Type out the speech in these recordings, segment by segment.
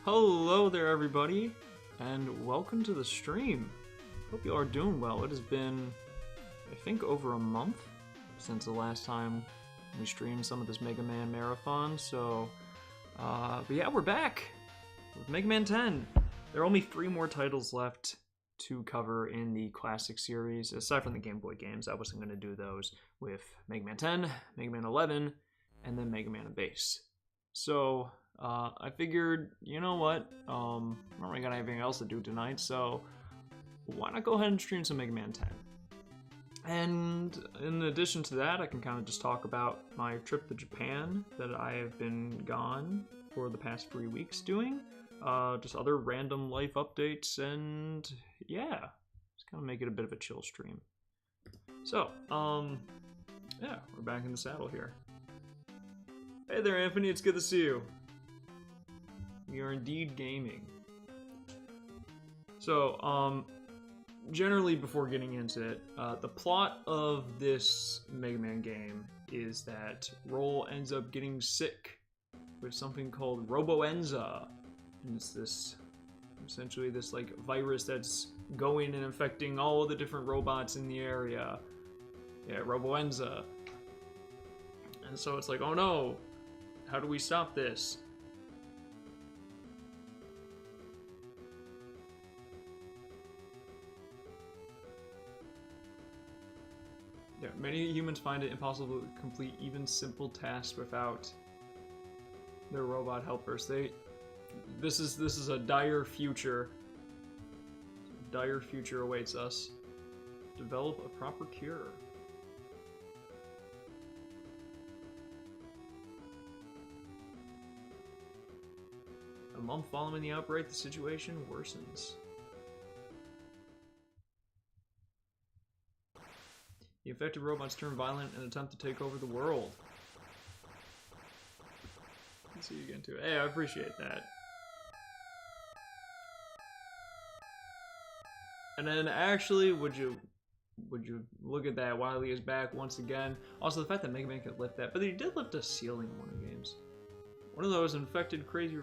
Hello there, everybody, and welcome to the stream. Hope you are doing well. It has been, I think, over a month since the last time we streamed some of this Mega Man marathon, so, but yeah, we're back with Mega Man 10. There are only 3 more titles left to cover in the Classic series, aside from the Game Boy games. I wasn't going to do those with Mega Man 10, Mega Man 11, and then Mega Man Base. So, I figured, you know what, I'm not really got anything else to do tonight, so why not go ahead and stream some Mega Man 10? And in addition to that, I can kind of just talk about my trip to Japan that I have been gone for the past 3 weeks doing, just other random life updates, and yeah, just kind of make it a bit of a chill stream. So, yeah, we're back in the saddle here. Hey there, Anthony, it's good to see you. We are indeed gaming. So, generally before getting into it, the plot of this Mega Man game is that Roll ends up getting sick with something called Roboenza. And it's this, essentially this like virus that's going and infecting all the different robots in the area. Yeah, Roboenza. And so it's like, oh no, how do we stop this? Yeah, many humans find it impossible to complete even simple tasks without their robot helpers. This is a dire future. Dire future awaits us. Develop a proper cure. A month following the outbreak, the situation worsens. The infected robots turn violent and attempt to take over the world. Let's see you get into it. Hey, I appreciate that. And then actually, would you look at that? Wily is back once again. Also, the fact that Mega Man could lift that, but he did lift a ceiling in one of the games. One of those infected crazy.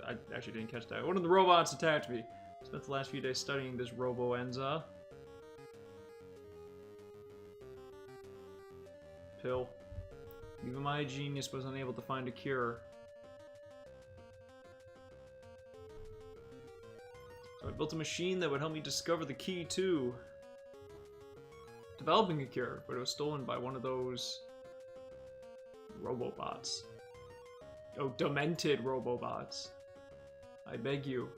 I actually didn't catch that. One of the robots attacked me. Spent the last few days studying this Roboenza. Pill. Even my genius was unable to find a cure. So I built a machine that would help me discover the key to developing a cure, but it was stolen by one of those Robobots. Oh, demented Robobots. I beg you.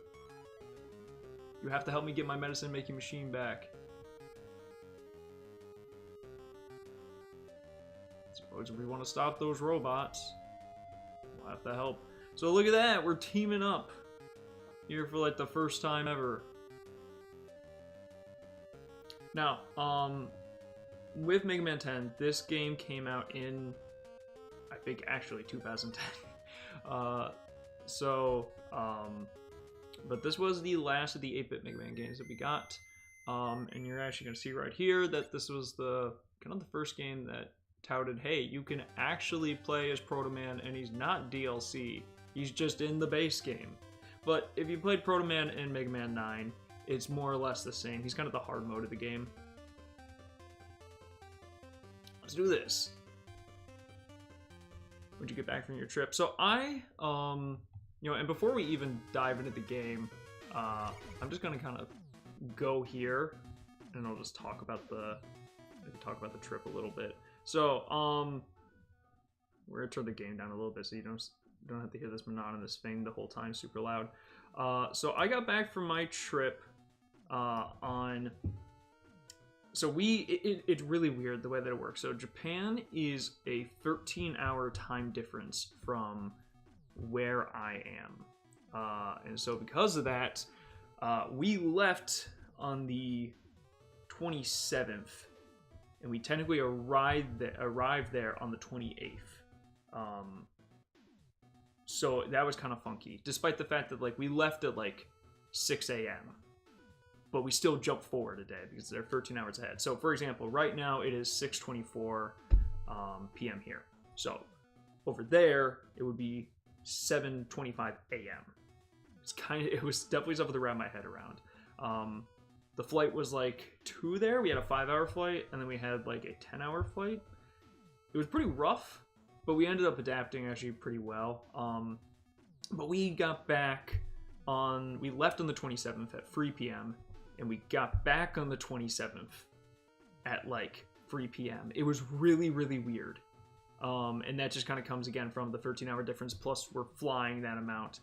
You have to help me get my medicine-making machine back. Suppose if we want to stop those robots, we'll have to help. So look at that, we're teaming up here for like the first time ever. Now, with Mega Man 10, this game came out in, I think, actually 2010. But this was the last of the 8-bit Mega Man games that we got. And you're actually going to see right here that this was the kind of the first game that touted, hey, you can actually play as Proto Man, and he's not DLC. He's just in the base game. But if you played Proto Man in Mega Man 9, it's more or less the same. He's kind of the hard mode of the game. Let's do this. When'd you get back from your trip? So I, you know, and before we even dive into the game, I'm just gonna kind of go here, and I'll just talk about the trip a little bit. So, we're gonna turn the game down a little bit so you don't have to hear this monotonous thing the whole time super loud. So I got back from my trip on. So it's really weird the way that it works. So Japan is a 13-hour time difference from where I am, and so because of that, we left on the 27th. and we technically arrived there on the 28th. So that was kind of funky, despite the fact that like we left at like 6 a.m. But we still jumped forward a day because they're 13 hours ahead. So for example, right now it is 6:24 p.m. here. So over there it would be 7:25 a.m. It was definitely something to wrap my head around. The flight was like 2 there. We had a 5-hour flight, and then we had like a 10-hour flight. It was pretty rough, but we ended up adapting actually pretty well. But we got back we left on the 27th at 3 p.m. and we got back on the 27th at like 3 p.m. It was really, really weird. And that just kind of comes again from the 13-hour difference, plus we're flying that amount.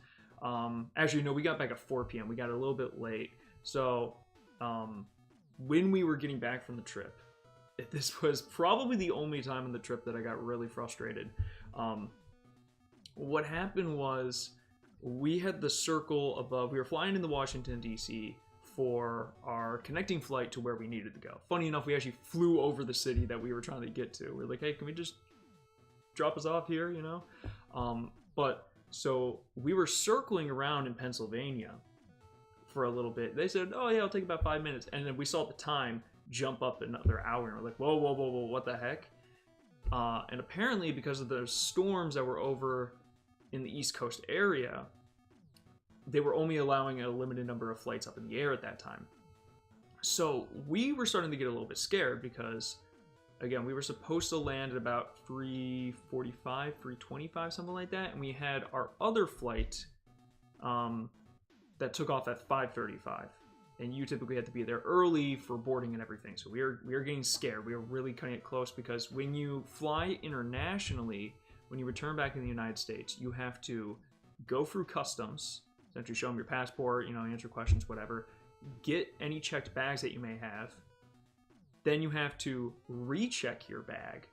Actually, no, we got back at 4 p.m. We got a little bit late. So when we were getting back from the trip, this was probably the only time on the trip that I got really frustrated. What happened was we had the circle above. We were flying into Washington, D.C. for our connecting flight to where we needed to go. Funny enough, we actually flew over the city that we were trying to get to. We're like, hey, can we just drop us off here, you know? But so we were circling around in Pennsylvania for a little bit. They said, oh yeah, it'll take about 5 minutes. And then we saw the time jump up another hour, and we're like, whoa, what the heck? And apparently because of the storms that were over in the East Coast area, they were only allowing a limited number of flights up in the air at that time. So we were starting to get a little bit scared because, again, we were supposed to land at about 3:45, 3:25, something like that, and we had our other flight that took off at 5:35, and you typically had to be there early for boarding and everything. So we were getting scared. We were really cutting it close because when you fly internationally, when you return back in the United States, you have to go through customs, essentially show them your passport, you know, answer questions, whatever, get any checked bags that you may have. Then you have to recheck your bag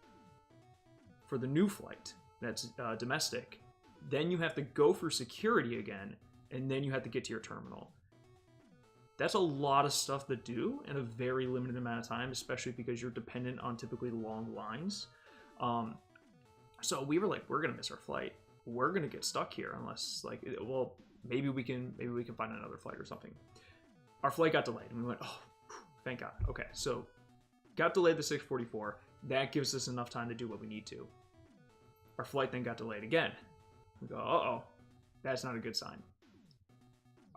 for the new flight that's domestic. Then you have to go through security again, and then you have to get to your terminal. That's a lot of stuff to do in a very limited amount of time, especially because you're dependent on typically long lines. So we were like, we're gonna miss our flight. We're gonna get stuck here unless, like, well, maybe we can find another flight or something. Our flight got delayed, and we went, oh, thank God. Okay, so got delayed to 6:44. That gives us enough time to do what we need to. Our flight then got delayed again. We go, uh-oh, that's not a good sign.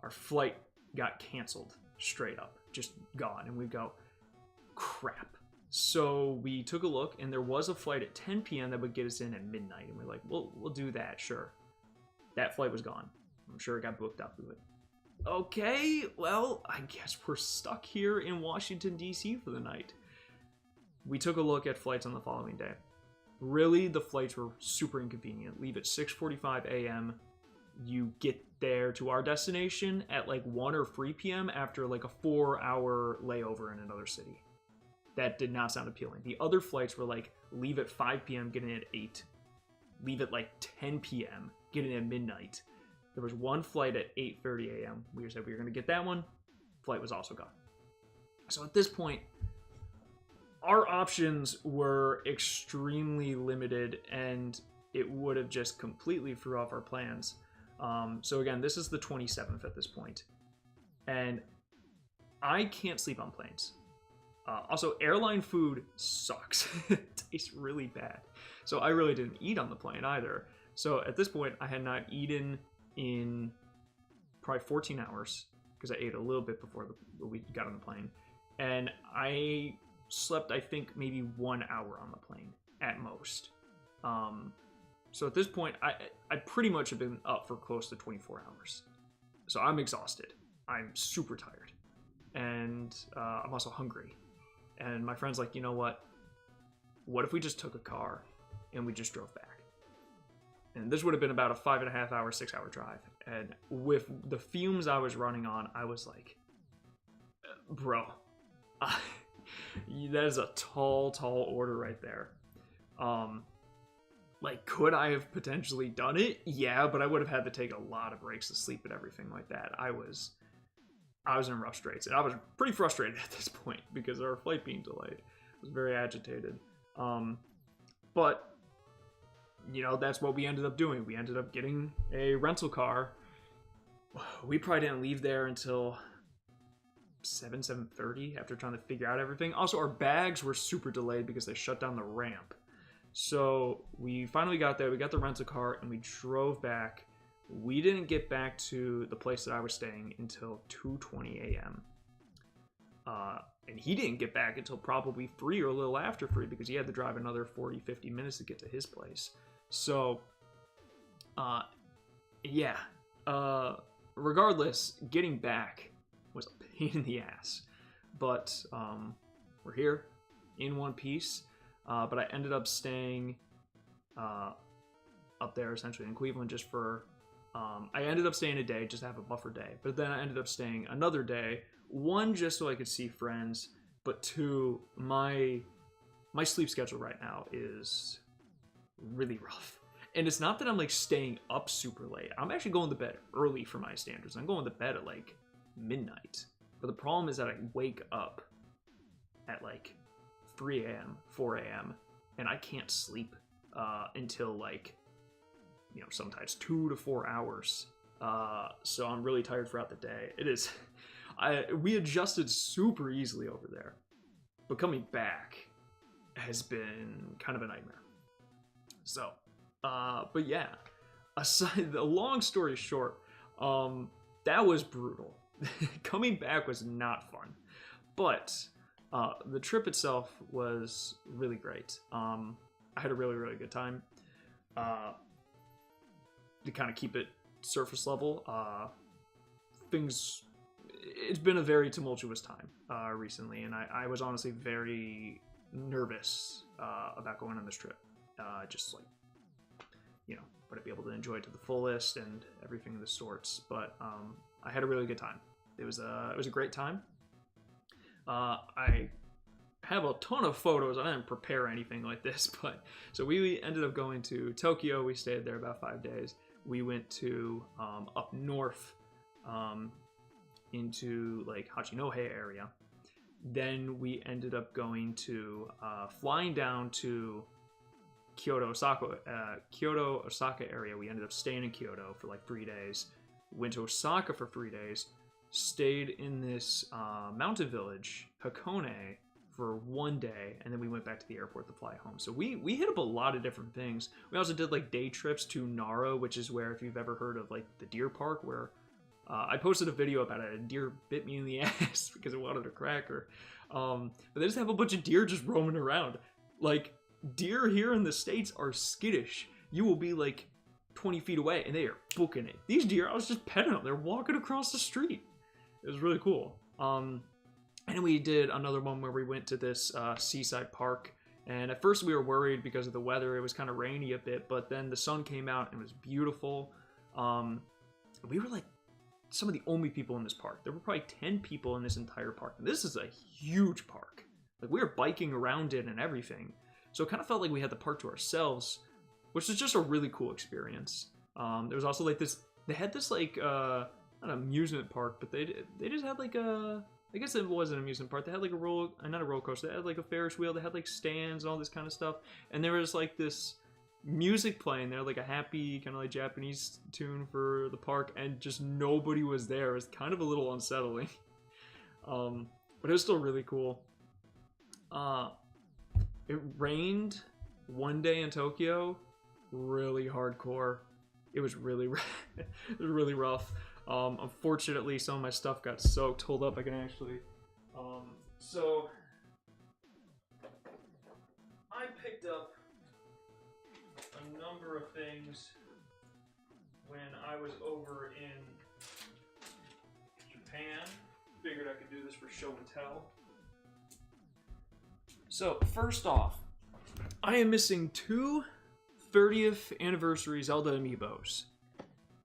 Our flight got canceled straight up, just gone, and we go, crap. So we took a look, and there was a flight at 10 p.m. that would get us in at midnight, and we're like, we'll do that, sure. That flight was gone. I'm sure it got booked up. We went, okay, well, I guess we're stuck here in Washington, D.C. for the night. We took a look at flights on the following day. Really, the flights were super inconvenient. Leave at 6:45 a.m. You get there to our destination at like 1 or 3 p.m. after like a 4-hour layover in another city. That did not sound appealing. The other flights were like, leave at 5 p.m., get in at 8. Leave at like 10 p.m., get in at midnight. There was one flight at 8:30 a.m. We said we were going to get that one. Flight was also gone. So at this point, our options were extremely limited, and it would have just completely threw off our plans. So again, this is the 27th at this point, and I can't sleep on planes. Also, airline food sucks. It tastes really bad. So I really didn't eat on the plane either. So at this point, I had not eaten in probably 14 hours because I ate a little bit before we got on the plane. And I slept, I think, maybe 1 hour on the plane at most. So at this point, I pretty much have been up for close to 24 hours. So I'm exhausted. I'm super tired. And I'm also hungry. And my friend's like, you know what? What if we just took a car and we just drove back? And this would have been about a 5.5 hour, 6-hour drive. And with the fumes I was running on, I was like, bro, that is a tall order right there. Like, could I have potentially done it? Yeah, but I would have had to take a lot of breaks to sleep and everything like that. I was in rough straits, and I was pretty frustrated at this point because of our flight being delayed. was very agitated. But, you know, that's what we ended up doing. We ended up getting a rental car. We probably didn't leave there until 7:30 after trying to figure out everything. Also, our bags were super delayed because they shut down the ramp. So we finally got there, we got the rental car, and we drove back. We didn't get back to the place that I was staying until 2:20 a.m. And he didn't get back until probably 3 or a little after 3 because he had to drive another 40-50 minutes to get to his place. So, yeah. Regardless, getting back was a pain in the ass. But we're here in one piece. But I ended up staying up there essentially in Cleveland just for... I ended up staying a day just to have a buffer day. But then I ended up staying another day. 1, just so I could see friends. But 2, my sleep schedule right now is really rough. And it's not that I'm like staying up super late. I'm actually going to bed early for my standards. I'm going to bed at like midnight. But the problem is that I wake up at like 3 a.m., 4 a.m., and I can't sleep until like, you know, sometimes 2 to 4 hours. So I'm really tired throughout the day. It is, we adjusted super easily over there, but coming back has been kind of a nightmare. So, but yeah, aside, the long story short, that was brutal. Coming back was not fun, but the trip itself was really great. I had a really, really good time. To kind of keep it surface level, it's been a very tumultuous time recently, and I was honestly very nervous about going on this trip. Just like, you know, would I be able to enjoy it to the fullest and everything of the sorts, but I had a really good time. It was a great time. I have a ton of photos. I didn't prepare anything like this, but so we ended up going to Tokyo. We stayed there about 5 days. We went to up north into like Hachinohe area. Then we ended up going to flying down to Kyoto, Osaka area. We ended up staying in Kyoto for like 3 days. Went to Osaka for 3 days. Stayed in this mountain village, Hakone, for 1 day, and then we went back to the airport to fly home. So we hit up a lot of different things. We also did like day trips to Nara, which is where, if you've ever heard of like the deer park, where I posted a video about it. A deer bit me in the ass because it wanted a cracker. But they just have a bunch of deer just roaming around. Like, deer here in the States are skittish. You will be like 20 feet away and they are booking it. These deer, I was just petting them. They're walking across the street. It was really cool. And then we did another one where we went to this seaside park. And at first we were worried because of the weather. It was kind of rainy a bit, but then the sun came out and it was beautiful. We were like some of the only people in this park. There were probably 10 people in this entire park. And this is a huge park. Like, we were biking around it and everything. So it kind of felt like we had the park to ourselves, which was just a really cool experience. There was also like this, they had this like, not an amusement park, but they just had like a, I guess it was an amusement park. They had like not a roller coaster, they had like a Ferris wheel, they had like stands and all this kind of stuff. And there was like this music playing there, like a happy kind of like Japanese tune for the park, and just nobody was there. It was kind of a little unsettling. But it was still really cool. It rained 1 day in Tokyo, really hardcore. It was really, it was really rough. Unfortunately, some of my stuff got soaked. Hold up, I can actually. So I picked up a number of things when I was over in Japan. Figured I could do this for show and tell. So, first off, I am missing 2 30th anniversary Zelda amiibos.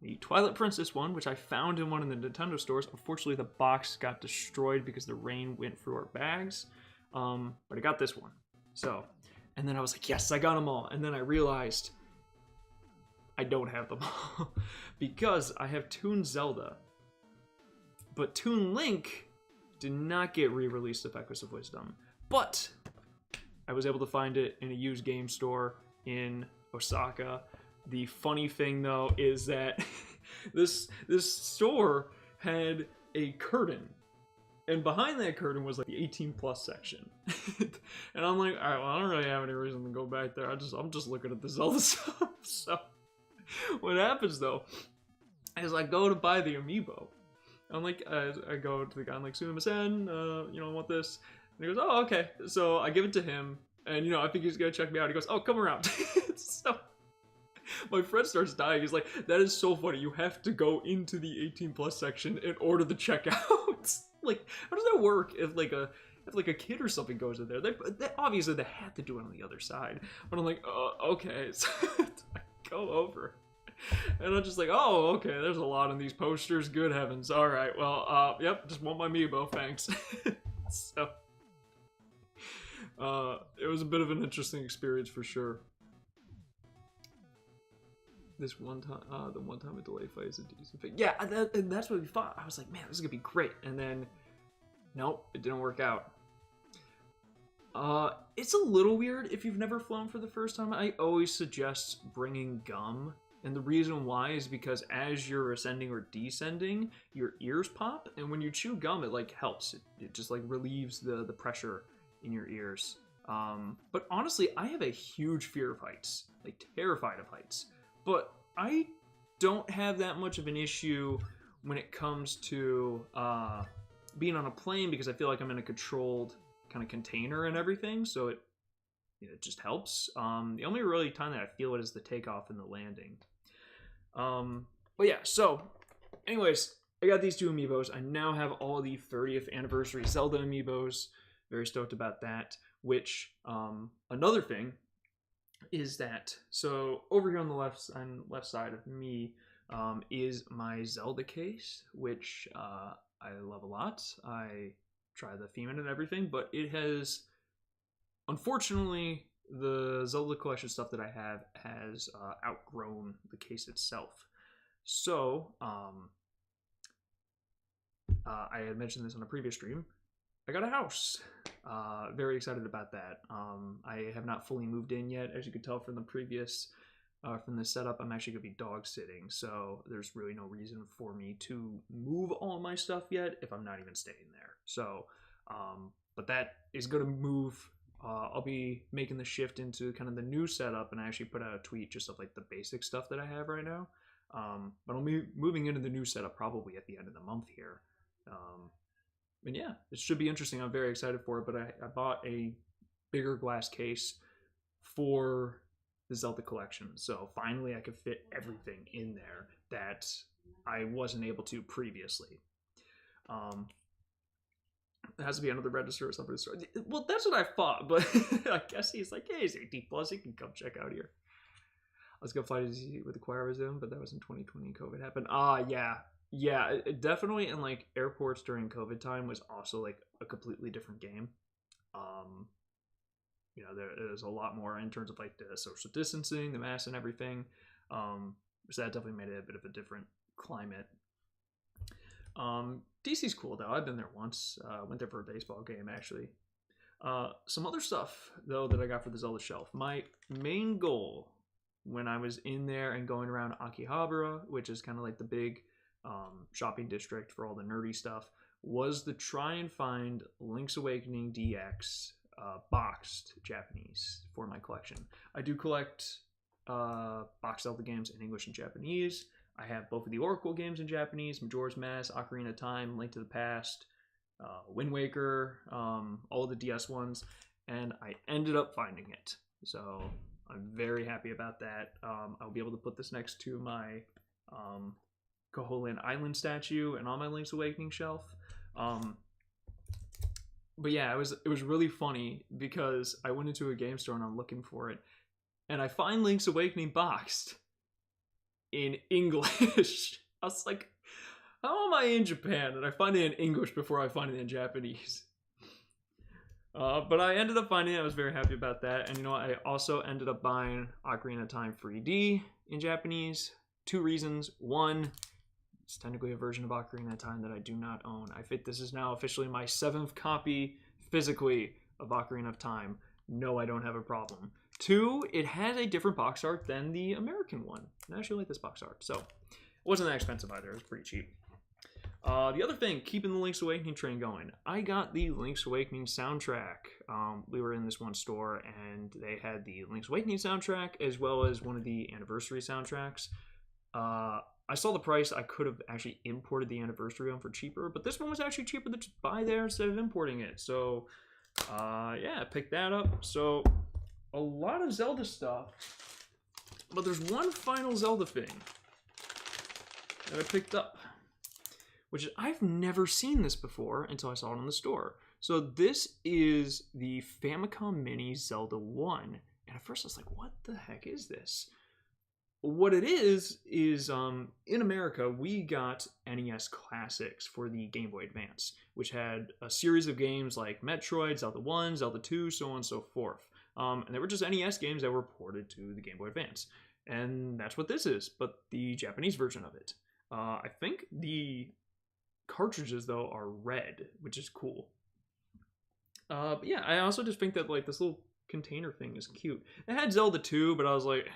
The Twilight Princess one, which I found in one of the Nintendo stores. Unfortunately, the box got destroyed because the rain went through our bags. But I got this one. So, and then I was like, yes, I got them all. And then I realized I don't have them all because I have Toon Zelda. But Toon Link did not get re-released with Echoes of Wisdom. But I was able to find it in a used game store in Osaka. The funny thing though is that this store had a curtain, and behind that curtain was like the 18 plus section. And I'm like, all right, well, I don't really have any reason to go back there. I'm just looking at the Zelda stuff. So what happens though is I go to buy the amiibo. I'm like, I go to the guy, I'm like, Sumimasen, I want this. And he goes, oh, okay. So I give it to him, and I think he's gonna check me out. He goes, oh, come around. So my friend starts dying. He's like, that is so funny. You have to go into the 18 plus section in order to check out. Like, how does that work if a kid or something goes in there? They obviously they have to do it on the other side. But I'm like, okay. So I go over, and I'm just like, oh, okay. There's a lot in these posters. Good heavens. All right. Well, yep. Just want my amiibo. Thanks. So it was a bit of an interesting experience for sure. This one time, the one time a delay fight is a decent thing. Yeah, and that's what we thought. I was like, man, this is gonna be great. And then, nope, it didn't work out. It's a little weird if you've never flown for the first time. I always suggest bringing gum. And the reason why is because as you're ascending or descending, your ears pop. And when you chew gum, it like helps. It just like relieves the pressure in your ears. But honestly, I have a huge fear of heights, like terrified of heights. But I don't have that much of an issue when it comes to being on a plane, because I feel like I'm in a controlled kind of container and everything, so it just helps. The only really time that I feel it is the takeoff and the landing. But yeah, so anyways, I got these two amiibos. I now have all the 30th anniversary Zelda amiibos. Very stoked about that. Which, another thing is that, so over here on the left side of me is my Zelda case, which I love a lot. I try the theme and everything, but it has, unfortunately, the Zelda collection stuff that I have has outgrown the case itself. So I had mentioned this on a previous stream. I got a house. Very excited about that. I have not fully moved in yet, as you could tell from the previous, from the setup. I'm actually gonna be dog sitting, so there's really no reason for me to move all my stuff yet if I'm not even staying there. So, but that is gonna move. I'll be making the shift into kind of the new setup, and I actually put out a tweet just of like the basic stuff that I have right now. But I'll be moving into the new setup probably at the end of the month here. And yeah, it should be interesting. I'm very excited for it, but I bought a bigger glass case for the Zelda collection. So finally I could fit everything in there that I wasn't able to previously. It has to be another register or something. Well, that's what I thought, but I guess he's like, hey, he's 18 plus, he can come check out here. I was gonna fly to DC with the choir resume, but that was in 2020 and COVID happened. Yeah, it definitely in like airports during COVID time was also like a completely different game. There's a lot more in terms of like the social distancing, the mask and everything. So that definitely made it a bit of a different climate. DC's cool though. I've been there once. Went there for a baseball game actually. Some other stuff though that I got for the Zelda shelf. My main goal when I was in there and going around Akihabara, which is kind of like the big shopping district for all the nerdy stuff, was to try and find Link's Awakening DX boxed Japanese for my collection. I do collect boxed Zelda games in English and Japanese. I have both of the Oracle games in Japanese, Majora's Mask, Ocarina of Time, Link to the Past, Wind Waker, all of the DS ones, and I ended up finding it. So I'm very happy about that. I'll be able to put this next to my Koholint Island statue and on my Link's Awakening shelf. But yeah, it was really funny because I went into a game store and I'm looking for it, and I find Link's Awakening boxed in English. I was like, how am I in Japan? And I find it in English before I find it in Japanese. But I ended up finding it. I was very happy about that. And I also ended up buying Ocarina of Time 3D in Japanese. 2 reasons. One, it's technically a version of Ocarina of Time that I do not own. This is now officially my 7th copy physically of Ocarina of Time. No, I don't have a problem. 2, it has a different box art than the American one. I actually like this box art, so it wasn't that expensive either. It was pretty cheap. The other thing, keeping the Link's Awakening train going. I got the Link's Awakening soundtrack. We were in this one store, and they had the Link's Awakening soundtrack, as well as one of the anniversary soundtracks. I saw the price. I could have actually imported the anniversary one for cheaper, but this one was actually cheaper to just buy there instead of importing it. So, yeah, I picked that up. So, a lot of Zelda stuff, but there's one final Zelda thing that I picked up, which I've never seen this before until I saw it in the store. So this is the Famicom Mini Zelda 1. And at first I was like, what the heck is this? What it is in America, we got NES Classics for the Game Boy Advance, which had a series of games like Metroid, Zelda 1, Zelda 2, so on and so forth. And they were just NES games that were ported to the Game Boy Advance. And that's what this is, but the Japanese version of it. I think the cartridges, though, are red, which is cool. But yeah, I also just think that, like, this little container thing is cute. It had Zelda 2, but I was like,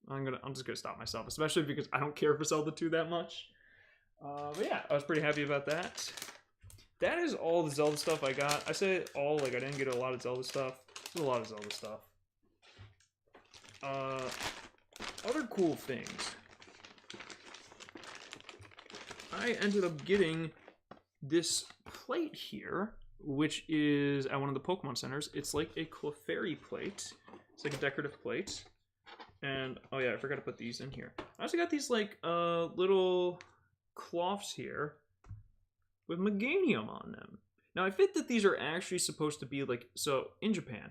I'm just gonna stop myself, especially because I don't care for Zelda 2 that much. But yeah, I was pretty happy about that. That is all the Zelda stuff I got. I say all, like, I didn't get a lot of Zelda stuff. There's a lot of Zelda stuff. Other cool things. I ended up getting this plate here, which is at one of the Pokemon centers. It's like a Clefairy plate. It's like a decorative plate. And, oh yeah, I forgot to put these in here. I also got these, like, little cloths here with Meganium on them. Now, I think that these are actually supposed to be, like, so, in Japan,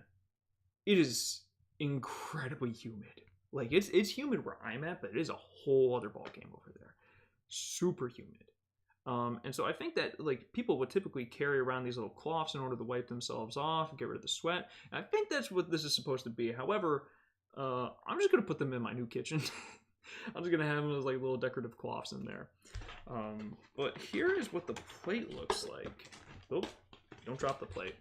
it is incredibly humid. Like, it's humid where I'm at, but it is a whole other ballgame over there. Super humid. And so I think that, like, people would typically carry around these little cloths in order to wipe themselves off and get rid of the sweat. And I think that's what this is supposed to be. However, I'm just going to put them in my new kitchen. I'm just going to have them as, like, little decorative cloths in there. But here is what the plate looks like. Oh, don't drop the plate.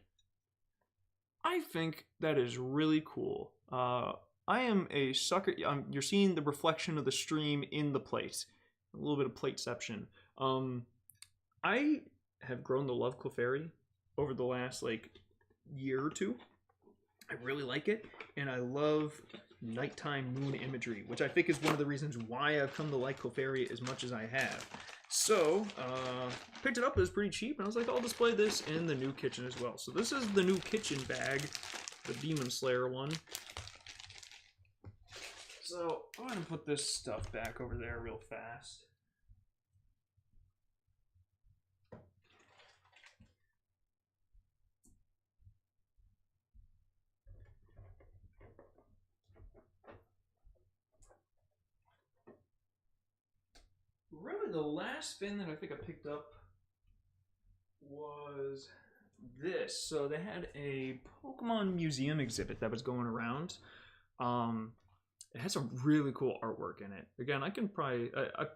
I think that is really cool. I am a sucker. You're seeing the reflection of the stream in the plate. A little bit of plateception. I have grown to love Clefairy over the last, like, year or two. I really like it, and I love nighttime moon imagery, which I think is one of the reasons why I've come to like Clefairy as much as I have. So, picked it up. It was pretty cheap, and I was like, I'll display this in the new kitchen as well. So this is the new kitchen bag, the Demon Slayer one. So, I'm going to put this stuff back over there real fast. Really, the last thing that I think I picked up was this. So they had a Pokemon museum exhibit that was going around. It had some really cool artwork in it. Again, I can probably...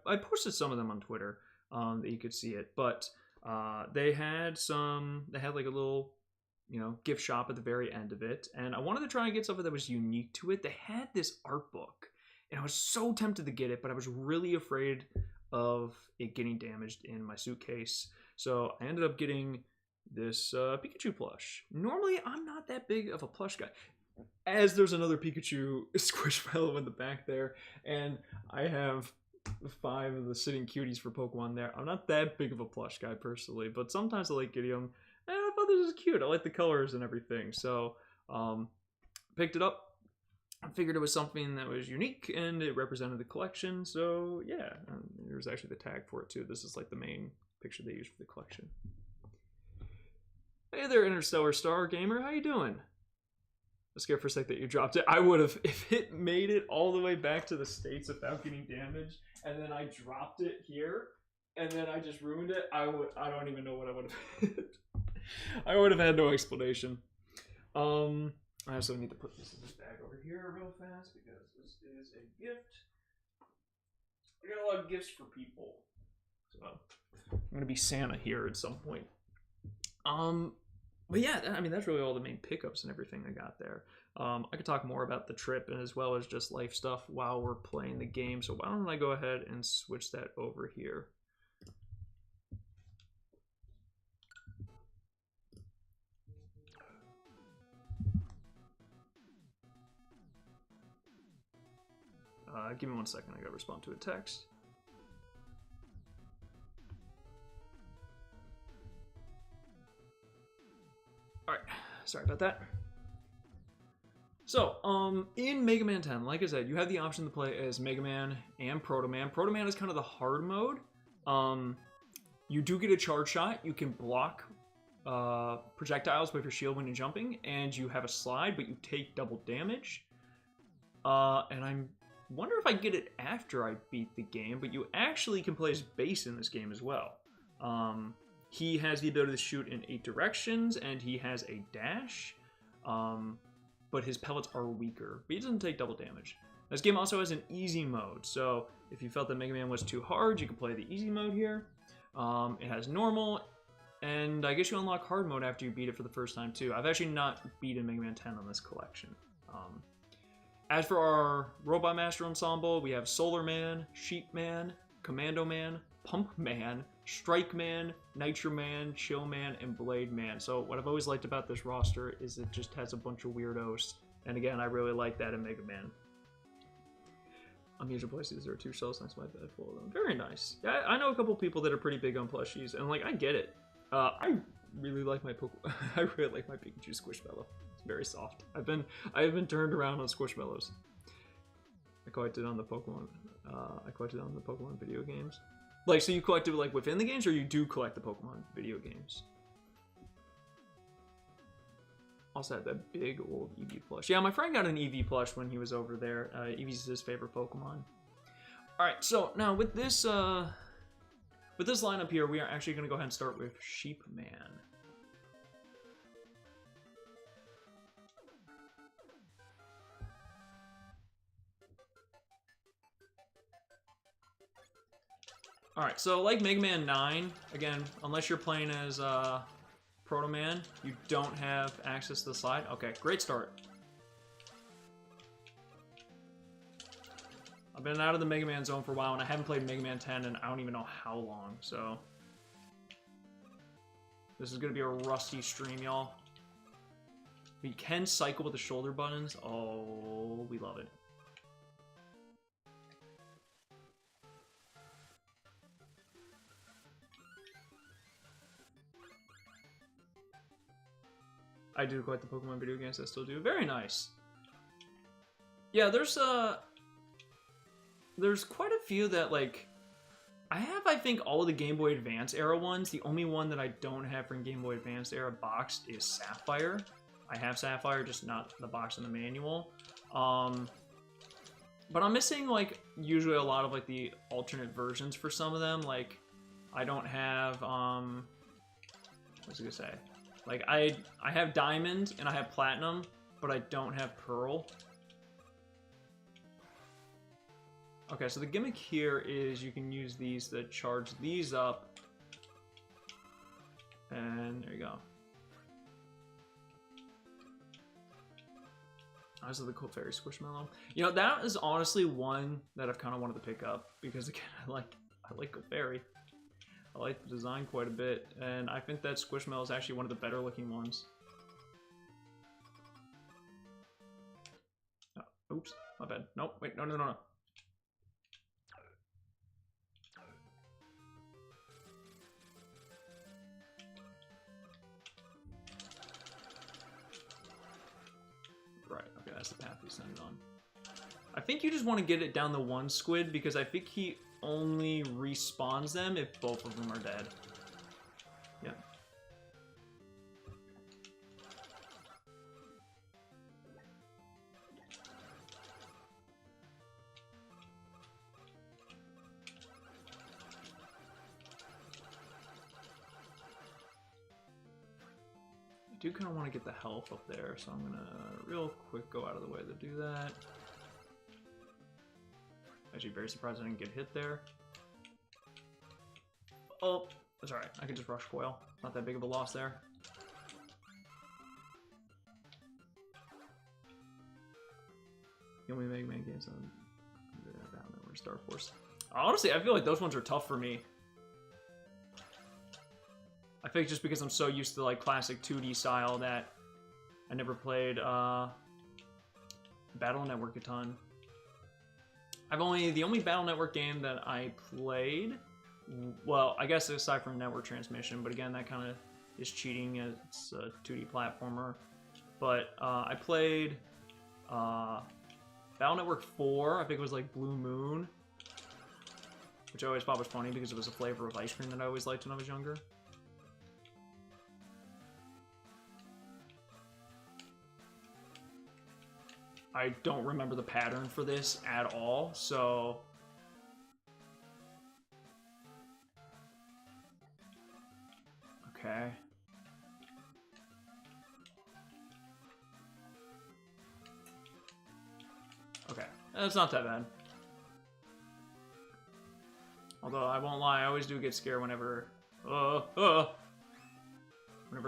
I posted some of them on Twitter that you could see it. But they had some... They had like a little, you know, gift shop at the very end of it. And I wanted to try and get something that was unique to it. They had this art book. And I was so tempted to get it, but I was really afraid of it getting damaged in my suitcase. So I ended up getting this Pikachu plush. Normally, I'm not that big of a plush guy. As there's another Pikachu Squishmallow in the back there, and I have 5 of the Sitting Cuties for Pokemon there. I'm not that big of a plush guy personally, but sometimes I like getting them. And I thought this was cute. I like the colors and everything. So picked it up. I figured it was something that was unique and it represented the collection. So yeah, there's actually the tag for it too. This is like the main picture they use for the collection. Hey there, Interstellar Star Gamer. How you doing? I was scared for a sec that you dropped it. I would have, if it made it all the way back to the States without getting damaged, and then I dropped it here, and then I just ruined it, I don't even know what I would have hit. I would have had no explanation. I also need to put this in this bag over here real fast because this is a gift. I got a lot of gifts for people. So I'm gonna be Santa here at some point. But yeah, I mean, that's really all the main pickups and everything I got there. I could talk more about the trip and as well as just life stuff while we're playing the game. So why don't I go ahead and switch that over here. Give me 1 second, I gotta respond to a text. Alright, sorry about that. So, in Mega Man 10, like I said, you have the option to play as Mega Man and Proto Man. Proto Man is kind of the hard mode. You do get a charge shot. You can block projectiles with your shield when you're jumping, and you have a slide, but you take double damage. And I wonder if I get it after I beat the game, but you actually can play as Bass in this game as well. He has the ability to shoot in 8 directions, and he has a dash, but his pellets are weaker, but he doesn't take double damage. This game also has an easy mode, so if you felt that Mega Man was too hard, you can play the easy mode here. It has normal, and I guess you unlock hard mode after you beat it for the first time too. I've actually not beaten Mega Man 10 on this collection. As for our Robot Master Ensemble, we have Solar Man, Sheep Man, Commando Man, Pump Man, Strike Man, Nitro Man, Chill Man, and Blade Man. So what I've always liked about this roster is it just has a bunch of weirdos. And again, I really like that in Mega Man. I'm usually places there are 2 shells next to my bed full of them. Very nice. Yeah, I know a couple people that are pretty big on plushies, and like I get it. I really like my I really like my Pikachu Squishmallow. It's very soft. I've been turned around on Squishmallows. I collected on the Pokemon. I collected on the Pokemon video games. Like, so you collected like within the games, or you do collect the Pokemon video games? Also had that big old Eevee plush. Yeah, my friend got an Eevee plush when he was over there. Eevee's his favorite Pokemon. All right, so now with this lineup here, we are actually going to go ahead and start with Sheep Man. Alright, so like Mega Man 9, again, unless you're playing as Proto Man, you don't have access to the slide. Okay, great start. I've been out of the Mega Man zone for a while, and I haven't played Mega Man 10 in I don't even know how long, so... This is going to be a rusty stream, y'all. We can cycle with the shoulder buttons. Oh, we love it. I do collect the Pokemon video games, I still do. Very nice. Yeah, there's quite a few that, like, I have, I think, all of the Game Boy Advance era ones. The only one that I don't have from Game Boy Advance era boxed is Sapphire. I have Sapphire, just not the box and the manual. But I'm missing, like, usually a lot of, like, the alternate versions for some of them. Like, I don't have, what was I gonna say? Like, I have Diamond and I have Platinum, but I don't have Pearl. Okay, so the gimmick here is you can use these to charge these up. And there you go. Eyes of the Clefairy Squishmallow. You know, that is honestly one that I've kind of wanted to pick up because, again, I like Clefairy. I like the design quite a bit, and I think that Squishmallow is actually one of the better looking ones. Oh, oops, my bad. Nope, wait, no. Right, okay, that's the path we send it on. I think you just want to get it down the one squid because I think he only respawns them if both of them are dead. Yeah. I do kind of want to get the health up there, so I'm gonna real quick go out of the way to do that. Actually, very surprised I didn't get hit there. Oh, that's alright. I can just rush Coil. Not that big of a loss there. The only Mega Man games on Battle Network, Star Force. Honestly, I feel like those ones are tough for me. I think just because I'm so used to like classic 2D style that I never played Battle Network a ton. The only Battle Network game that I played, well, I guess aside from Network Transmission, but again, that kind of is cheating. It's a 2D platformer. But I played Battle Network 4, I think it was like Blue Moon, which I always thought was funny because it was a flavor of ice cream that I always liked when I was younger. I don't remember the pattern for this at all, so... Okay. Okay, that's not that bad. Although, I won't lie, I always do get scared whenever... whenever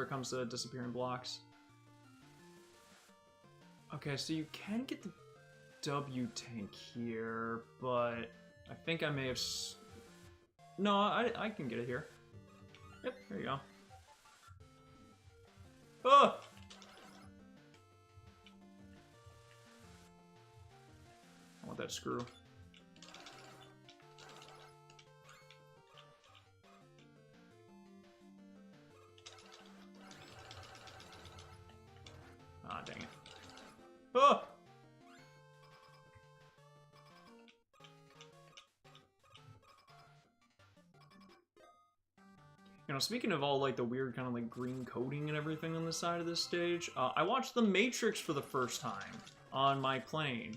it comes to disappearing blocks. Okay, so you can get the W tank here, but I think I may have... No, I can get it here. Yep, there you go. Oh! I want that screw. Ah, dang it. Oh! You know, speaking of all, like, the weird kind of, like, green coating and everything on the side of this stage, I watched The Matrix for the first time on my plane.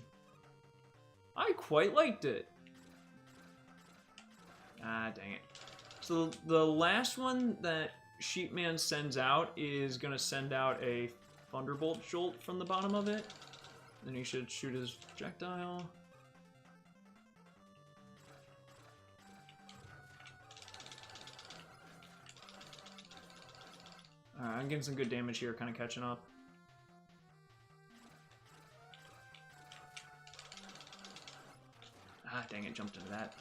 I quite liked it. Ah, dang it. So, the last one that Sheepman sends out is gonna send out a Thunderbolt jolt from the bottom of it. Then he should shoot his projectile. Alright, I'm getting some good damage here, kind of catching up. Ah, dang it, jumped into that.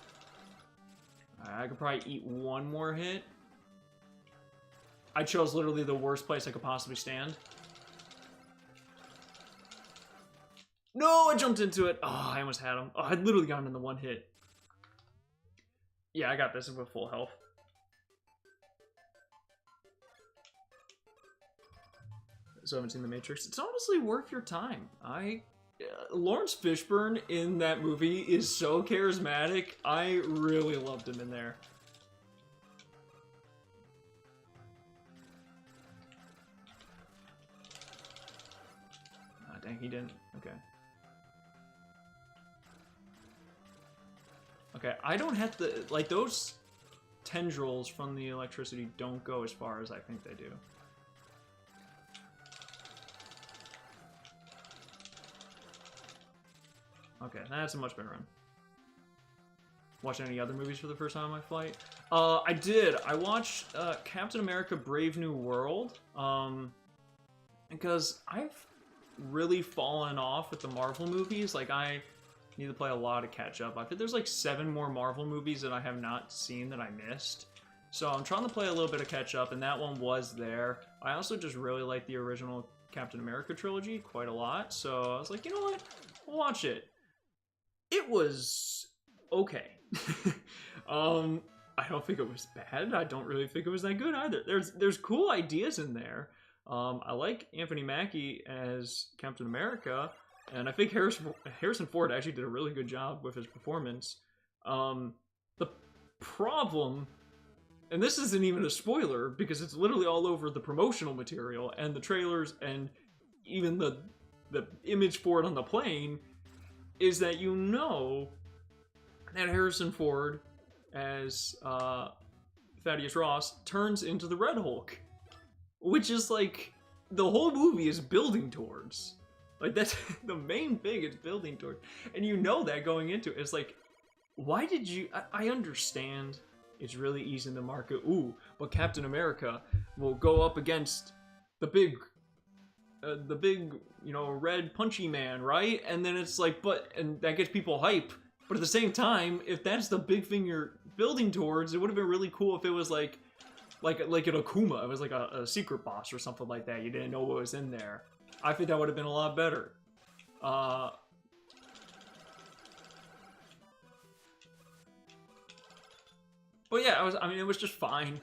Alright, I could probably eat one more hit. I chose literally the worst place I could possibly stand. No, I jumped into it. Oh, I almost had him. Oh, I'd literally gotten in the one hit. Yeah, I got this with full health. So I haven't seen The Matrix. It's honestly worth your time. Lawrence Fishburne in that movie is so charismatic. I really loved him in there. Ah, dang, he didn't. Okay. Okay, I don't have to... Like, those tendrils from the electricity don't go as far as I think they do. Okay, that's a much better run. Watch any other movies for the first time on my flight? I did. I watched Captain America Brave New World. Because I've really fallen off with the Marvel movies. Like, I need to play a lot to catch up. I think there's like 7 more Marvel movies that I have not seen that I missed. So I'm trying to play a little bit of catch up, and that one was there. I also just really like the original Captain America trilogy quite a lot. So I was like, you know what? We'll watch it. It was okay. I don't think it was bad. I don't really think it was that good either. There's cool ideas in there. I like Anthony Mackie as Captain America, and I think Harrison Ford actually did a really good job with his performance. The problem, and this isn't even a spoiler because it's literally all over the promotional material and the trailers and even the image for it on the plane, is that you know that Harrison Ford as Thaddeus Ross turns into the Red Hulk, which is like the whole movie is building towards. Like, that's the main thing it's building towards, and you know that going into it. It's like, why did you... I understand it's really easy in the market, but Captain America will go up against the big the big, you know, red punchy man, right? And then it's like, and that gets people hype. But at the same time, if that's the big thing you're building towards, it would have been really cool if it was like an Akuma. It was like a secret boss or something like that. You didn't know what was in there. I think that would have been a lot better. But yeah, I mean, it was just fine.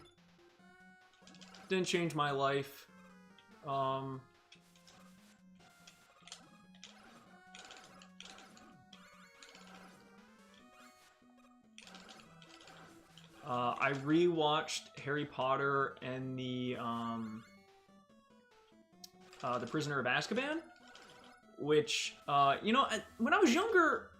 Didn't change my life. I rewatched Harry Potter and the Prisoner of Azkaban, which, you know, when I was younger,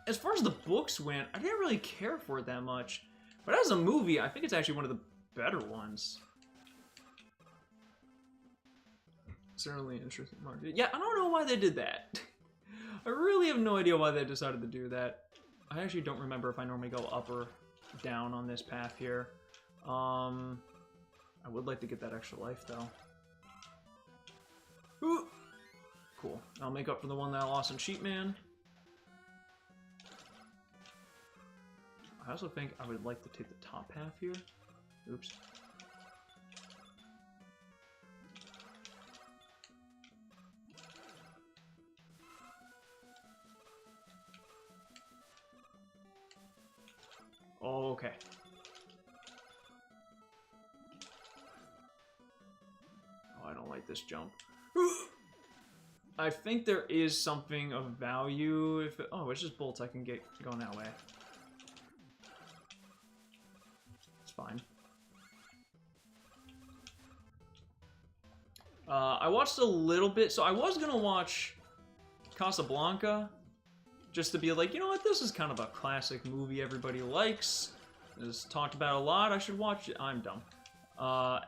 as far as the books went, I didn't really care for it that much. But as a movie, I think it's actually one of the better ones. Certainly interesting market. Yeah, I don't know why they did that. I really have no idea why they decided to do that. I actually don't remember if I normally go up or down on this path here. I would like to get that extra life, though. Ooh. Cool. I'll make up for the one that I lost in Sheep Man. I also think I would like to take the top half here. Oops. Okay. Oh, I don't like this jump. I think there is something of value if it, oh, it's just bolts I can get going that way. It's fine. I watched a little bit, so I was gonna watch Casablanca, just to be like, you know what, this is kind of a classic movie everybody likes. It's talked about a lot, I should watch it. I'm dumb.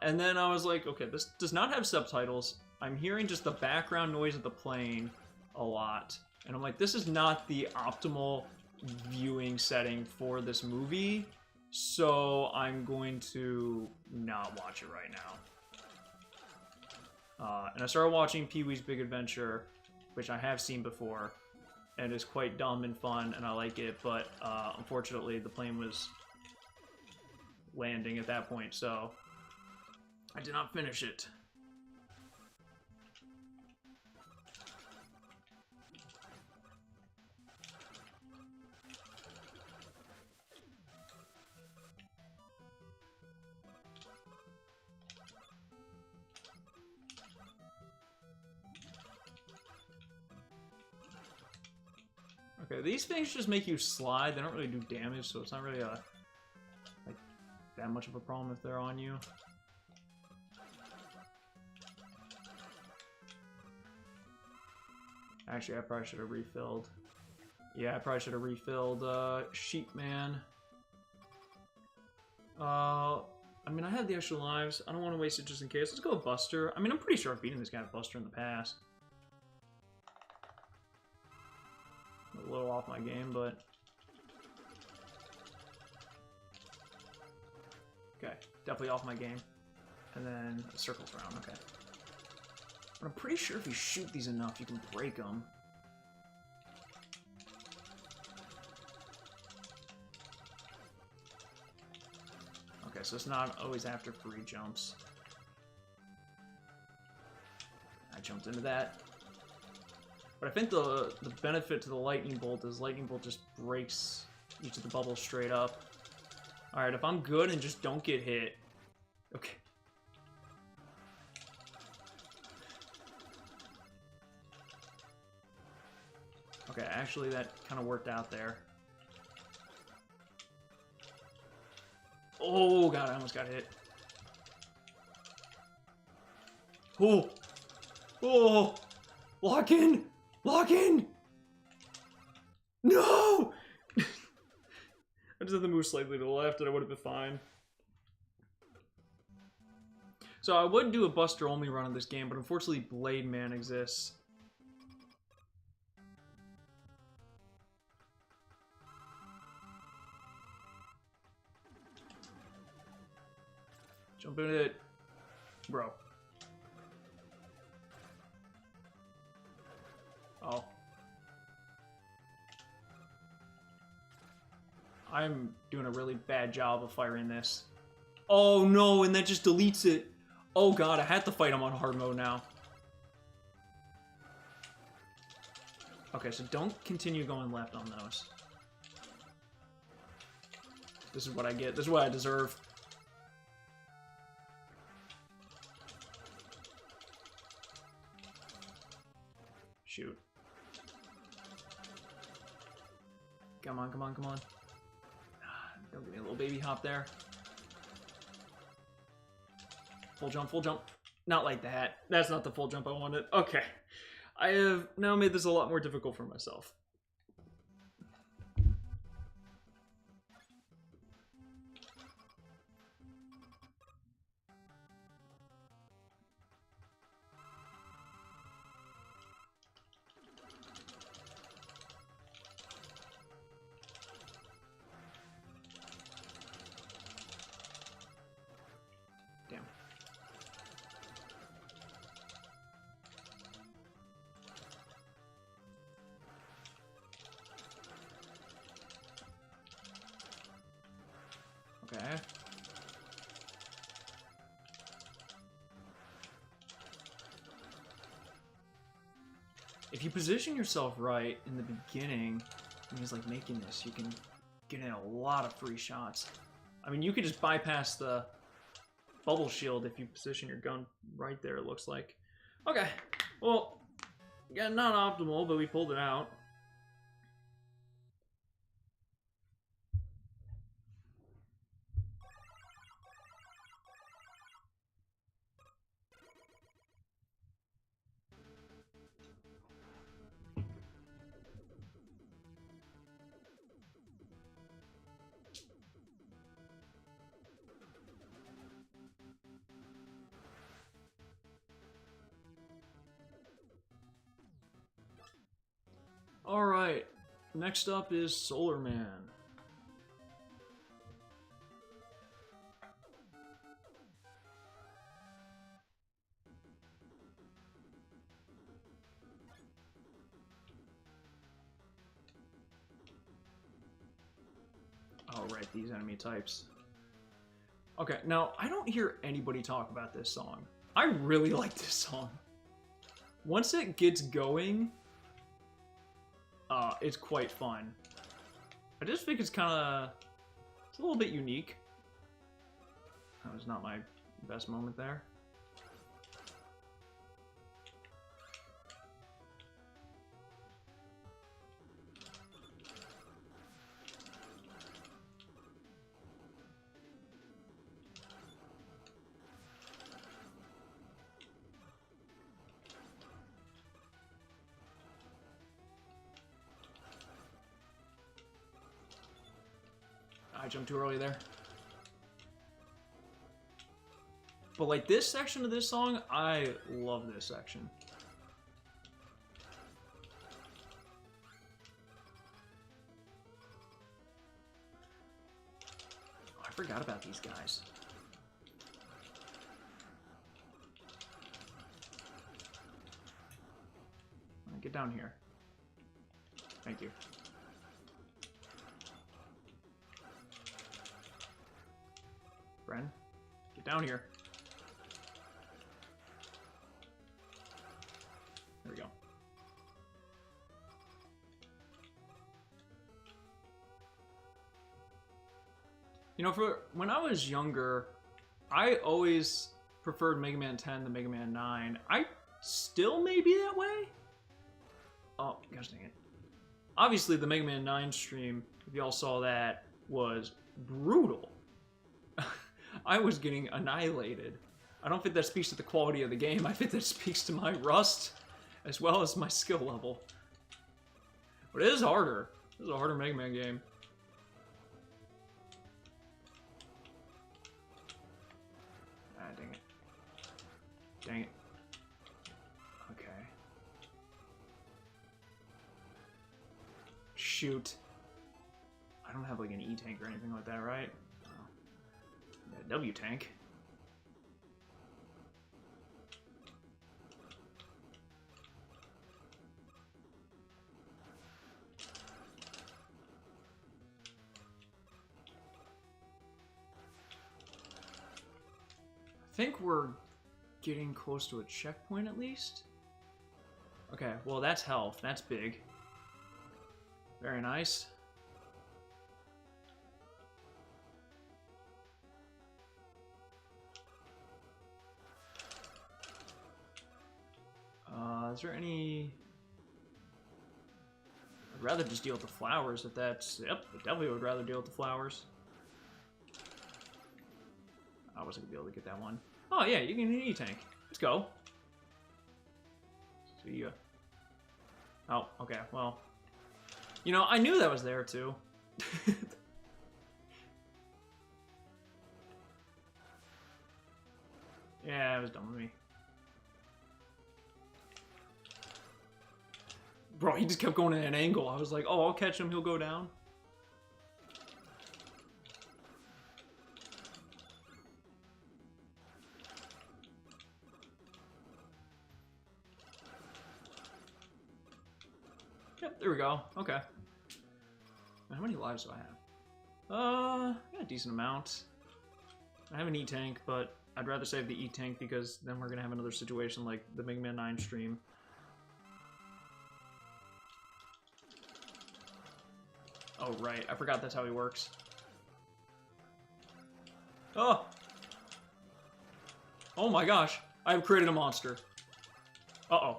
And then I was like, okay, this does not have subtitles. I'm hearing just the background noise of the plane a lot. And I'm like, this is not the optimal viewing setting for this movie. So I'm going to not watch it right now. And I started watching Pee-wee's Big Adventure, which I have seen before. And it's quite dumb and fun, and I like it. But unfortunately, the plane was landing at that point, so I did not finish it. Okay, these things just make you slide. They don't really do damage, so it's not really like that much of a problem if they're on you. Actually, I probably should have refilled. Yeah, I probably should have refilled Sheep Man. I mean, I have the extra lives. I don't want to waste it just in case. Let's go with Buster. I mean, I'm pretty sure I've beaten this guy with Buster in the past. A little off my game, but... Okay, definitely off my game. And then it circles around, okay. But I'm pretty sure if you shoot these enough, you can break them. Okay, so it's not always after free jumps. I jumped into that. But I think the benefit to the Lightning Bolt is Lightning Bolt just breaks each of the bubbles straight up. Alright, if I'm good and just don't get hit... Okay. Okay, actually that kind of worked out there. Oh god, I almost got hit. Oh! Oh! Lock in! Lock in! No! I just had to move slightly to the left and I would have been fine. So I would do a Buster only run on this game, but unfortunately Blade Man exists. Jump in it. Bro. I'm doing a really bad job of firing this. Oh no, and that just deletes it. Oh god, I had to fight him on hard mode now. Okay, so don't continue going left on those. This is what I get. This is what I deserve. Shoot. Come on, come on, come on. Don't give me a little baby hop there. Full jump, full jump. Not like that. That's not the full jump I wanted. Okay. I have now made this a lot more difficult for myself. Damn. Okay. If you position yourself right in the beginning, when he's like making this, you can get in a lot of free shots. I mean, you could just bypass the bubble shield if you position your gun right there, it looks like. Okay, well, yeah, not optimal, but we pulled it out. Alright, next up is Solar Man. Oh, right, these enemy types. Okay, now, I don't hear anybody talk about this song. I really like this song. Once it gets going, it's quite fun. I just think it's kind of... It's a little bit unique. That was not my best moment there. I jumped too early there. But like this section of this song, I love this section. Oh, I forgot about these guys. Get down here. Thank you. Bren, get down here. There we go. You know, for when I was younger, I always preferred Mega Man 10 to Mega Man 9. I still may be that way. Oh, gosh dang it. Obviously, the Mega Man 9 stream, if y'all saw that, was brutal. I was getting annihilated. I don't think that speaks to the quality of the game. I think that speaks to my rust, as well as my skill level. But it is harder. This is a harder Mega Man game. Ah, dang it. Dang it. Okay. Shoot. I don't have like an E-tank or anything like that, right? W-tank. think we're getting close to a checkpoint at least. Okay, well that's health. That's big. Very nice. Is there any... I'd rather just deal with the flowers if that's... Yep, I definitely would rather deal with the flowers. I wasn't gonna be able to get that one. Oh yeah, you can E-Tank. Let's go. See ya. Oh, okay, well. You know, I knew that was there too. Yeah, it was dumb with me. Bro, he just kept going at an angle. I was like, oh, I'll catch him, he'll go down. Yep, there we go. Okay. How many lives do I have? Yeah, a decent amount. I have an E-Tank, but I'd rather save the E-Tank because then we're gonna have another situation like the Mega Man 9 stream. Oh, right. I forgot that's how he works. Oh! Oh my gosh. I have created a monster. Uh-oh.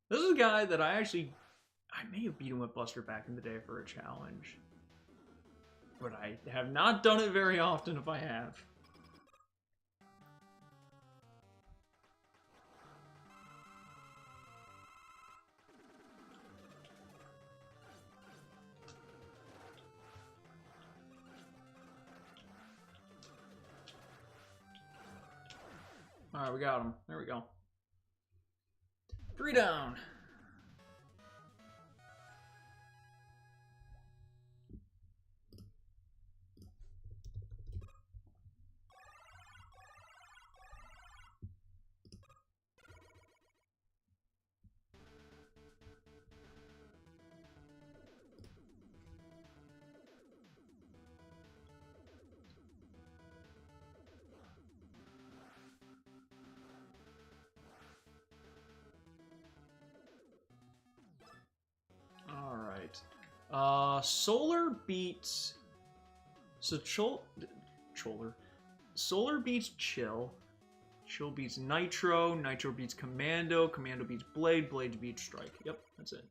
This is a guy that I may have beat him with Buster back in the day for a challenge. But I have not done it very often if I have. Alright, we got him. There we go. 3 down. Solar beats... So, Solar beats Chill. Chill beats Nitro. Nitro beats Commando. Commando beats Blade. Blade beats Strike. Yep, that's it.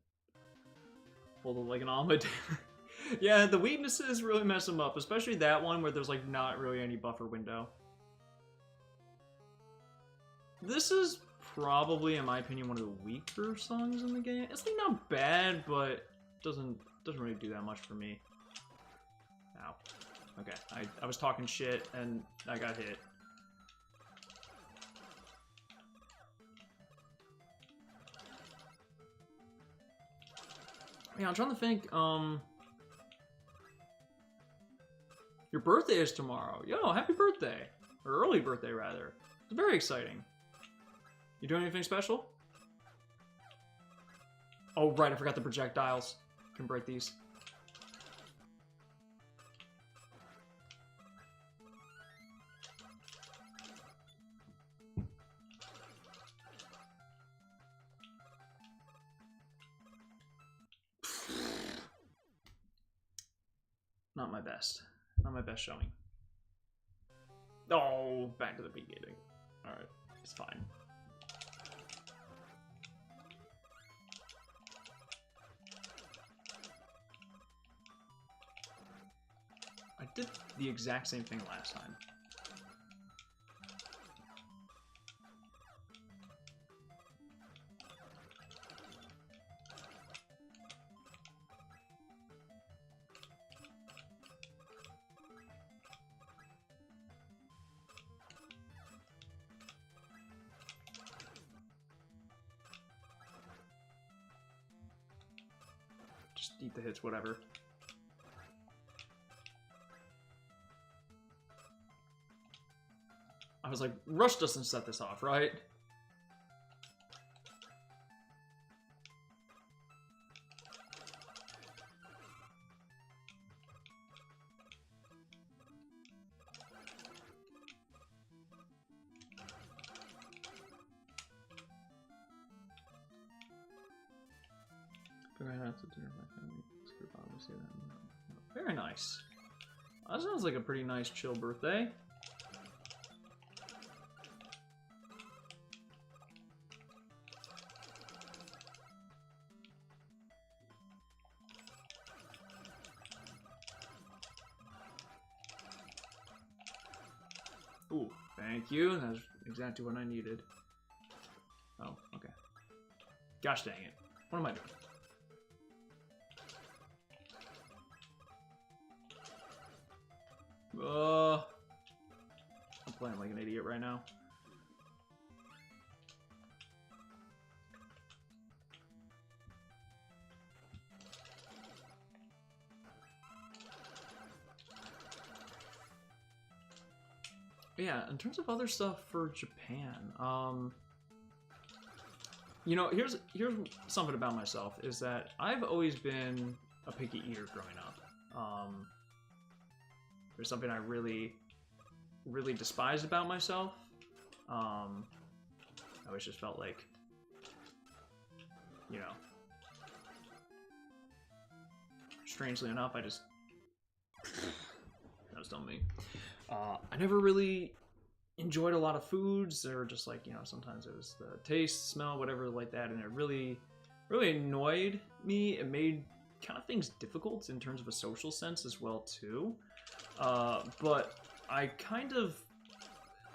Hold it like an omelet. Yeah, the weaknesses really mess them up. Especially that one where there's, like, not really any buffer window. This is probably, in my opinion, one of the weaker songs in the game. It's, like, not bad, but doesn't really do that much for me. Ow. Okay, I was talking shit and I got hit. Yeah, I'm trying to think, your birthday is tomorrow. Yo, happy birthday. Or early birthday, rather. It's very exciting. You doing anything special? Oh, right, I forgot the projectiles. Can break these. Not my best. Not my best showing. Oh, back to the beginning. Alright, it's fine. I did the exact same thing last time. Just eat the hits, whatever. I was like, Rush doesn't set this off, right? to dinner with my family. Very nice. That sounds like a pretty nice chill birthday. Ooh, thank you. That's exactly what I needed. Oh, okay. Gosh dang it. What am I doing? I'm playing like an idiot right now. Yeah, in terms of other stuff for Japan, you know, here's something about myself, is that I've always been a picky eater growing up. There's something I really despised about myself. I always just felt like, you know, strangely enough, that was dumb me. I never really enjoyed a lot of foods, or just like, you know, sometimes it was the taste, smell, whatever like that, and it really annoyed me. It made kind of things difficult in terms of a social sense as well too. But I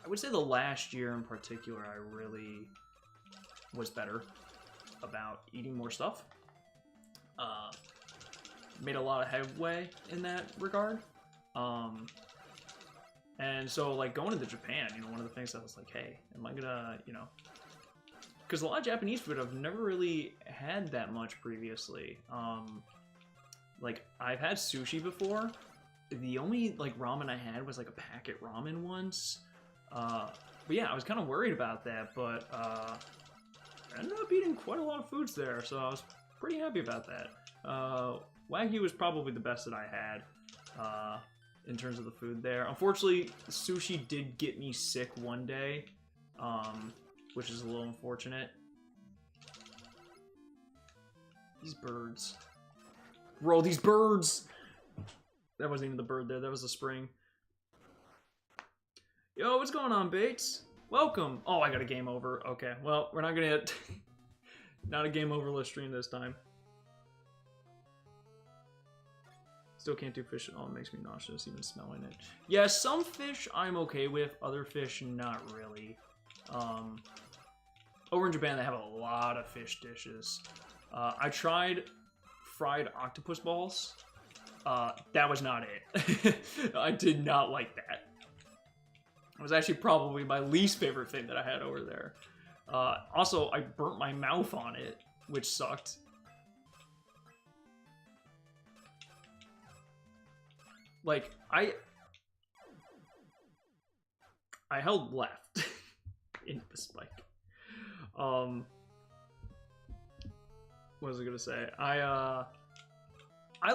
would say the last year in particular, I really was better about eating more stuff. Made a lot of headway in that regard. And so, like, going into Japan, you know, one of the things I was like, hey, am I gonna, you know, because a lot of Japanese food I've never really had that much previously. Like, I've had sushi before. The only, like, ramen I had was, like, a packet ramen once. But yeah, I was kind of worried about that, but I ended up eating quite a lot of foods there, so I was pretty happy about that. Wagyu was probably the best that I had. In terms of the food there. Unfortunately, sushi did get me sick one day, which is a little unfortunate. These birds. Bro, these birds! That wasn't even the bird there, that was the spring. Yo, what's going on, Bates? Welcome! Oh, I got a game over. Okay, well, we're not gonna hit... not a game overless stream this time. Still can't do fish at all. It makes me nauseous even smelling it. Yeah, some fish I'm okay with. Other fish, not really. Over in Japan, they have a lot of fish dishes. I tried fried octopus balls. That was not it. I did not like that. It was actually probably my least favorite thing that I had over there. Also, I burnt my mouth on it, which sucked. Like, I held left into the spike. What was I gonna say? I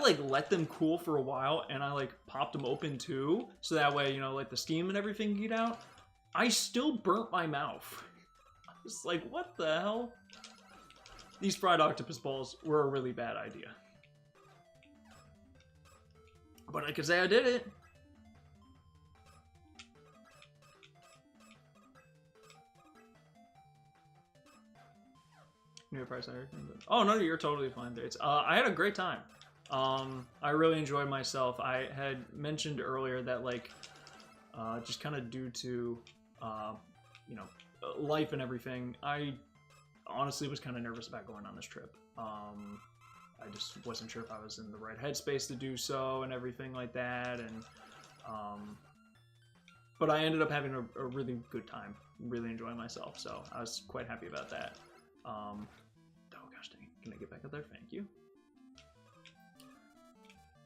like let them cool for a while, and I like popped them open too, so that way, you know, like the steam and everything get out. I still burnt my mouth. I was like, what the hell? These fried octopus balls were a really bad idea. But I could say I did it. New price higher. Oh no, you're totally fine. It's I had a great time. I really enjoyed myself. I had mentioned earlier that like just kind of due to you know, life and everything, I honestly was kind of nervous about going on this trip. I just wasn't sure if I was in the right headspace to do so and everything like that, and but I ended up having a really good time, really enjoying myself, so I was quite happy about that. Oh gosh dang, can I get back up there? Thank you.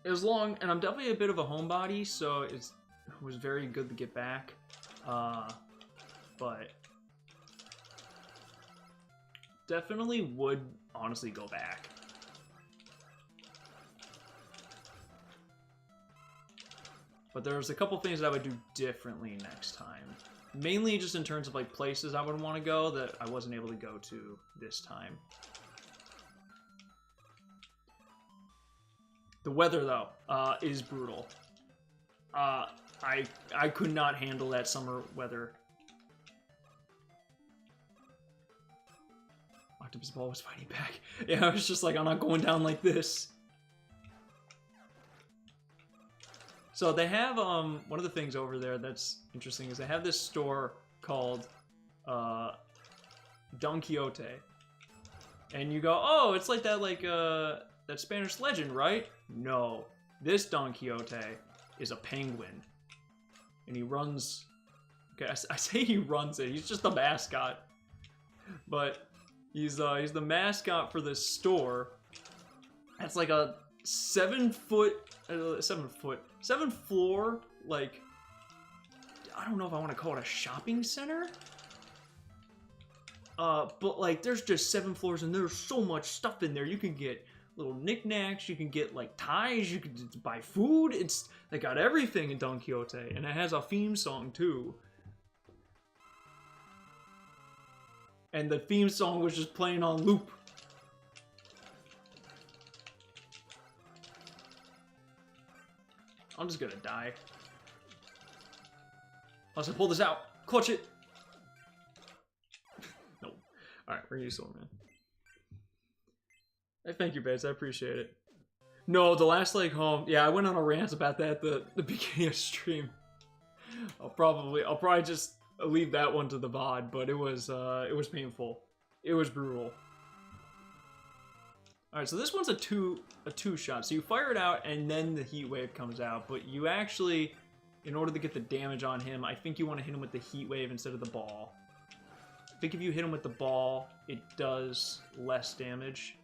It was long, and I'm definitely a bit of a homebody, so it was very good to get back, but definitely would honestly go back. But there's a couple things that I would do differently next time. Mainly just in terms of like places I would want to go that I wasn't able to go to this time. The weather, though, is brutal. I could not handle that summer weather. Octopus Ball was fighting back. Yeah, I was just like, I'm not going down like this. So they have, one of the things over there that's interesting is they have this store called, Don Quixote. And you go, oh, it's like that, that Spanish legend, right? No. This Don Quixote is a penguin. And he runs... Okay, I say he runs it. He's just the mascot. But he's the mascot for this store. It's like a 7 floor, like... I don't know if I want to call it a shopping center? But like, there's just 7 floors and there's so much stuff in there. You can get little knickknacks, you can get like ties, you can buy food. They got everything in Don Quixote, and it has a theme song too. And the theme song was just playing on loop. I'm just gonna die. Unless I pull this out. Clutch it! No. Alright, we're gonna use Soul Man. Hey, thank you, Bates. I appreciate it. No, the last leg home. Yeah, I went on a rant about that at the beginning of stream. I'll probably just leave that one to the VOD, but it was painful. It was brutal. Alright, so this one's a two shot. So you fire it out and then the heat wave comes out, but you actually, in order to get the damage on him, I think you want to hit him with the heat wave instead of the ball. I think if you hit him with the ball, it does less damage.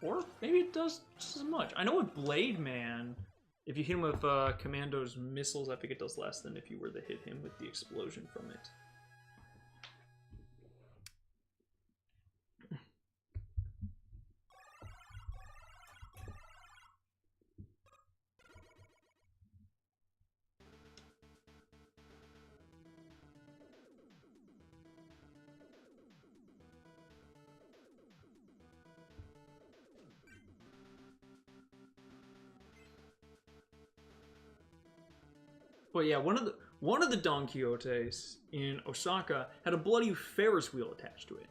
Or maybe it does just as much. I know with Blade Man, if you hit him with Commando's missiles, I think it does less than if you were to hit him with the explosion from it. But yeah, one of the Don Quixotes in Osaka had a bloody Ferris wheel attached to it,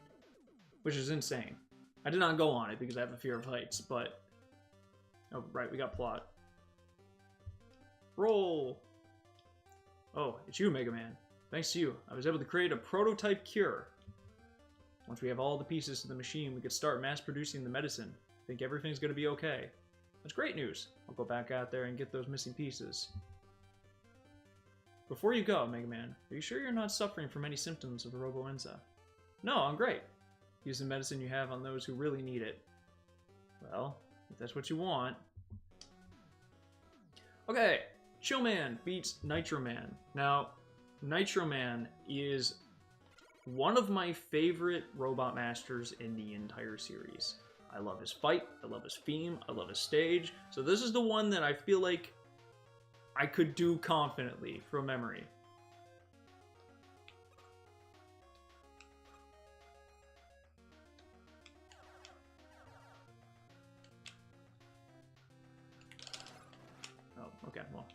which is insane. I did not go on it because I have a fear of heights, but... Oh, right, we got plot. Roll! Oh, it's you, Mega Man. Thanks to you, I was able to create a prototype cure. Once we have all the pieces to the machine, we could start mass-producing the medicine. I think everything's gonna be okay. That's great news. I'll go back out there and get those missing pieces. Before you go, Mega Man, are you sure you're not suffering from any symptoms of the Robo-Enza? No, I'm great. Use the medicine you have on those who really need it. Well, if that's what you want. Okay, Chill Man beats Nitro Man. Now, Nitro Man is one of my favorite Robot Masters in the entire series. I love his fight, I love his theme, I love his stage. So this is the one that I feel like I could do confidently from memory. Oh, okay, well.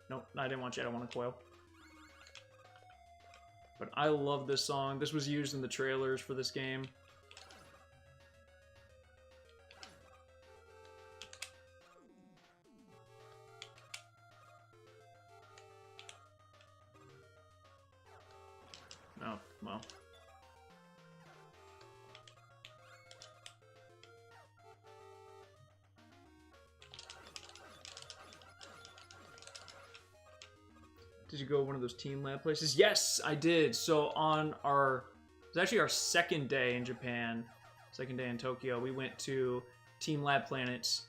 Nope, I didn't want you, I don't want to coil. But I love this song. This was used in the trailers for this game. Oh, well. Did you go to one of those Team Lab places? Yes, I did. So on it was actually our second day in Japan, second day in Tokyo, we went to Team Lab Planets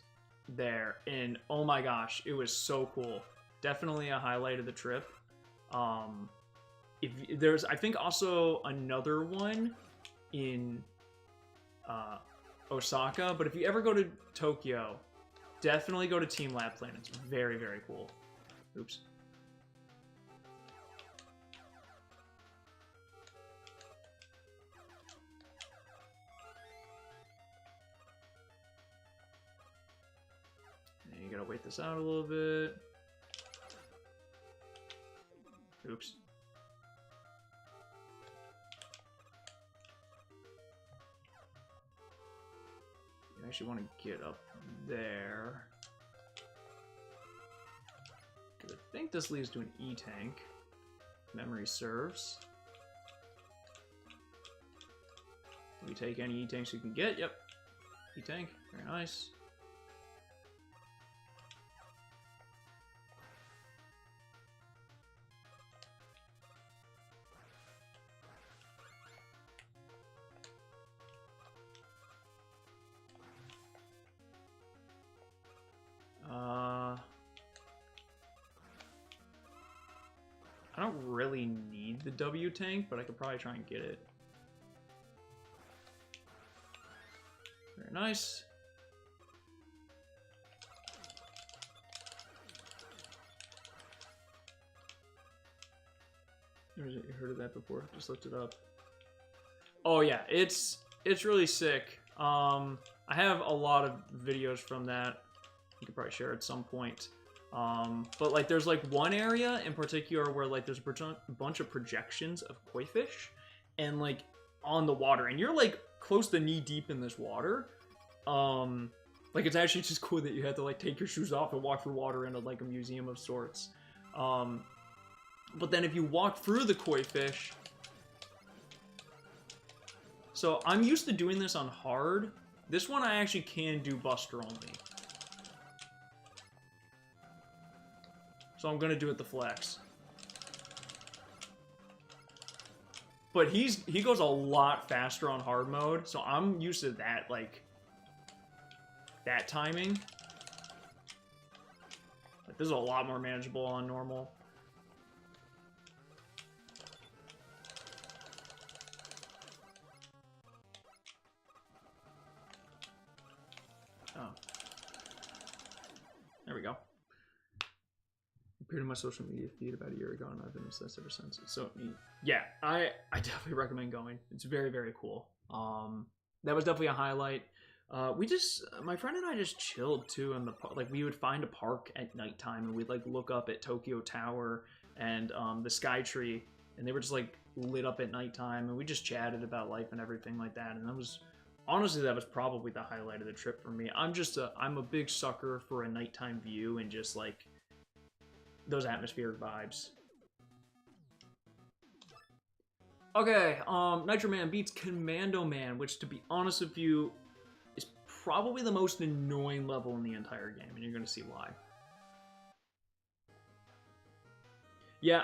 there, and oh my gosh, it was so cool. Definitely a highlight of the trip. If there's, I think also another one in Osaka, but if you ever go to Tokyo, definitely go to Team Lab Planets. Very, very cool. Oops. gotta wait this out a little bit. Oops. I actually want to get up there. Because I think this leads to an E-tank. Memory serves. We take any E-tanks you can get. Yep. E-tank. Very nice. I don't really need the W tank, but I could probably try and get it. Very nice. You heard of that before? Just looked it up. Oh yeah, it's really sick. I have a lot of videos from that. You could probably share at some point. But like there's like one area in particular where like there's a bunch of projections of koi fish and like on the water, and you're like close to knee deep in this water. Like it's actually just cool that you had to like take your shoes off and walk through water into like a museum of sorts. But then if you walk through the koi fish, so I'm used to doing this on hard. This one I actually can do Buster only. So I'm gonna do it the flex. But he goes a lot faster on hard mode, so I'm used to that, like, that timing. Like, this is a lot more manageable on normal. Oh. There we go. Appeared in my social media feed about a year ago, and I've been obsessed ever since. It's so neat. Yeah, I definitely recommend going. It's very, very cool. That was definitely a highlight. My friend and I just chilled too in the park. Like we would find a park at nighttime, and we'd like look up at Tokyo Tower and the Sky Tree, and they were just like lit up at nighttime, and we just chatted about life and everything like that. And that was honestly probably the highlight of the trip for me. I'm a big sucker for a nighttime view and just like those atmospheric vibes. Okay, Nitro Man beats Commando Man, which, to be honest with you, is probably the most annoying level in the entire game, and you're gonna see why. Yeah,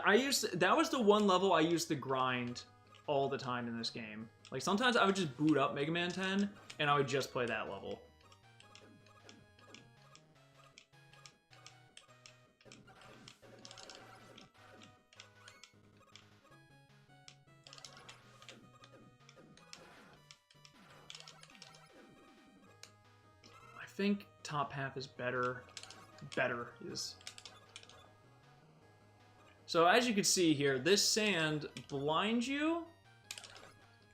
that was the one level I used to grind all the time in this game. Like, sometimes I would just boot up Mega Man 10, and I would just play that level. I think top half is better. So as you can see here, this sand blinds you,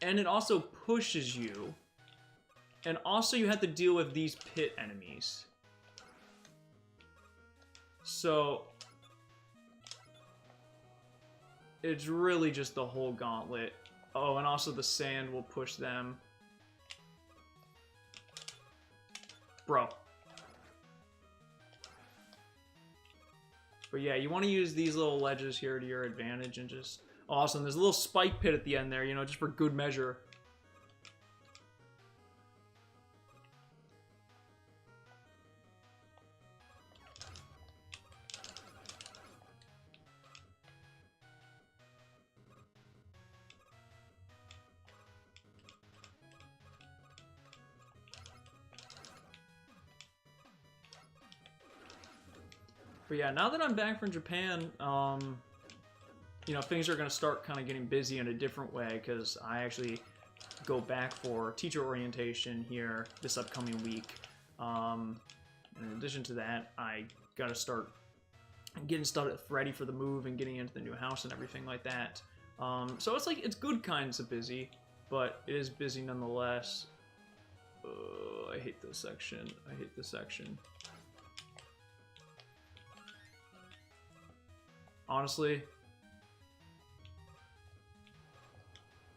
and it also pushes you, and also you have to deal with these pit enemies. So it's really just the whole gauntlet. Oh, and also the sand will push them. Bro. But yeah, you want to use these little ledges here to your advantage and just... Awesome, there's a little spike pit at the end there, you know, just for good measure. But yeah, now that I'm back from Japan, you know, things are going to start kind of getting busy in a different way, because I actually go back for teacher orientation here this upcoming week. And in addition to that, I got to start getting stuff ready for the move and getting into the new house and everything like that. So it's like, it's good kinds of busy, but it is busy nonetheless. I hate this section. I hate this section. honestly,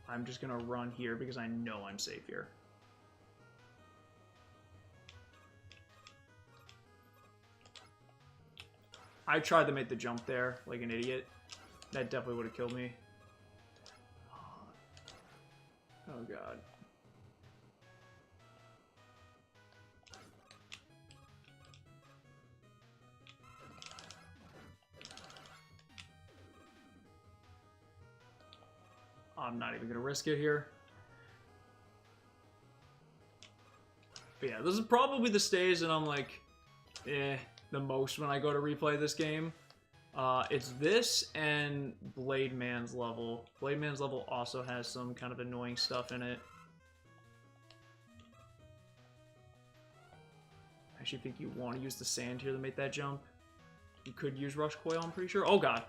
I'm just gonna run here because I know I'm safe here. I tried to make the jump there like an idiot. That definitely would have killed me. Oh god. I'm not even gonna risk it here. But yeah, this is probably the stage that I'm like, the most when I go to replay this game. It's this and Blade Man's level. Blade Man's level also has some kind of annoying stuff in it. I actually think you want to use the sand here to make that jump. You could use Rush Coil, I'm pretty sure. Oh god.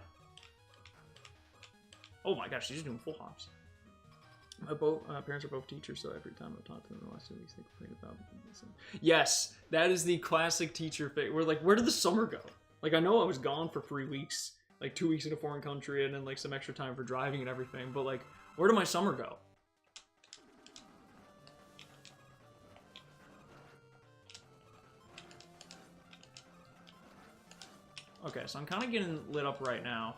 Oh my gosh, she's doing full hops. My parents are both teachers, so every time I've talked to them in the last 2 weeks, they complain about this. Yes, that is the classic teacher thing. We're like, where did the summer go? Like, I know I was gone for 3 weeks, like 2 weeks in a foreign country, and then like some extra time for driving and everything, but like, where did my summer go? Okay, so I'm kind of getting lit up right now.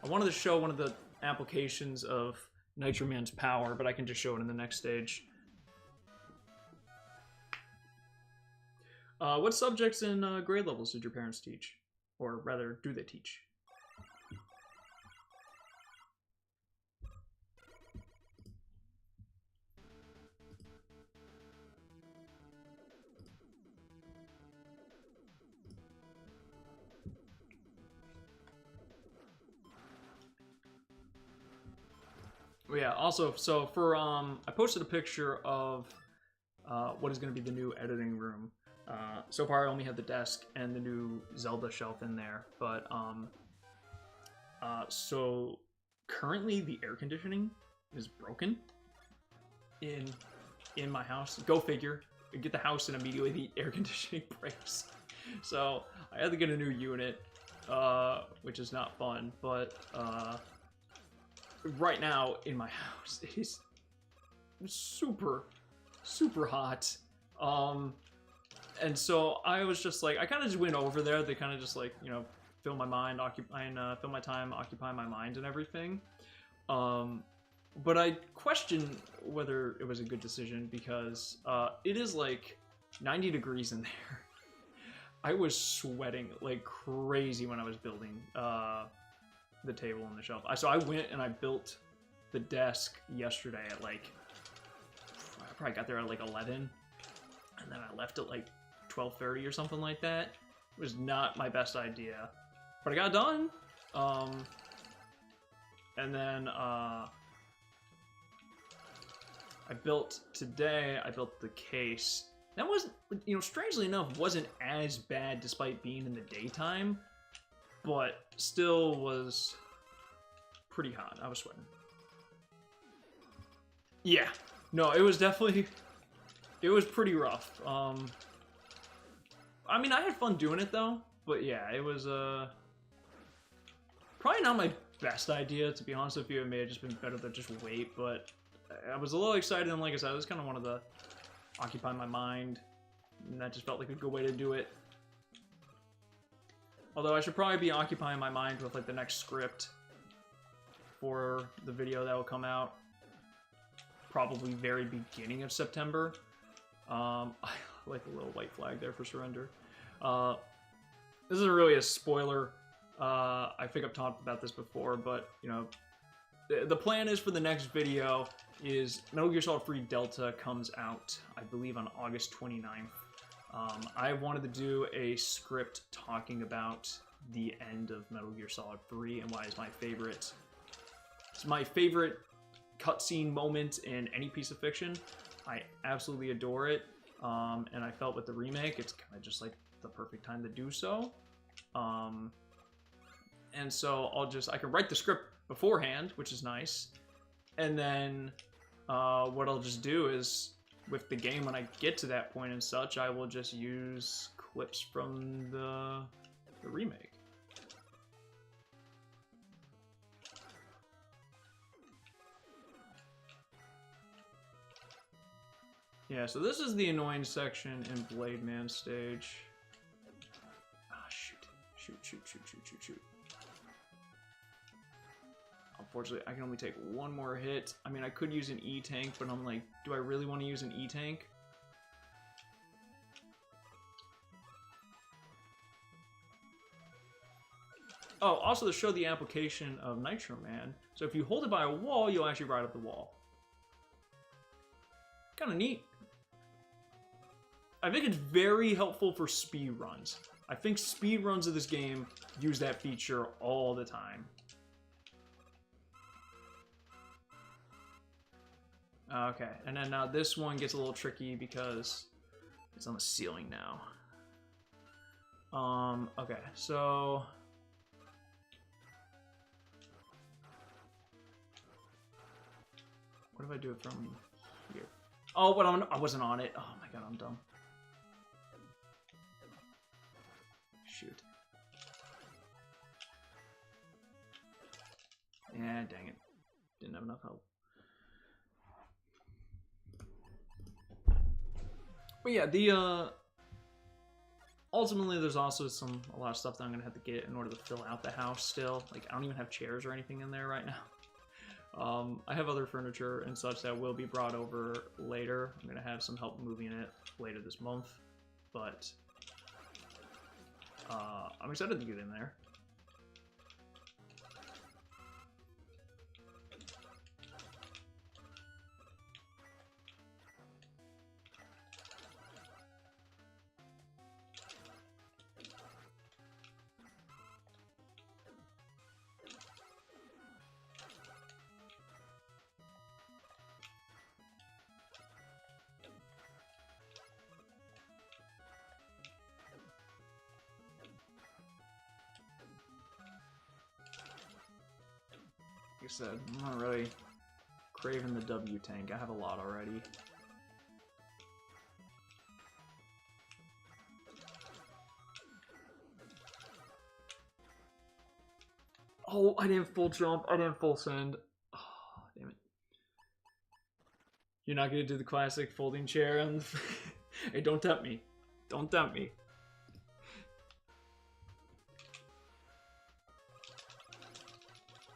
I wanted to show one of the applications of Nitro Man's power, but I can just show it in the next stage. What subjects in grade levels did your parents teach? Or rather, do they teach? Yeah, also, so for, I posted a picture of what is going to be the new editing room. So far I only had the desk and the new Zelda shelf in there, but, so currently the air conditioning is broken in my house. Go figure. I get the house and immediately the air conditioning breaks. So I had to get a new unit, which is not fun, but, right now in my house it is super hot, and so I was just like, I kind of just went over there. They kind of just like, you know, fill my mind, fill my time, occupy my mind and everything. But I question whether it was a good decision because it is like 90 degrees in there. I was sweating like crazy when I was building the table and the shelf. So I went and I built the desk yesterday at like, I probably got there at like 11, and then I left at like 12:30 or something like that. It was not my best idea, but I got done. And then I built today. I built the case. That wasn't, you know, strangely enough, wasn't as bad despite being in the daytime, but still was pretty hot. I was sweating. Yeah, no, it was definitely, it was pretty rough. I mean, I had fun doing it though, but yeah, it was probably not my best idea, to be honest with you. It may have just been better to just wait, but I was a little excited, and like I said, I was kind of wanted to occupy my mind, and that just felt like a good way to do it. Although I should probably be occupying my mind with like the next script for the video that will come out, probably very beginning of September. I like a little white flag there for surrender. This isn't really a spoiler. I think I've talked about this before, but you know, the plan is for the next video is Metal Gear Solid 3 Delta comes out, I believe, on August 29th. I wanted to do a script talking about the end of Metal Gear Solid 3 and why it's my favorite. It's my favorite cutscene moment in any piece of fiction. I absolutely adore it, and I felt with the remake, it's kind of just like the perfect time to do so. And so I can write the script beforehand, which is nice, and then what I'll just do is, with the game, when I get to that point and such, I will just use clips from the remake. Yeah, so this is the annoying section in Blade Man stage. Ah, shoot. Shoot. Unfortunately, I can only take one more hit. I mean, I could use an E-Tank, but I'm like, do I really want to use an E-Tank? Oh, also to show the application of Nitro Man. So if you hold it by a wall, you'll actually ride up the wall. Kind of neat. I think it's very helpful for speed runs. I think speed runs of this game use that feature all the time. Okay, and then now this one gets a little tricky because it's on the ceiling now. Okay, so... what if I do it from here? Oh, but I wasn't on it. Oh my god, I'm dumb. Shoot. Yeah, dang it. Didn't have enough help. But yeah, ultimately there's also a lot of stuff that I'm gonna have to get in order to fill out the house still. Like, I don't even have chairs or anything in there right now. I have other furniture and such that will be brought over later. I'm gonna have some help moving it later this month, but I'm excited to get in there. Like I said, I'm not really craving the W tank. I have a lot already. Oh, I didn't full jump. I didn't full send. Oh, damn it. You're not gonna do the classic folding chair on the... Hey, don't tempt me. Don't tempt me.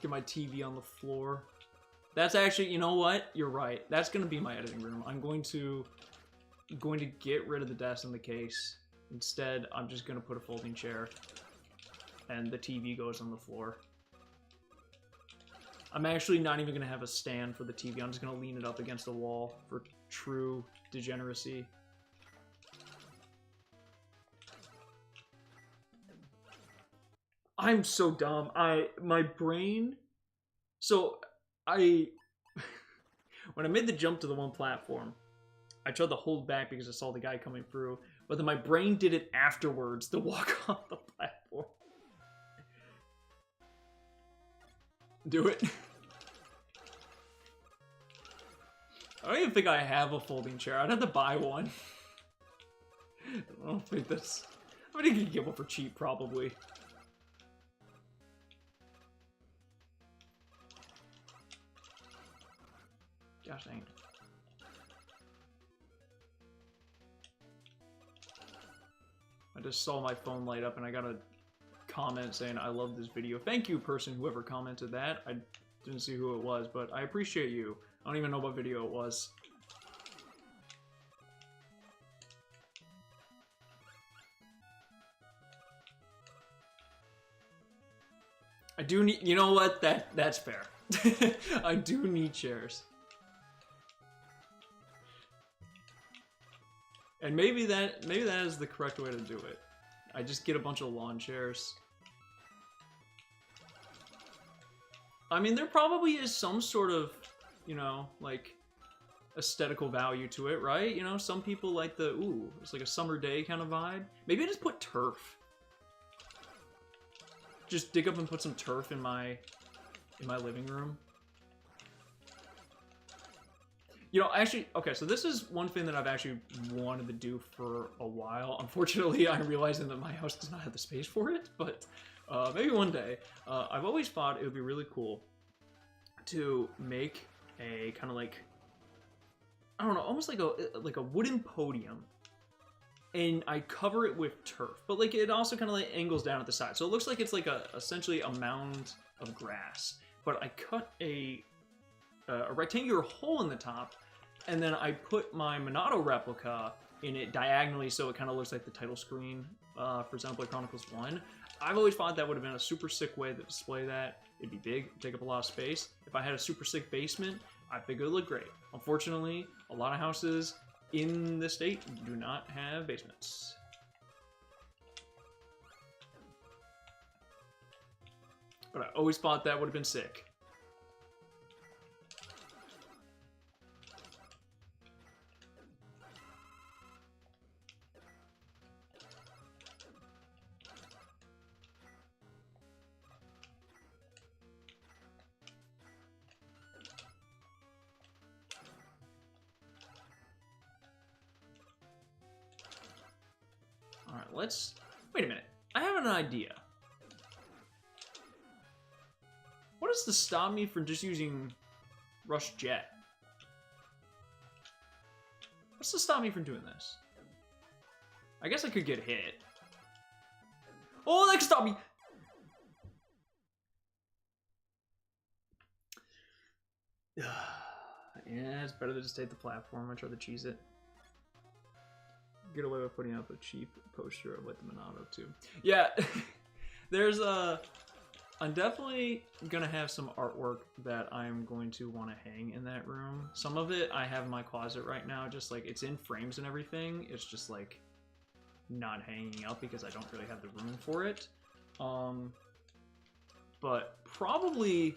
Get my TV on the floor. That's actually, you know what? You're right. That's gonna be my editing room. I'm going to get rid of the desk and the case. Instead, I'm just gonna put a folding chair, and the TV goes on the floor. I'm actually not even gonna have a stand for the TV. I'm just gonna lean it up against the wall for true degeneracy. I'm so dumb. My brain... So, when I made the jump to the one platform, I tried to hold back because I saw the guy coming through, but then my brain did it afterwards to walk off the platform. Do it. I don't even think I have a folding chair. I'd have to buy one. I don't think that's... I think you can get one for cheap, probably. Gosh dang it. I just saw my phone light up and I got a comment saying, I love this video. Thank you, person, whoever commented that. I didn't see who it was, but I appreciate you. I don't even know what video it was. I do need, you know what? That's fair. I do need chairs. And maybe that is the correct way to do it. I just get a bunch of lawn chairs. I mean, there probably is some sort of, you know, like, aesthetical value to it, right? You know, some people like the, ooh, it's like a summer day kind of vibe. Maybe I just put turf. Just dig up and put some turf in my living room. You know, actually, okay, so this is one thing that I've actually wanted to do for a while. Unfortunately, I'm realizing that my house does not have the space for it, but maybe one day. I've always thought it would be really cool to make a kind of like I don't know, almost like a wooden podium, and I cover it with turf, but like it also kind of like angles down at the side, so it looks like it's like essentially a mound of grass. But I cut a rectangular hole in the top, and then I put my Monado replica in it diagonally, so it kind of looks like the title screen for Xenoblade Chronicles 1. I've always thought that would have been a super sick way to display that. It'd be big, take up a lot of space. If I had a super sick basement, I think it would look great. Unfortunately, a lot of houses in the state do not have basements. But I always thought that would have been sick. Alright, let's... Wait a minute. I have an idea. What is to stop me from just using Rush Jet? What's to stop me from doing this? I guess I could get hit. Oh, that could stop me! Yeah, it's better to just take the platform and try to cheese it. Get away with putting up a cheap poster of like the Monado too. Yeah, there's I'm definitely gonna have some artwork that I'm going to want to hang in that room. Some of it I have in my closet right now, just like it's in frames and everything. It's just like not hanging up because I don't really have the room for it. But probably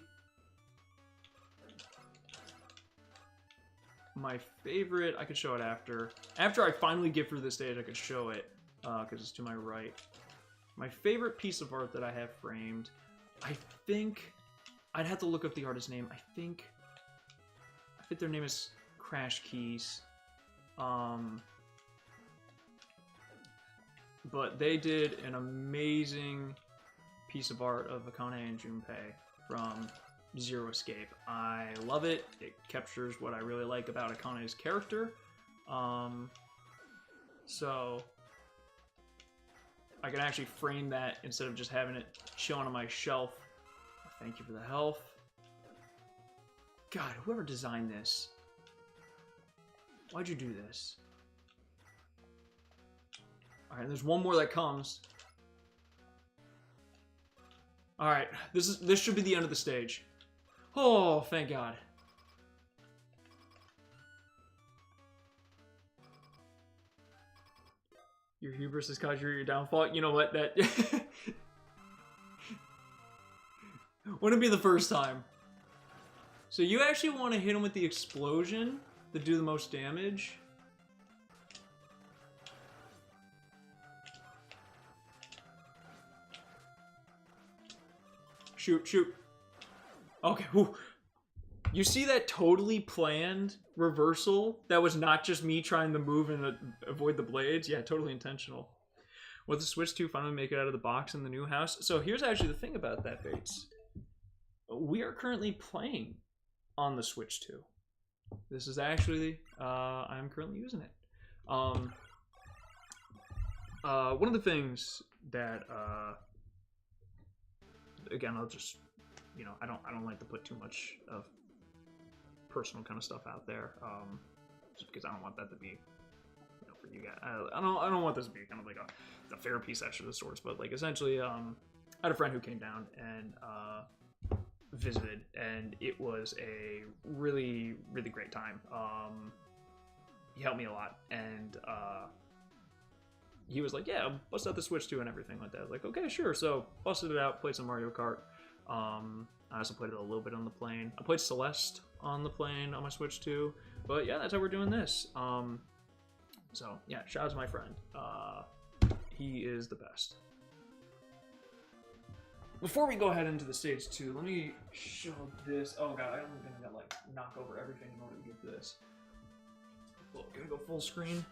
my favorite, I could show it after. After I finally get through this stage, I could show it, because it's to my right. My favorite piece of art that I have framed, I think, I'd have to look up the artist's name. I think their name is Crash Keys. But they did an amazing piece of art of Akane and Junpei from Zero Escape. I love it. It captures what I really like about Akane's character. So I can actually frame that instead of just having it chilling on my shelf. Thank you for the health. God, whoever designed this, why'd you do this? Alright, there's one more that comes. Alright, this should be the end of the stage. Oh, thank God. Your hubris has caused your downfall. You know what? That wouldn't be the first time. So you actually want to hit him with the explosion to do the most damage. Shoot, shoot. Okay, whew. You see that totally planned reversal? That was not just me trying to move and avoid the blades? Yeah, totally intentional. Will the Switch 2 finally make it out of the box in the new house? So here's actually the thing about that, Bates. We are currently playing on the Switch 2. This is actually, I'm currently using it. One of the things that, again, I'll just, you know, I don't like to put too much of personal kind of stuff out there, just because I don't want that to be, you know, for you guys. I don't want this to be kind of like a therapy session of sorts, but like essentially, I had a friend who came down and visited, and it was a really, really great time. He helped me a lot, and he was like, yeah, bust out the Switch 2 and everything like that. I was like, okay, sure. So busted it out, played some Mario Kart. I also played it a little bit on the plane. I played Celeste on the plane on my Switch 2. But yeah, that's how we're doing this. So yeah, shout out to my friend. He is the best. Before we go ahead into the stage 2, let me show this. Oh god, I'm gonna like knock over everything in order to get this. Well, gonna go full screen.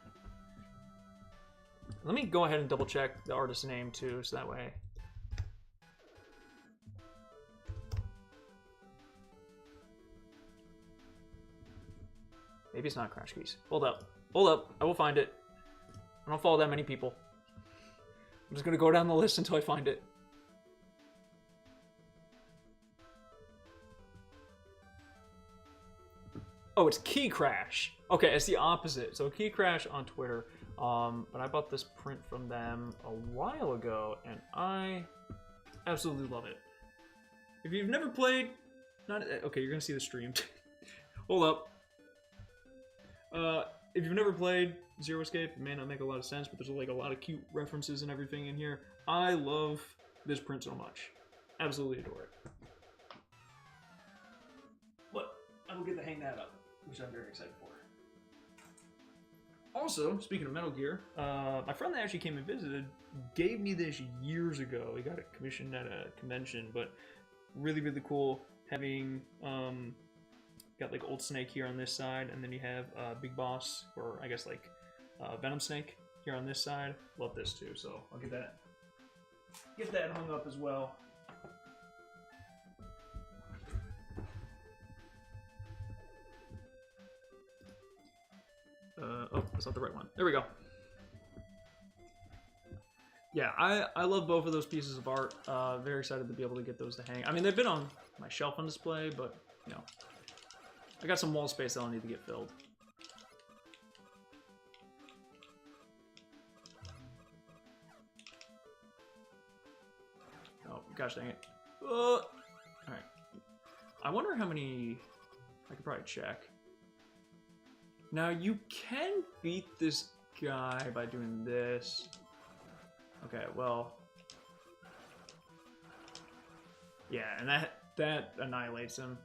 Let me go ahead and double check the artist's name too, so that way. Maybe it's not Crash Keys. Hold up. Hold up. I will find it. I don't follow that many people. I'm just gonna go down the list until I find it. Oh, it's Key Crash. Okay, it's the opposite. So Key Crash on Twitter. But I bought this print from them a while ago, and I absolutely love it. If you've never played, okay, you're gonna see the stream. Hold up. If you've never played Zero Escape, it may not make a lot of sense, but there's like a lot of cute references and everything in here. I love this print so much. Absolutely adore it. But I will get to hang that up, which I'm very excited for. Also, speaking of Metal Gear, my friend that actually came and visited gave me this years ago. He got it commissioned at a convention, but really, really cool having, got like Old Snake here on this side, and then you have Big Boss, or I guess like Venom Snake here on this side. Love this too, so I'll get that hung up as well. Oh, that's not the right one. There we go. Yeah, I love both of those pieces of art. Very excited to be able to get those to hang. I mean, they've been on my shelf on display, but, you know, I got some wall space that'll need to get filled. Oh, gosh dang it. Alright. I wonder how many... I could probably check. Now, you can beat this guy by doing this. Okay, well... yeah, and that annihilates him.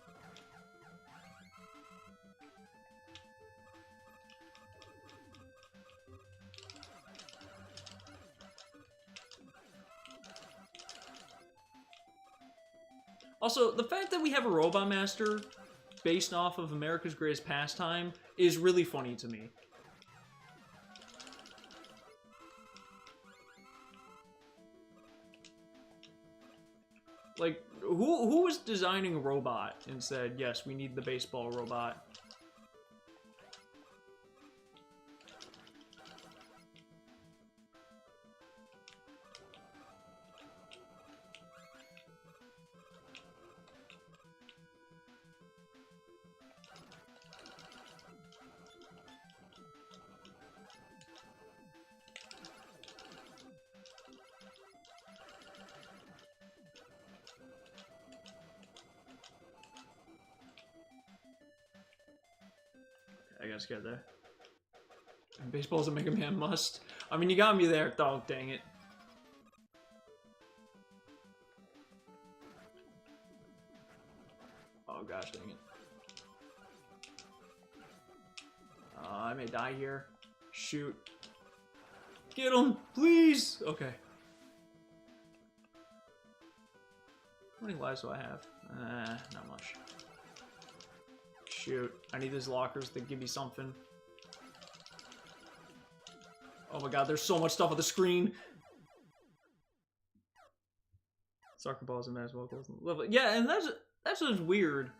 Also, the fact that we have a Robot Master based off of America's Greatest Pastime is really funny to me. Like, who was designing a robot and said, yes, we need the baseball robot? I got scared there. And baseball's a Mega Man must. I mean, you got me there. Oh, dang it. Oh, gosh, dang it. I may die here. Shoot. Get him, please! Okay. How many lives do I have? Not much. Shoot. I need these lockers to give me something. Oh my god, there's so much stuff on the screen! Soccer balls and basketball goals. Yeah, and that's just weird.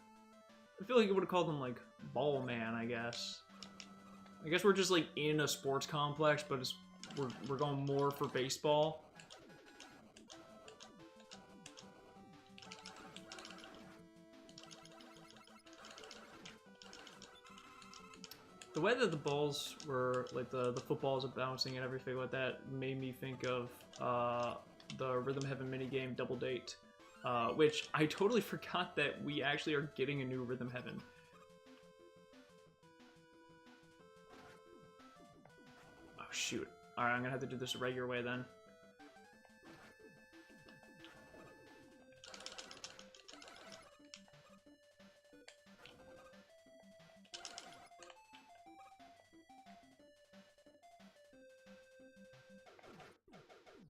I feel like it would have called them, like, Ball Man, I guess. I guess we're just, like, in a sports complex, but it's, we're going more for baseball. The way that the balls were, like, the footballs are bouncing and everything like that made me think of the Rhythm Heaven minigame Double Date, which I totally forgot that we actually are getting a new Rhythm Heaven. Oh, shoot. Alright, I'm gonna have to do this a regular way then.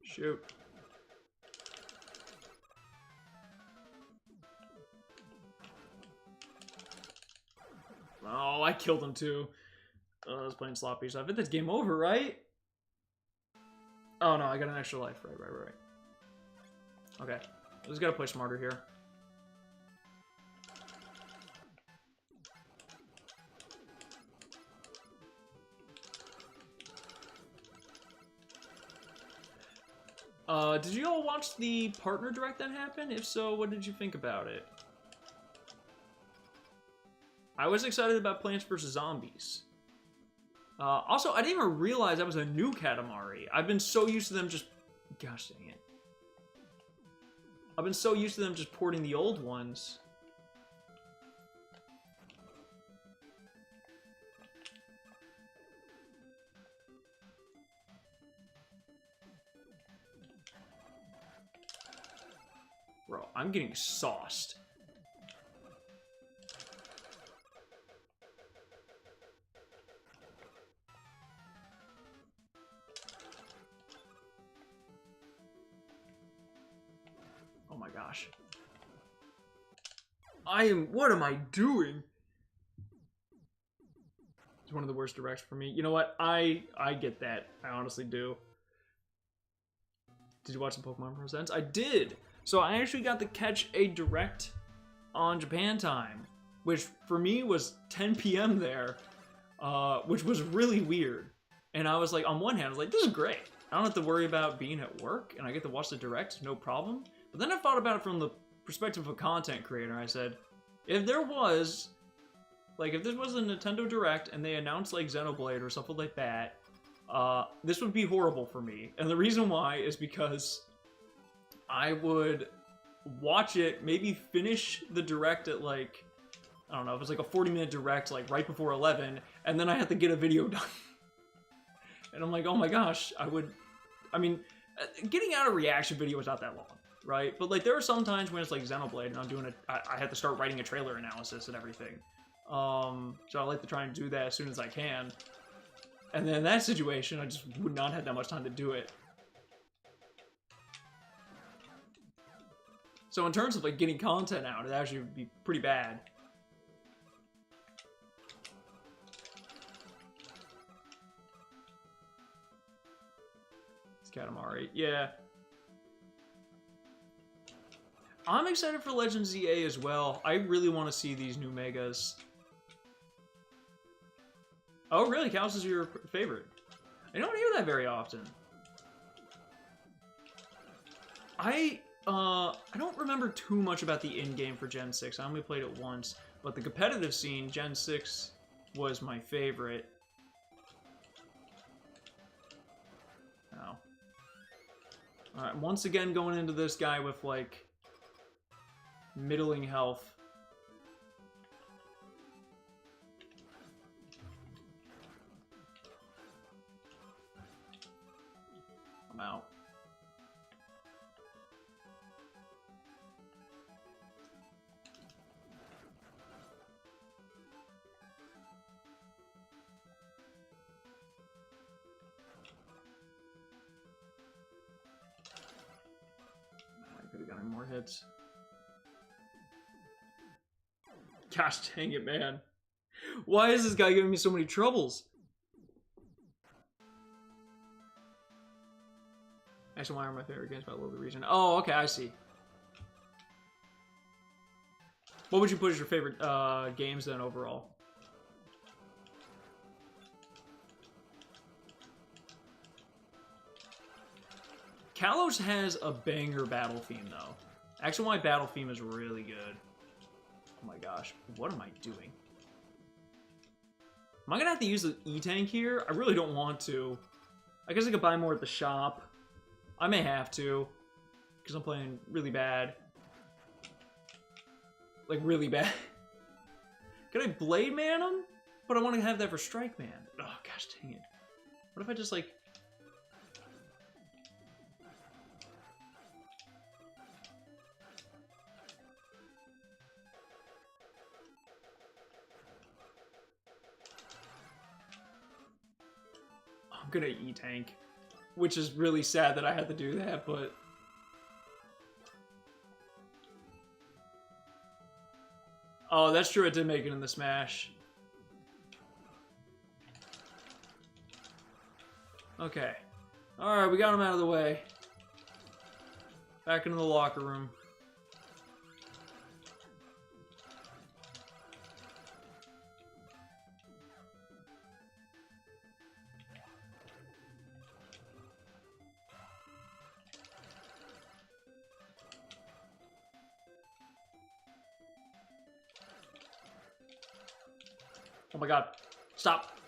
Shoot. Oh, I killed him too. Oh, I was playing sloppy, so I bet that's game over, right? Oh no, I got an extra life. Right. Okay. I just gotta play smarter here. Did you all watch the partner direct that happened? If so, what did you think about it? I was excited about Plants vs. Zombies. Also, I didn't even realize that was a new Katamari. I've been so used to them just... Gosh dang it. I've been so used to them just porting the old ones. Bro, I'm getting sauced. Oh my gosh. What am I doing? It's one of the worst directs for me. You know what? I get that. I honestly do. Did you watch the Pokemon Presents? I did! So I actually got to catch a direct on Japan time, which for me was 10 p.m. there, which was really weird. And I was like, on one hand, I was like, this is great. I don't have to worry about being at work, and I get to watch the direct, no problem. But then I thought about it from the perspective of a content creator. I said, if this was a Nintendo Direct and they announced like Xenoblade or something like that, this would be horrible for me. And the reason why is because I would watch it, maybe finish the direct at like, I don't know, if it's like a 40-minute direct, like right before 11, and then I have to get a video done. And I'm like, oh my gosh, getting out a reaction video is not that long, right? But like there are some times when it's like Xenoblade and I'm doing I have to start writing a trailer analysis and everything. So I like to try and do that as soon as I can. And then in that situation, I just would not have that much time to do it. So in terms of like getting content out, it actually would be pretty bad. It's Katamari, yeah. I'm excited for Legends ZA as well. I really want to see these new Megas. Oh really, Chaos is your favorite? I don't hear that very often. I don't remember too much about the in-game for Gen 6. I only played it once, but the competitive scene, Gen 6 was my favorite. Oh. Alright, once again going into this guy with, like, middling health. I'm out. Could've gotten more hits. Gosh dang it, man. Why is this guy giving me so many troubles? Actually, why are my favorite games about the region? Oh, okay, I see. What would you put as your favorite games then overall? Kalos has a banger battle theme, though. Actually, my battle theme is really good. Oh my gosh, what am I doing? Am I gonna have to use the E-Tank here? I really don't want to. I guess I could buy more at the shop. I may have to, because I'm playing really bad. Like, really bad. Can I Blade Man him? But I want to have that for Strike Man. Oh, gosh dang it. What if I just, like... I'm gonna E-Tank. Which is really sad that I had to do that, but... Oh, that's true, I did make it in the Smash. Okay. Alright, we got him out of the way. Back into the locker room. Oh my god. Stop.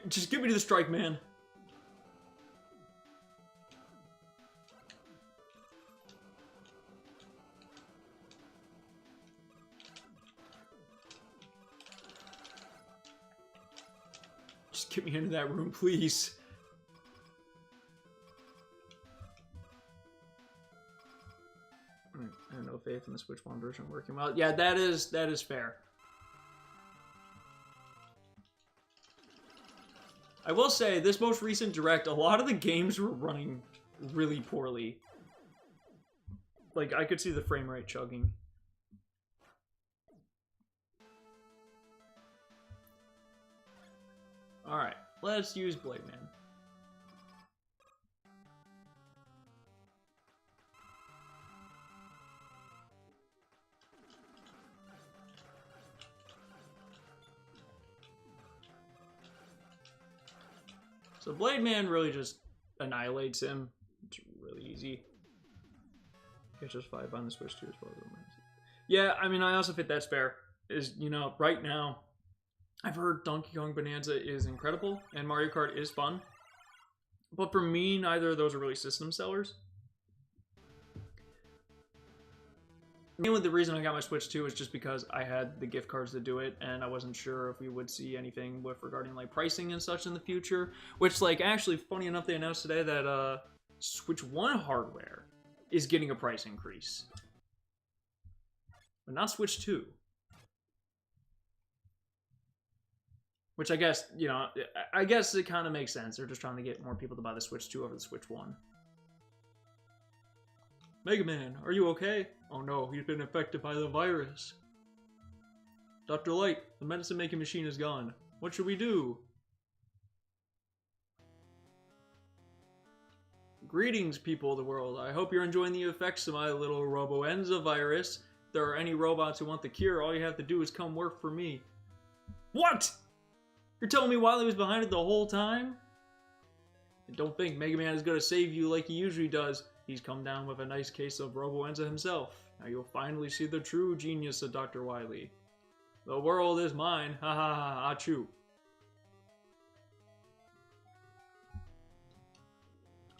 Just give me the strike, man. Just get me into that room, please. I have no faith in the Switch 1 version working well. Yeah, that is fair. I will say, this most recent Direct, a lot of the games were running really poorly. Like, I could see the frame rate chugging. Alright, let's use Blade Man. So Blade Man really just annihilates him. It's really easy. Catches 5 on the Switch 2 as well. Yeah, I mean, I also think that's fair. Is, you know, right now, I've heard Donkey Kong Bonanza is incredible, and Mario Kart is fun. But for me, neither of those are really system sellers. Mainly the reason I got my Switch 2 is just because I had the gift cards to do it, and I wasn't sure if we would see anything with regarding like pricing and such in the future. Which, like, actually, funny enough, they announced today that Switch 1 hardware is getting a price increase. But not Switch 2. Which I guess, you know, I guess it kind of makes sense. They're just trying to get more people to buy the Switch 2 over the Switch 1. Mega Man, are you okay? Oh no, he's been affected by the virus. Dr. Light, the medicine-making machine is gone. What should we do? Greetings, people of the world. I hope you're enjoying the effects of my little Roboenza virus. If there are any robots who want the cure, all you have to do is come work for me. What? You're telling me Wily was behind it the whole time? And don't think Mega Man is going to save you like he usually does. He's come down with a nice case of Roboenza himself. Now you'll finally see the true genius of Dr. Wily. The world is mine. Ha ha ha, achoo.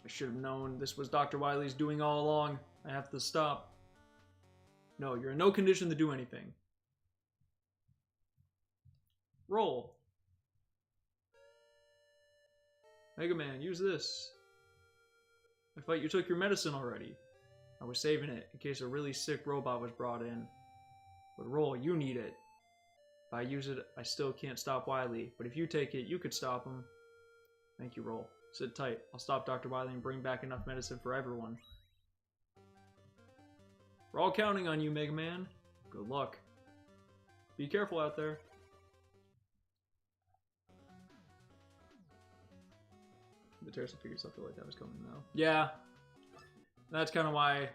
I should have known this was Dr. Wily's doing all along. I have to stop. No, you're in no condition to do anything. Roll. Mega Man, use this. I thought you took your medicine already. I was saving it in case a really sick robot was brought in. But Roll, you need it. If I use it, I still can't stop Wily. But if you take it, you could stop him. Thank you, Roll. Sit tight. I'll stop Dr. Wily and bring back enough medicine for everyone. We're all counting on you, Mega Man. Good luck. Be careful out there. The Terrorist figured something like that was coming now. Yeah. That's kind of why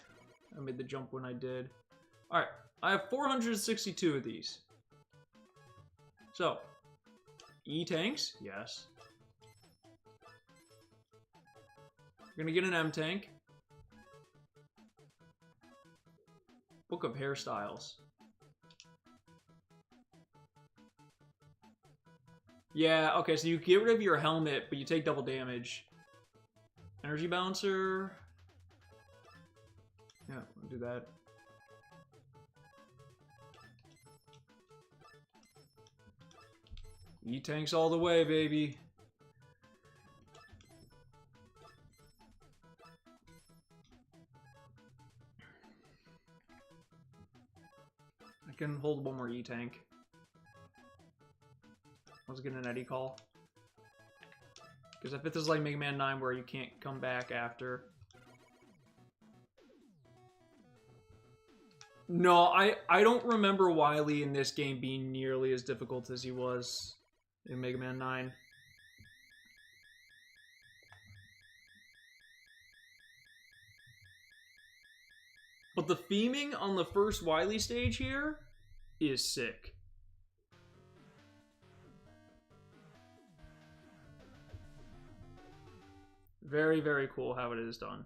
I made the jump when I did. Alright. I have 462 of these. So. E-tanks? Yes. We're gonna get an M-tank. Book of Hairstyles. Yeah, okay, so you get rid of your helmet, but you take double damage. Energy Bouncer. Yeah, I'll do that. E-tanks all the way, baby. I can hold one more E-tank. I was getting an Eddie call. Because if this is like Mega Man 9 where you can't come back after. No, I don't remember Wily in this game being nearly as difficult as he was in Mega Man 9. But the theming on the first Wily stage here is sick. Very, very cool how it is done.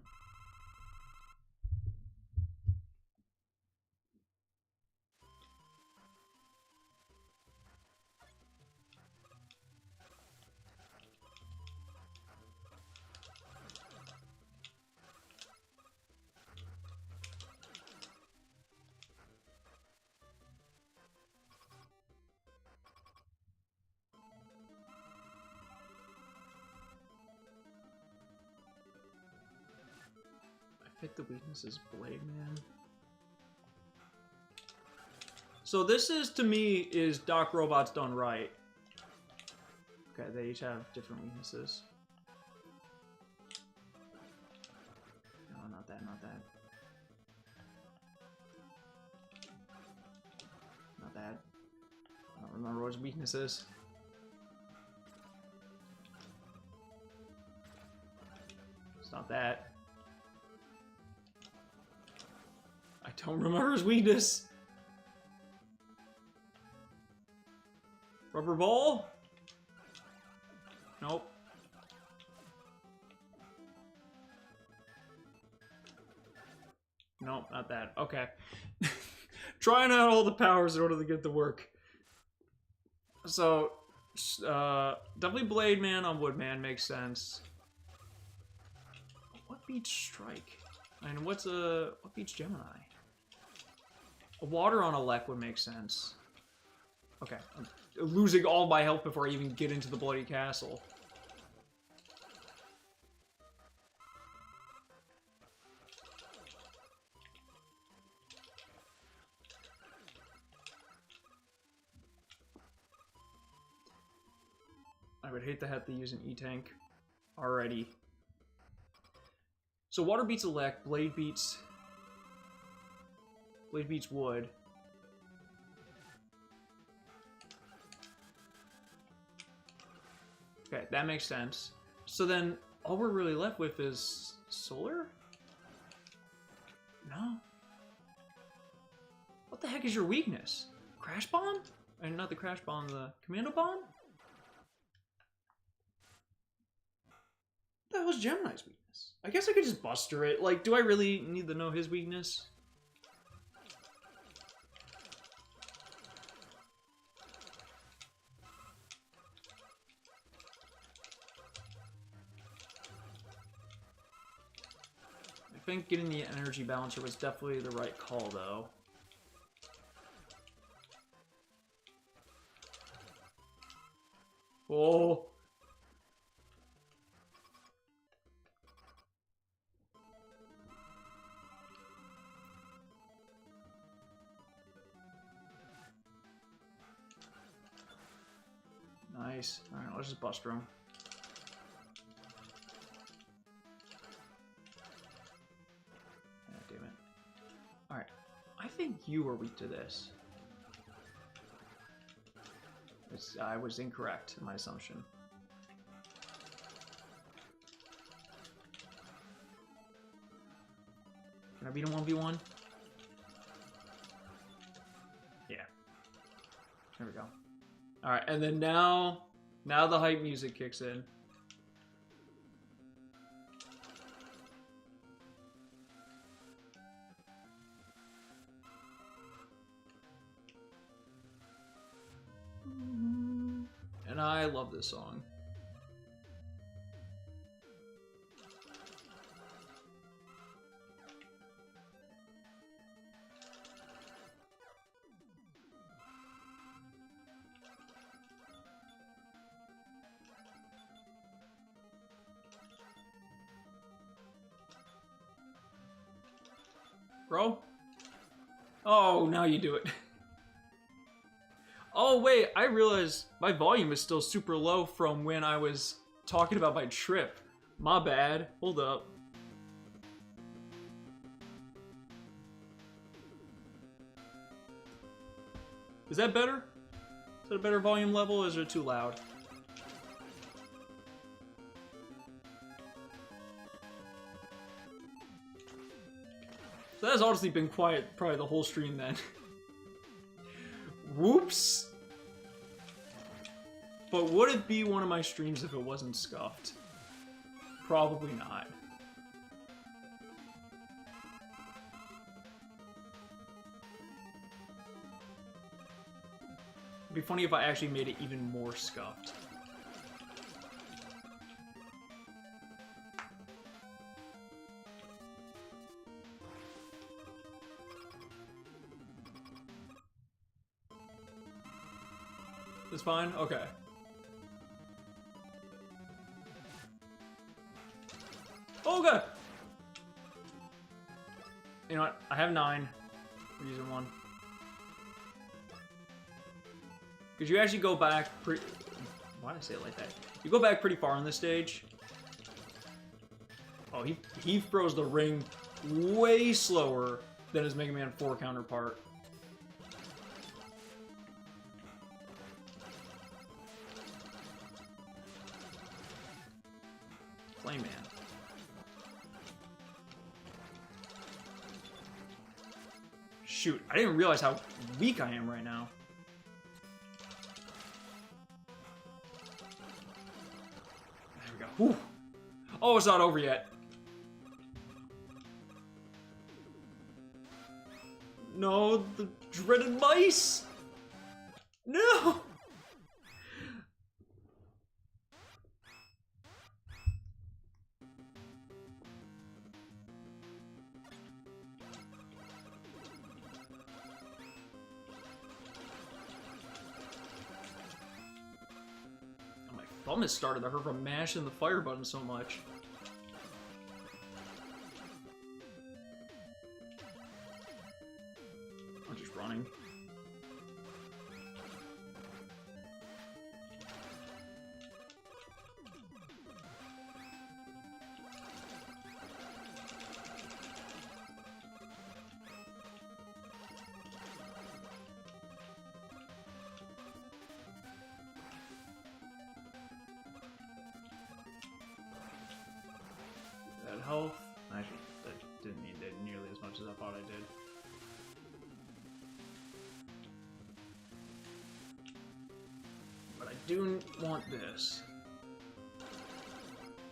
I think the weakness is Blade Man. So this is, to me, is Doc Robots done right. Okay, they each have different weaknesses. No, not that, not that. Not that. I don't remember what his weakness is. It's not that. I don't remember his weakness. Rubber ball? Nope. Nope, not that. Okay. Trying out all the powers in order to get to work. So, definitely Blade Man on Woodman makes sense. What beats Strike? And what beats Gemini? A water on Elec would make sense. Okay, I'm losing all my health before I even get into the Bloody Castle. I would hate to have to use an E-Tank already. So water beats Elec, Blade beats Wood. Okay, that makes sense. So then all we're really left with is Solar? No. What the heck is your weakness? Crash Bomb? And not the Crash Bomb, the Commando Bomb? What the hell was Gemini's weakness? I guess I could just Buster it. Like, do I really need to know his weakness? I think getting the energy balancer was definitely the right call, though. Oh. Nice. Alright, let's just Buster him. God damn it. Alright. I think you are weak to this. I was incorrect in my assumption. Can I beat him 1v1? Yeah. There we go. Alright, and then now the hype music kicks in. And I love this song. Bro? Oh, now you do it. Oh, wait, I realized my volume is still super low from when I was talking about my trip. My bad. Hold up. Is that better? Is that a better volume level, or is it too loud? So that's honestly been quiet probably the whole stream then. Whoops! But would it be one of my streams if it wasn't scuffed? Probably not. It'd be funny if I actually made it even more scuffed. It's fine? Okay. Oh, God! You know what? I have 9. We're using 1. Because you actually go back pretty... Why did I say it like that? You go back pretty far on this stage. Oh, he throws the ring way slower than his Mega Man 4 counterpart. Flame Man. Shoot, I didn't realize how weak I am right now. There we go. Whew. Oh, it's not over yet. No, the dreaded mice! No! Thumb has started to hurt from mashing the fire button so much. I'm just running. Health. Actually, that didn't need it nearly as much as I thought I did. But I do want this.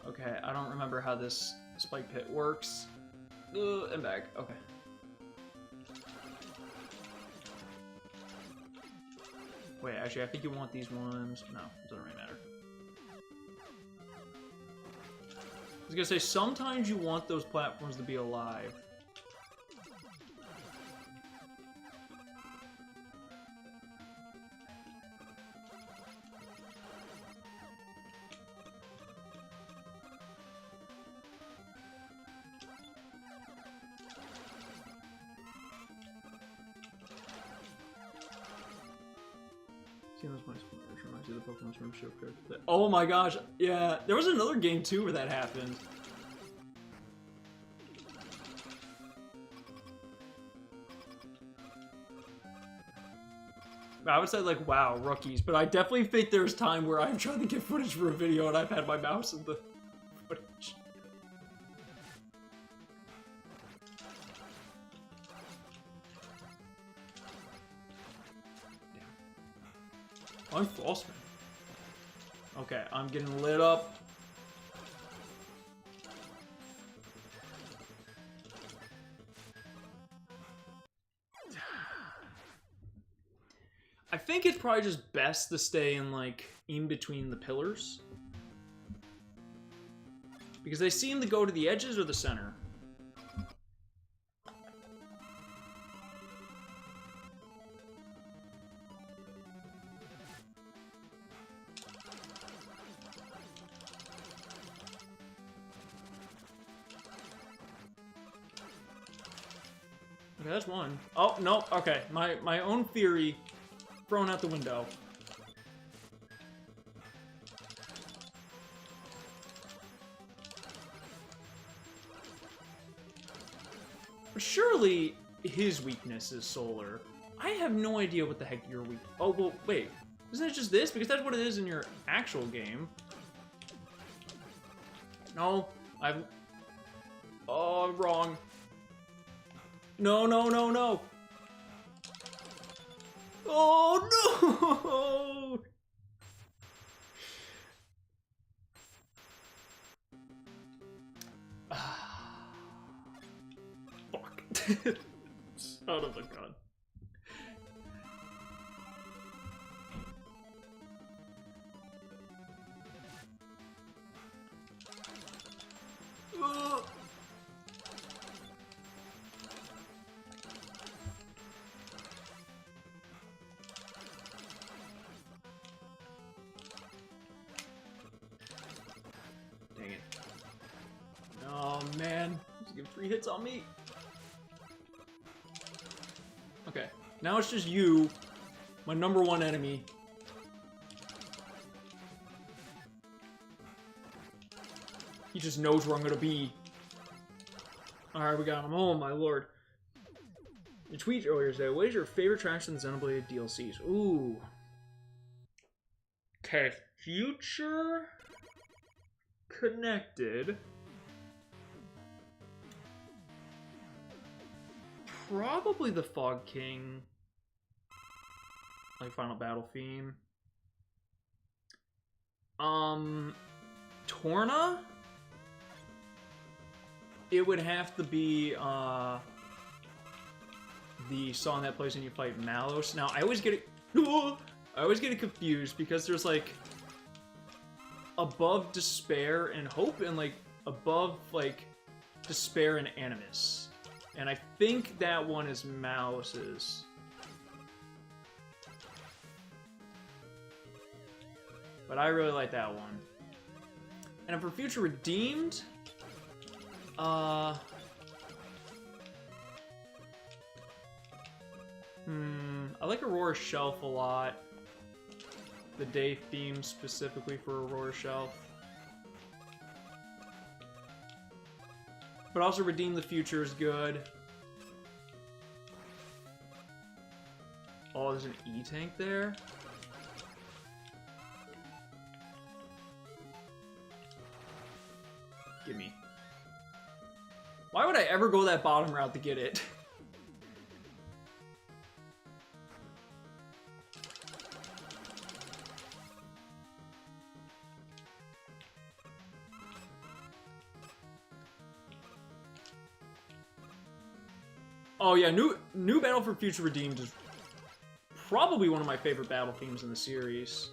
Okay, I don't remember how this spike pit works. And back. Okay. Wait, actually, I think you want these ones. No, it doesn't really matter. I was gonna say, sometimes you want those platforms to be alive. Seeing those mice reminds you of the Pokemon Sword Shield card. Oh my gosh, yeah. There was another game too where that happened. I would say like, wow, rookies, but I definitely think there's time where I'm trying to get footage for a video and I've had my mouse in the footage. Yeah. I'm false, man. Okay, I'm getting lit up. I think it's probably just best to stay in, like, in between the pillars. Because they seem to go to the edges or the center. Okay, that's one. Oh, no, okay. My own theory thrown out the window. Surely his weakness is solar. I have no idea what the heck your weak... Oh, well, wait. Isn't it just this? Because that's what it is in your actual game. No, I'm... Oh, I'm wrong. No, no, no, no. Oh, no! Son of a gun. Dang it. Oh man, just give 3 hits on me. Okay, now it's just you, my #1 enemy. He just knows where I'm gonna be. Alright, we got him. Oh my lord. You tweeted earlier today, what is your favorite track in the Xenoblade DLCs? Ooh. Okay, Future Connected. Probably the Fog King. Like Final Battle theme. Torna? It would have to be the song that plays when you fight Malos. Now I always get it confused because there's like Above Despair and Hope and like Above like Despair and Animus. And I think that one is Malos's. But I really like that one. And for Future Redeemed, I like Aurora Shelf a lot. The day theme specifically for Aurora Shelf. But also Redeem the Future is good. Oh, there's an E-Tank there? Gimme. Why would I ever go that bottom route to get it? Oh yeah, new Battle for Future Redeemed is probably one of my favorite battle themes in the series.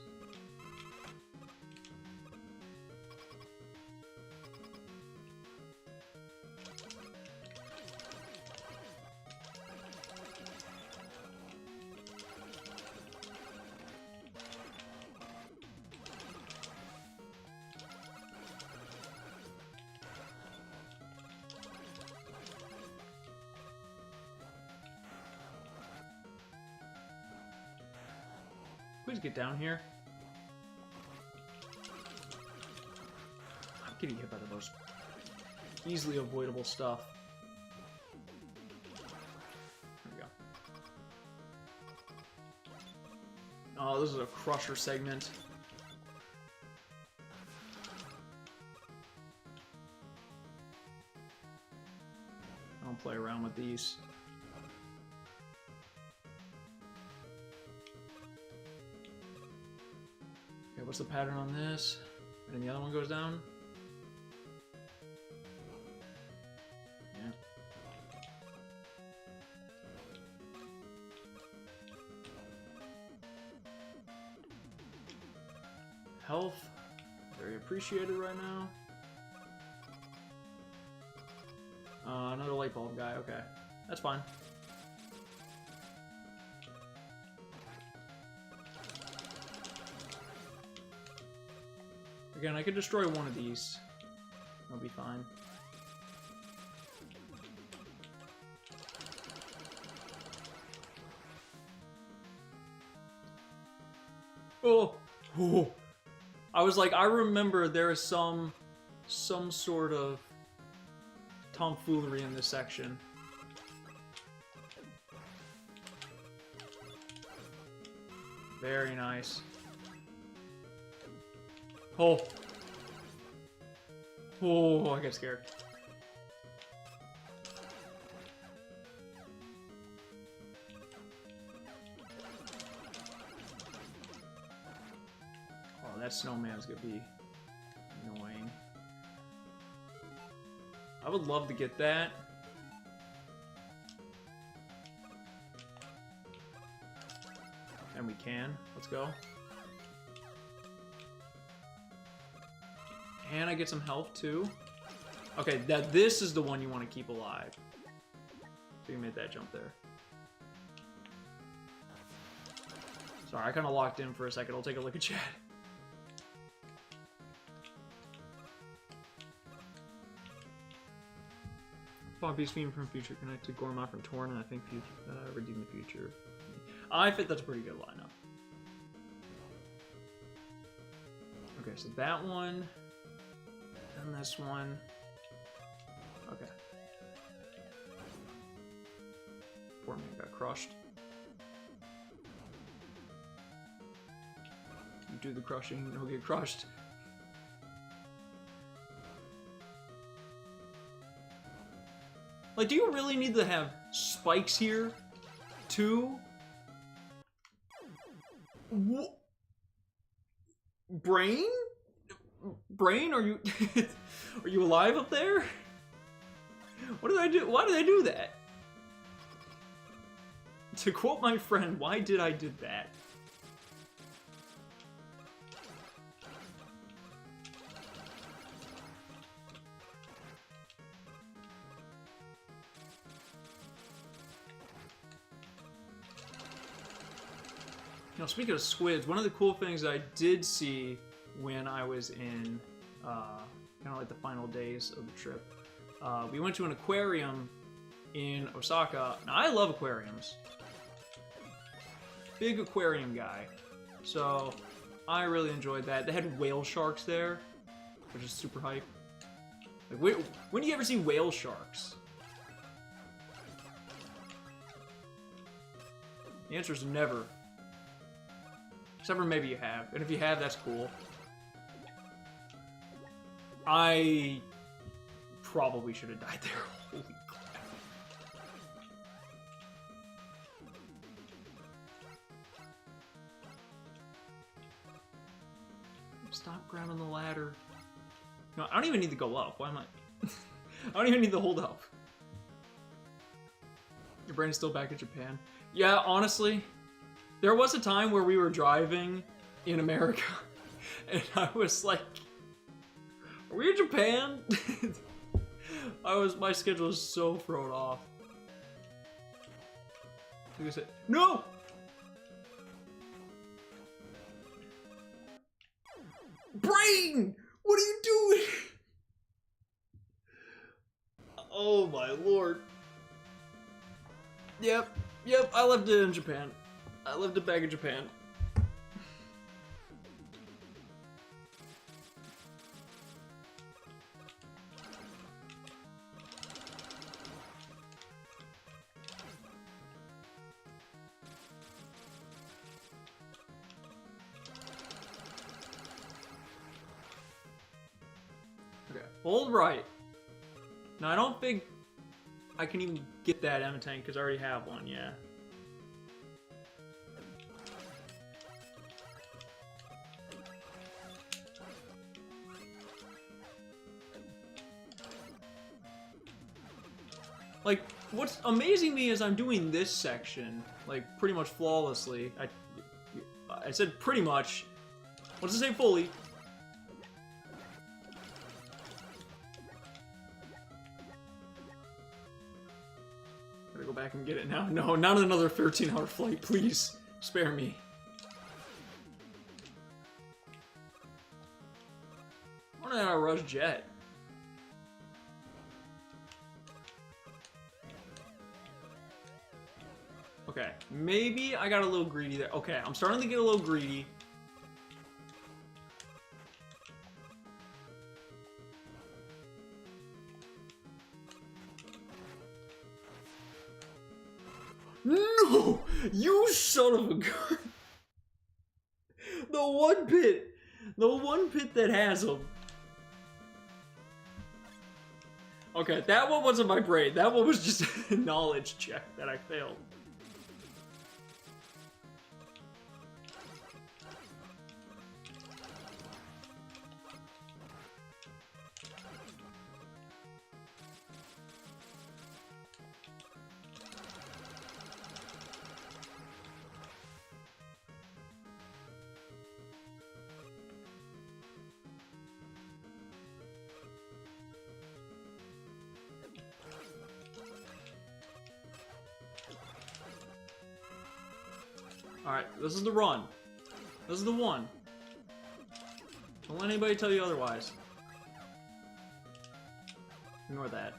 Please get down here. I'm getting hit by the most easily avoidable stuff. There we go. Oh, this is a Crusher segment. I don't play around with these. Okay, what's the pattern on this? And then the other one goes down? Yeah. Health. Very appreciated right now. Another light bulb guy. Okay. That's fine. Again, I could destroy one of these. That'll be fine. Oh! Oh! I was like, I remember there is some sort of tomfoolery in this section. Very nice. Oh. Oh, I got scared. Oh, that snowman's gonna be annoying. I would love to get that. And we can. Let's go. And I get some health too. Okay, this is the one you want to keep alive. So you made that jump there. Sorry, I kind of locked in for a second. I'll take a look at chat. Pompey's Fiend from Future connected Gormott from Torn, and I think Redeem the Future. I think that's a pretty good lineup. Okay, so that one, and this one. Okay. Poor man got crushed. You do the crushing, you'll get crushed. Like, do you really need to have spikes here? Too? Brain? Brain, are you... are you alive up there? What did I do? Why did I do that? To quote my friend, why did I do that? You know, speaking of squids, one of the cool things I did see when I was in kind of like the final days of the trip, we went to an aquarium in Osaka. Now, I love aquariums. Big aquarium guy. So, I really enjoyed that. They had whale sharks there, which is super hype. Like, when do you ever see whale sharks? The answer is never. Except for maybe you have. And if you have, that's cool. I probably should have died there. Holy crap. Stop grabbing the ladder. No, I don't even need to go up. Why am I... I don't even need to hold up. Your brain's still back in Japan. Yeah, honestly... There was a time where we were driving in America, and I was like, are we in Japan? My schedule was so thrown off. Like I said, no! Brain! What are you doing? Oh my lord. Yep, I left it in Japan. I lived it back in Japan. Okay, hold right. Now I don't think I can even get that M-Tank because I already have one, yeah. Like, what's amazing me is I'm doing this section, like, pretty much flawlessly. I said pretty much. What does it say fully? Gotta go back and get it now. No, not another 13-hour flight, please. Spare me. I wanna know how to rush jet. Okay, maybe I got a little greedy there. Okay, I'm starting to get a little greedy. No! You son of a gun! The one pit! The one pit that has them. Okay, that one wasn't my brain. That one was just a knowledge check that I failed. Alright, this is the run. This is the one. Don't let anybody tell you otherwise. Ignore that.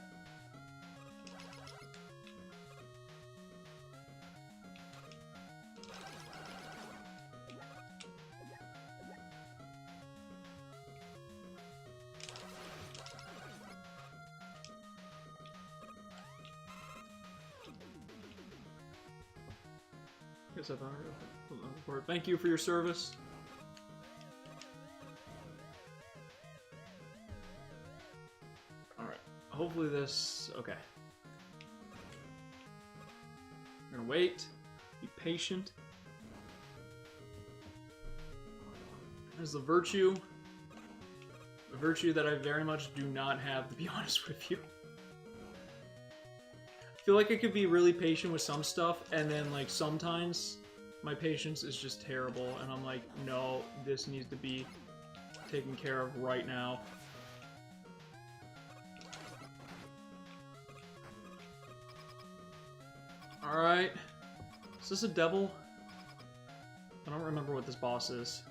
Thank you for your service. Alright. Hopefully this... Okay. I'm gonna wait. Be patient. There's the virtue. A virtue that I very much do not have, to be honest with you. I feel like I could be really patient with some stuff, and then, like, sometimes my patience is just terrible, and I'm like, no, this needs to be taken care of right now. Alright. Is this a devil? I don't remember what this boss is.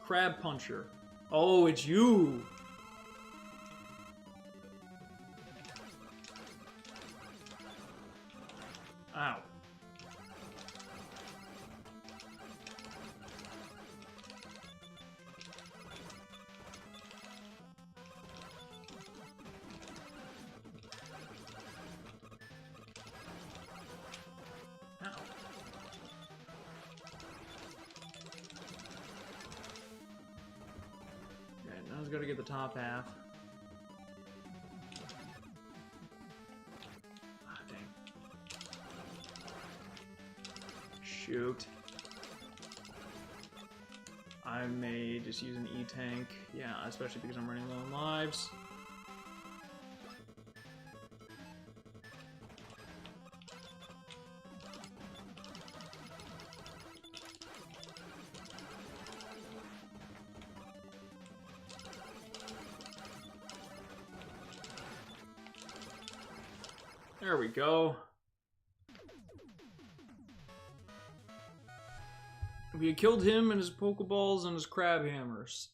Crab Puncher. Oh, it's you! Ow. Gotta get the top half. Ah, dang. Shoot. I may just use an E-Tank. Yeah, especially because I'm running low on lives. There we go. We had killed him and his Pokeballs and his Crab Hammers.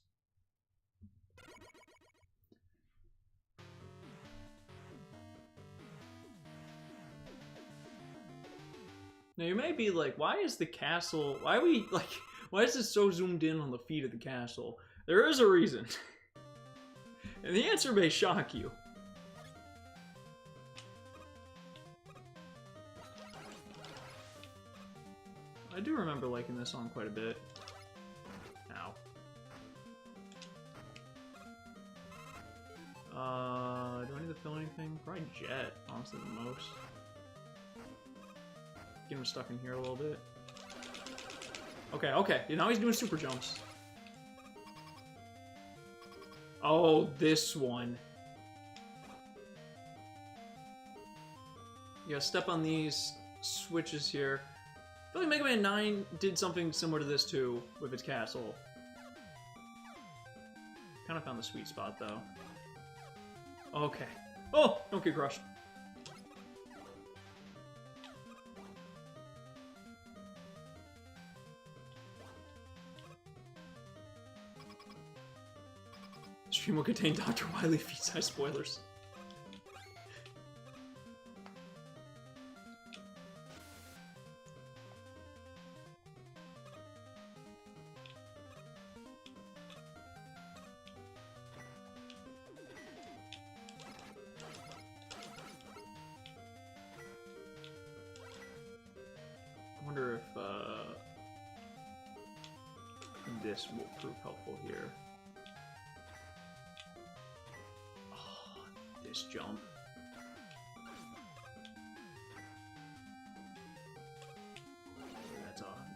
Now you may be like, why is the castle... Why is it so zoomed in on the feet of the castle? There is a reason. And the answer may shock you. I do remember liking this song quite a bit. Ow. Do I need to fill anything? Probably Jet, honestly, the most. Get him stuck in here a little bit. Okay, okay. Now he's doing super jumps. Oh, this one. You gotta step on these switches here. I feel like Mega Man 9 did something similar to this too, with its castle. Kind of found the sweet spot though. Okay. Oh! Don't get crushed. The stream will contain Dr. Wily feet-size spoilers. This will prove helpful here. Oh, this jump.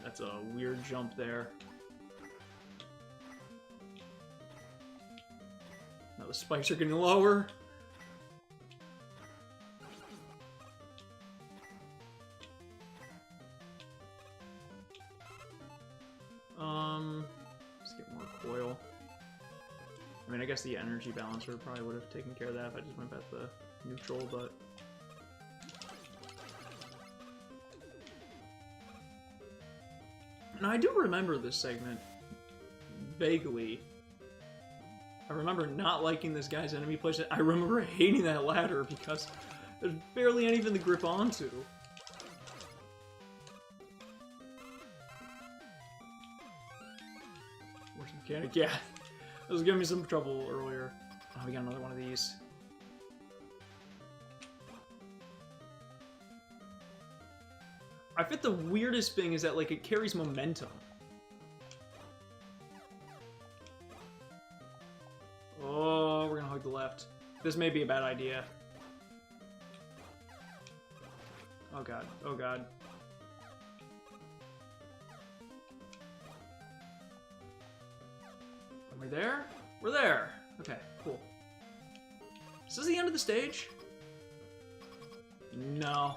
That's a weird jump there. Now the spikes are getting lower. Let's get more coil. I mean, I guess the energy balancer probably would have taken care of that if I just went back to neutral, but... Now, I do remember this segment vaguely. I remember not liking this guy's enemy placement. I remember hating that ladder because there's barely anything to grip onto. Where's the mechanic? Yeah, that was giving me some trouble earlier. Oh, we got another one of these. I think the weirdest thing is that, like, it carries momentum. Oh, we're gonna hug the left. This may be a bad idea. Oh god, oh god. Are we there? We're there! Okay, cool. Is this the end of the stage? No.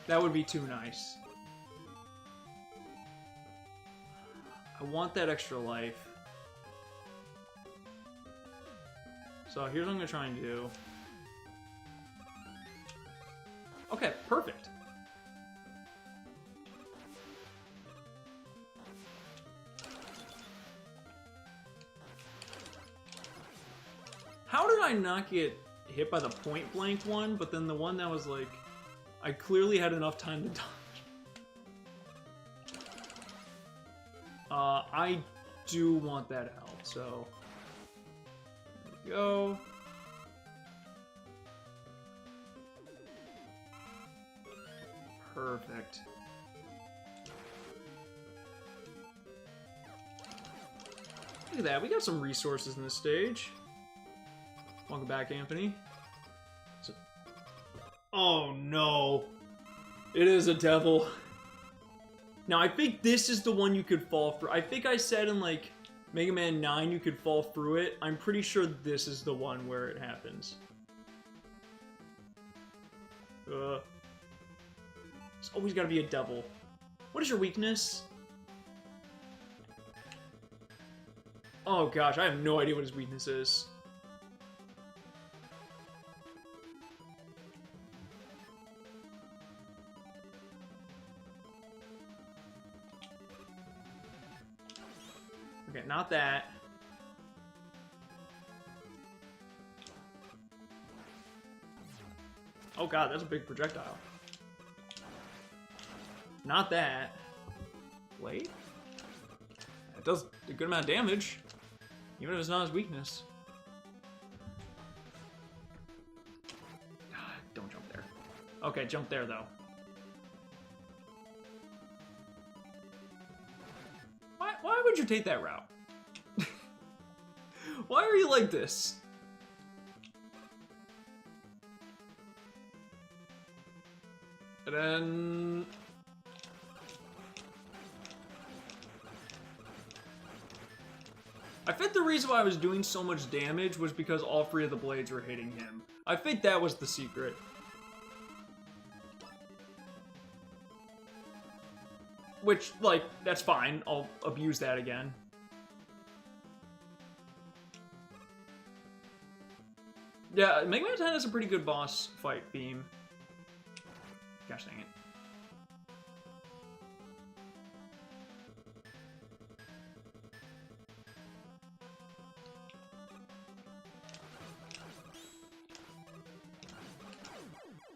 That would be too nice. I want that extra life. So here's what I'm gonna try and do. Okay, perfect. How did I not get hit by the point blank one, but then the one that was like, I clearly had enough time to dodge. I do want that health, so there we go. Perfect. Look at that, we got some resources in this stage. Welcome back, Anthony. Oh no. It is a devil. Now, I think this is the one you could fall through. I think I said in, like, Mega Man 9 you could fall through it. I'm pretty sure this is the one where it happens. There's always gotta be a devil. What is your weakness? Oh gosh, I have no idea what his weakness is. Okay, not that. Oh god, that's a big projectile. Not that. Wait. It does a good amount of damage, even if it's not his weakness. Don't jump there. Okay, jump there though. Why would you take that route? Why are you like this? And then... I think the reason why I was doing so much damage was because all three of the blades were hitting him. I think that was the secret. Which, like, that's fine. I'll abuse that again. Yeah, Mega Man 10 has a pretty good boss fight theme. Gosh dang it.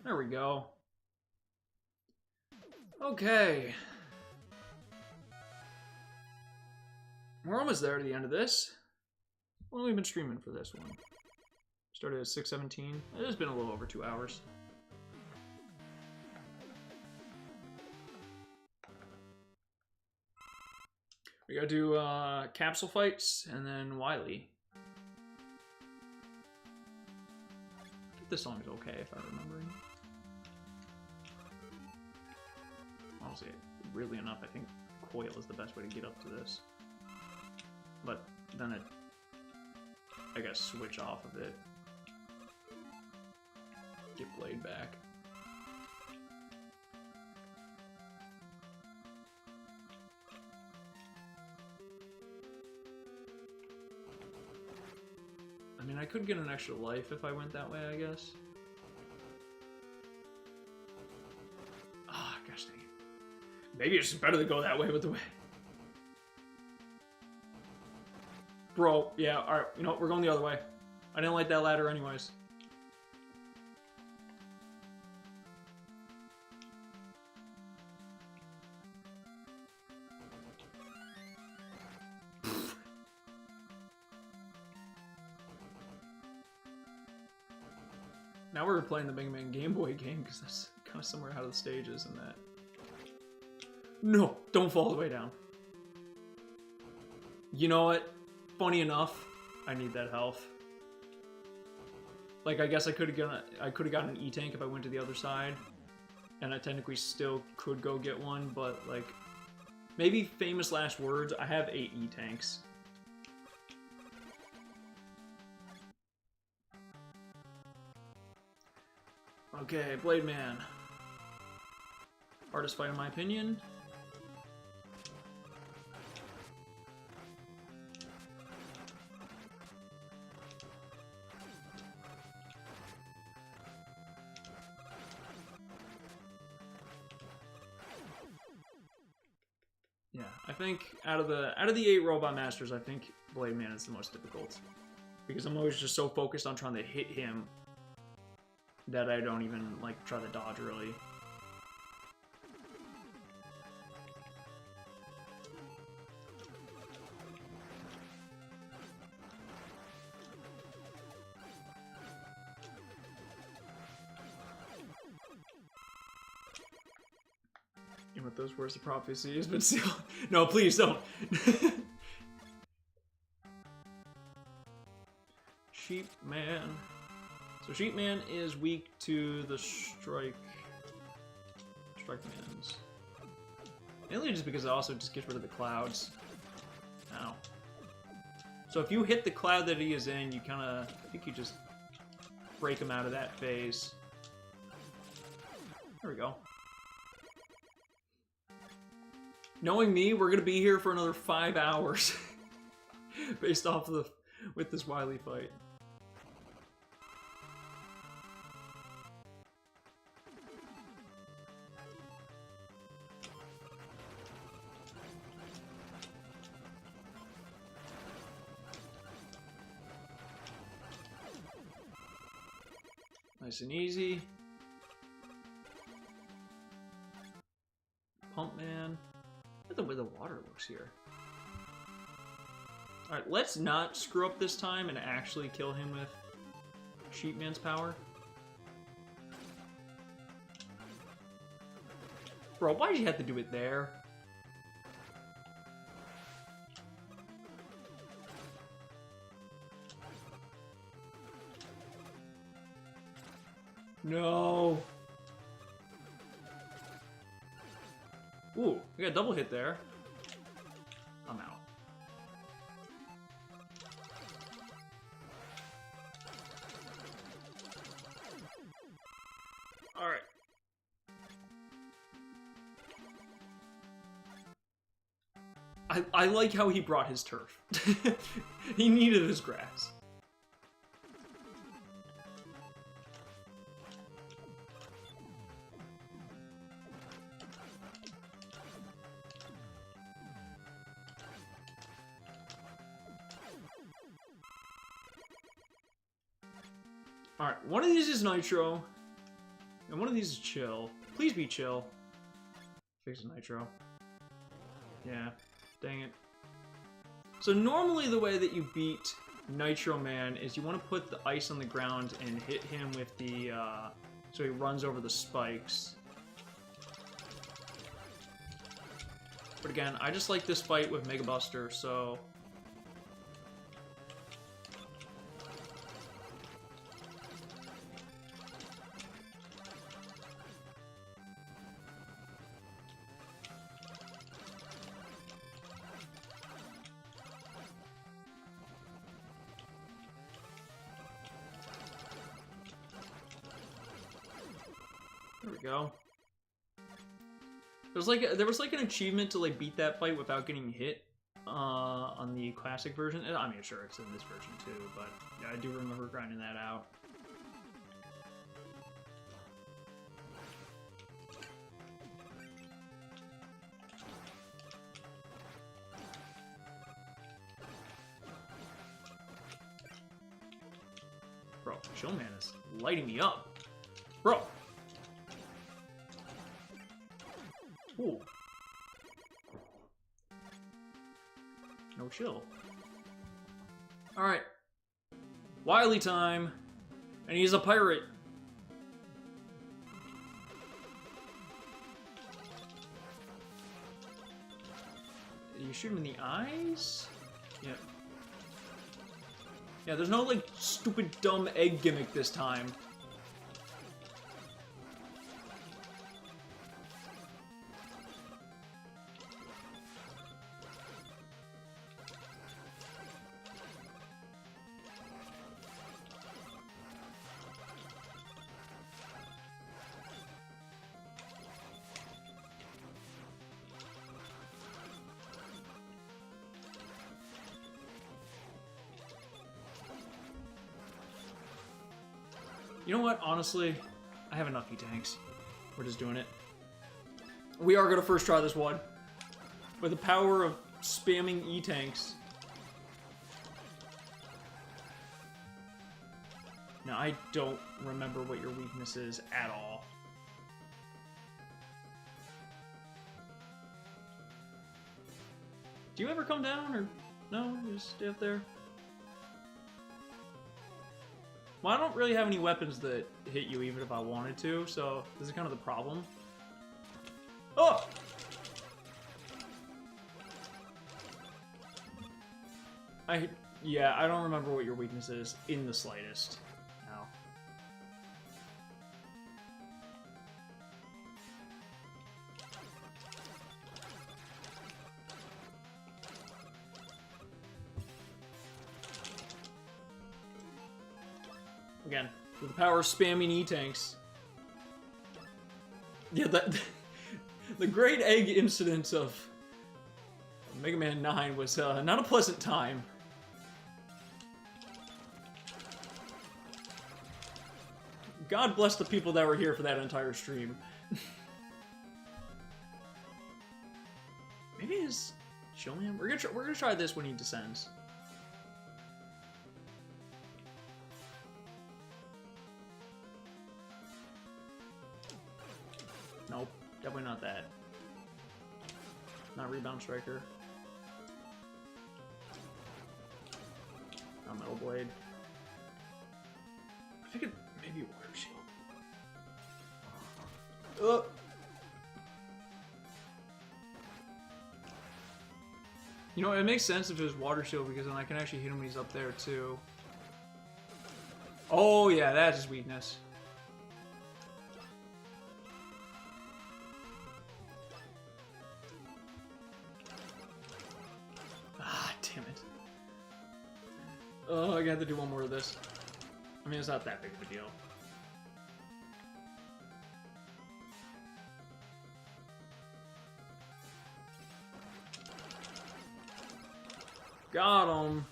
There we go. Okay. We're almost there to the end of this. How long have we been streaming for this one? Started at 6:17. It has been a little over 2 hours. We gotta do capsule fights and then Wily. I think this song is okay if I'm remembering. Honestly, really enough, I think Coil is the best way to get up to this. But then I gotta switch off of it. Get Blade back. I mean, I could get an extra life if I went that way, I guess. Ah, gosh dang it. Maybe it's just better to go that way with the way. Bro, yeah, alright, you know what, we're going the other way. I didn't like that ladder anyways. Now we're playing the Mega Man Game Boy game because that's kind of somewhere out of the stages and that. No, don't fall all the way down. You know what? Funny enough, I need that health. Like, I guess I could have gotten an E-Tank if I went to the other side, and I technically still could go get one, but like, maybe famous last words. I have 8 E-Tanks. Okay, Blade Man. Hardest fight in my opinion. Yeah, I think out of the 8 Robot Masters, I think Blade Man is the most difficult. Because I'm always just so focused on trying to hit him that I don't even, like, try to dodge, really. And with those words, the prophecy has been sealed. No, please don't. Sheep Man. So Sheep Man is weak to the Strike Mans. Mainly just because it also just gets rid of the clouds. Ow. So if you hit the cloud that he is in, you kind of, I think you just break him out of that phase. There we go. Knowing me, we're gonna be here for another 5 hours, based off of with this Wily fight. Nice and easy. Pump Man. Look at the way the water looks here. Alright, let's not screw up this time and actually kill him with Sheep Man's power. Bro, why'd you have to do it there? No. Ooh, we got a double hit there. I'm out. Alright. I like how he brought his turf. He needed his grass. Alright, one of these is Nitro, and one of these is Chill. Please be Chill. Fix Nitro. Yeah, dang it. So normally the way that you beat Nitro Man is you want to put the ice on the ground and hit him with the, so he runs over the spikes. But again, I just like this fight with Mega Buster, so... There we go. There was like an achievement to like beat that fight without getting hit on the classic version. I mean, sure, it's in this version too, but yeah, I do remember grinding that out. Bro, Showman is lighting me up. Bro. Ooh. No chill. Alright. Wily time. And he's a pirate. You shoot him in the eyes? Yeah. Yeah, there's no, like, stupid, dumb egg gimmick this time. You know what? Honestly, I have enough E-Tanks. We're just doing it. We are going to first try this one. With the power of spamming E-Tanks. Now, I don't remember what your weakness is at all. Do you ever come down, or no? You just stay up there? Well, I don't really have any weapons that hit you even if I wanted to, so this is kind of the problem. Oh! Yeah, I don't remember what your weakness is in the slightest. No. Again, with the power of spamming E-Tanks. Yeah, the Great Egg incident of Mega Man 9 was not a pleasant time. God bless the people that were here for that entire stream. Maybe his Showman? We're gonna try this when he descends. Nope, definitely not that. Not Rebound Striker. Not Metal Blade. I think it maybe Water Shield. You know, it makes sense if it was Water Shield because then I can actually hit him when he's up there too. Oh yeah, that's his weakness. Damn it. Oh, I got to do one more of this. I mean, it's not that big of a deal. Got him.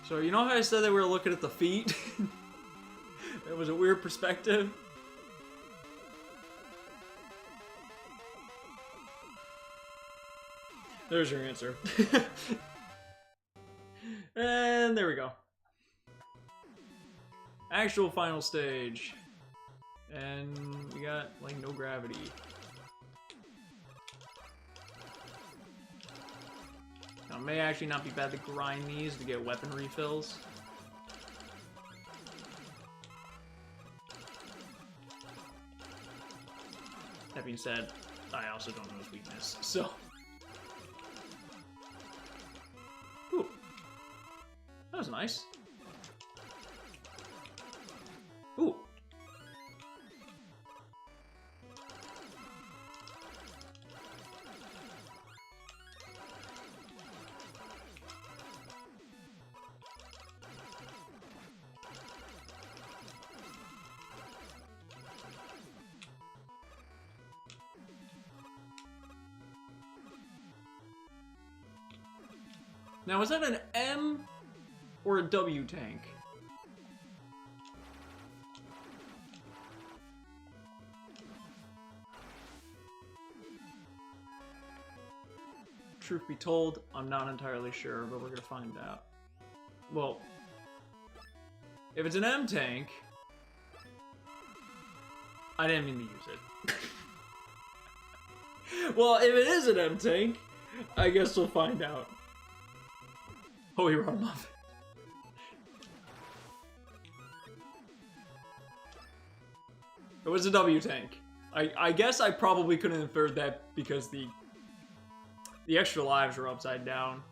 So, you know how I said that we were looking at the feet? That was a weird perspective. There's your answer. And there we go. Actual final stage. And we got, like, no gravity. Now, it may actually not be bad to grind these to get weapon refills. That being said, I also don't know his weakness, so... Ooh. That was nice. Ooh. Now, is that an M or a W tank? Truth be told, I'm not entirely sure, but we're gonna find out. Well, if it's an M-Tank, I didn't mean to use it. Well, if it is an M-Tank, I guess we'll find out. Oh, you're on Muffin. It was a W-Tank. I guess I probably couldn't have inferred that because the extra lives were upside down.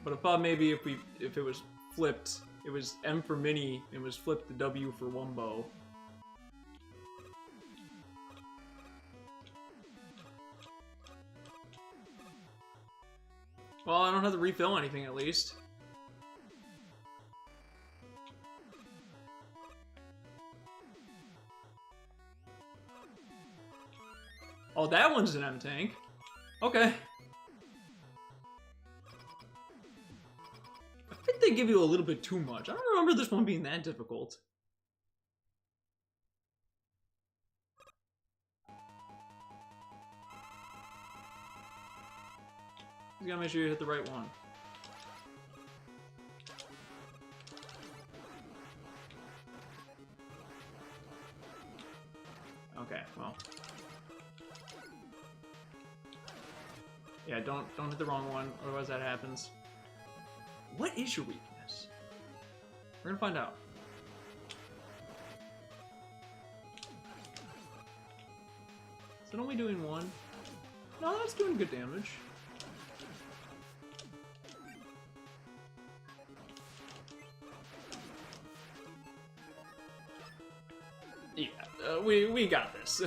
But I thought maybe if it was flipped, it was M for Mini, it was flipped to W for Wumbo. Well, I don't have to refill anything at least. Oh, that one's an M-Tank. Okay. I think they give you a little bit too much. I don't remember this one being that difficult. You gotta make sure you hit the right one. Okay, well. Yeah, don't hit the wrong one, otherwise that happens. What is your weakness? We're gonna find out. Is it only doing one? No, that's doing good damage. Yeah, we got this.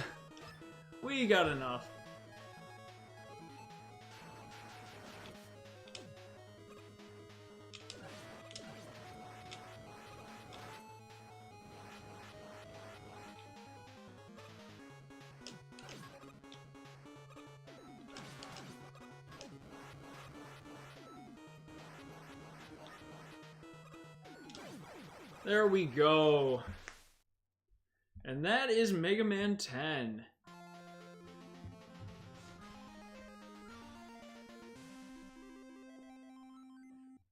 We got enough. There we go. And that is Mega Man 10.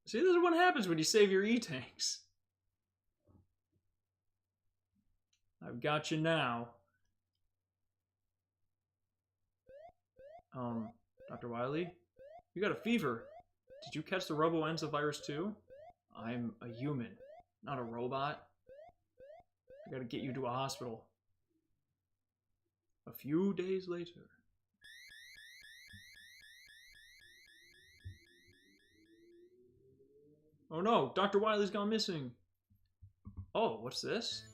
See, this is what happens when you save your E-Tanks. I've got you now. Dr. Wily? You got a fever. Did you catch the Robo-Encevirus too? I'm a human, not a robot. I gotta get you to a hospital. A few days later. Oh no, Dr. Wily's gone missing. Oh, what's this?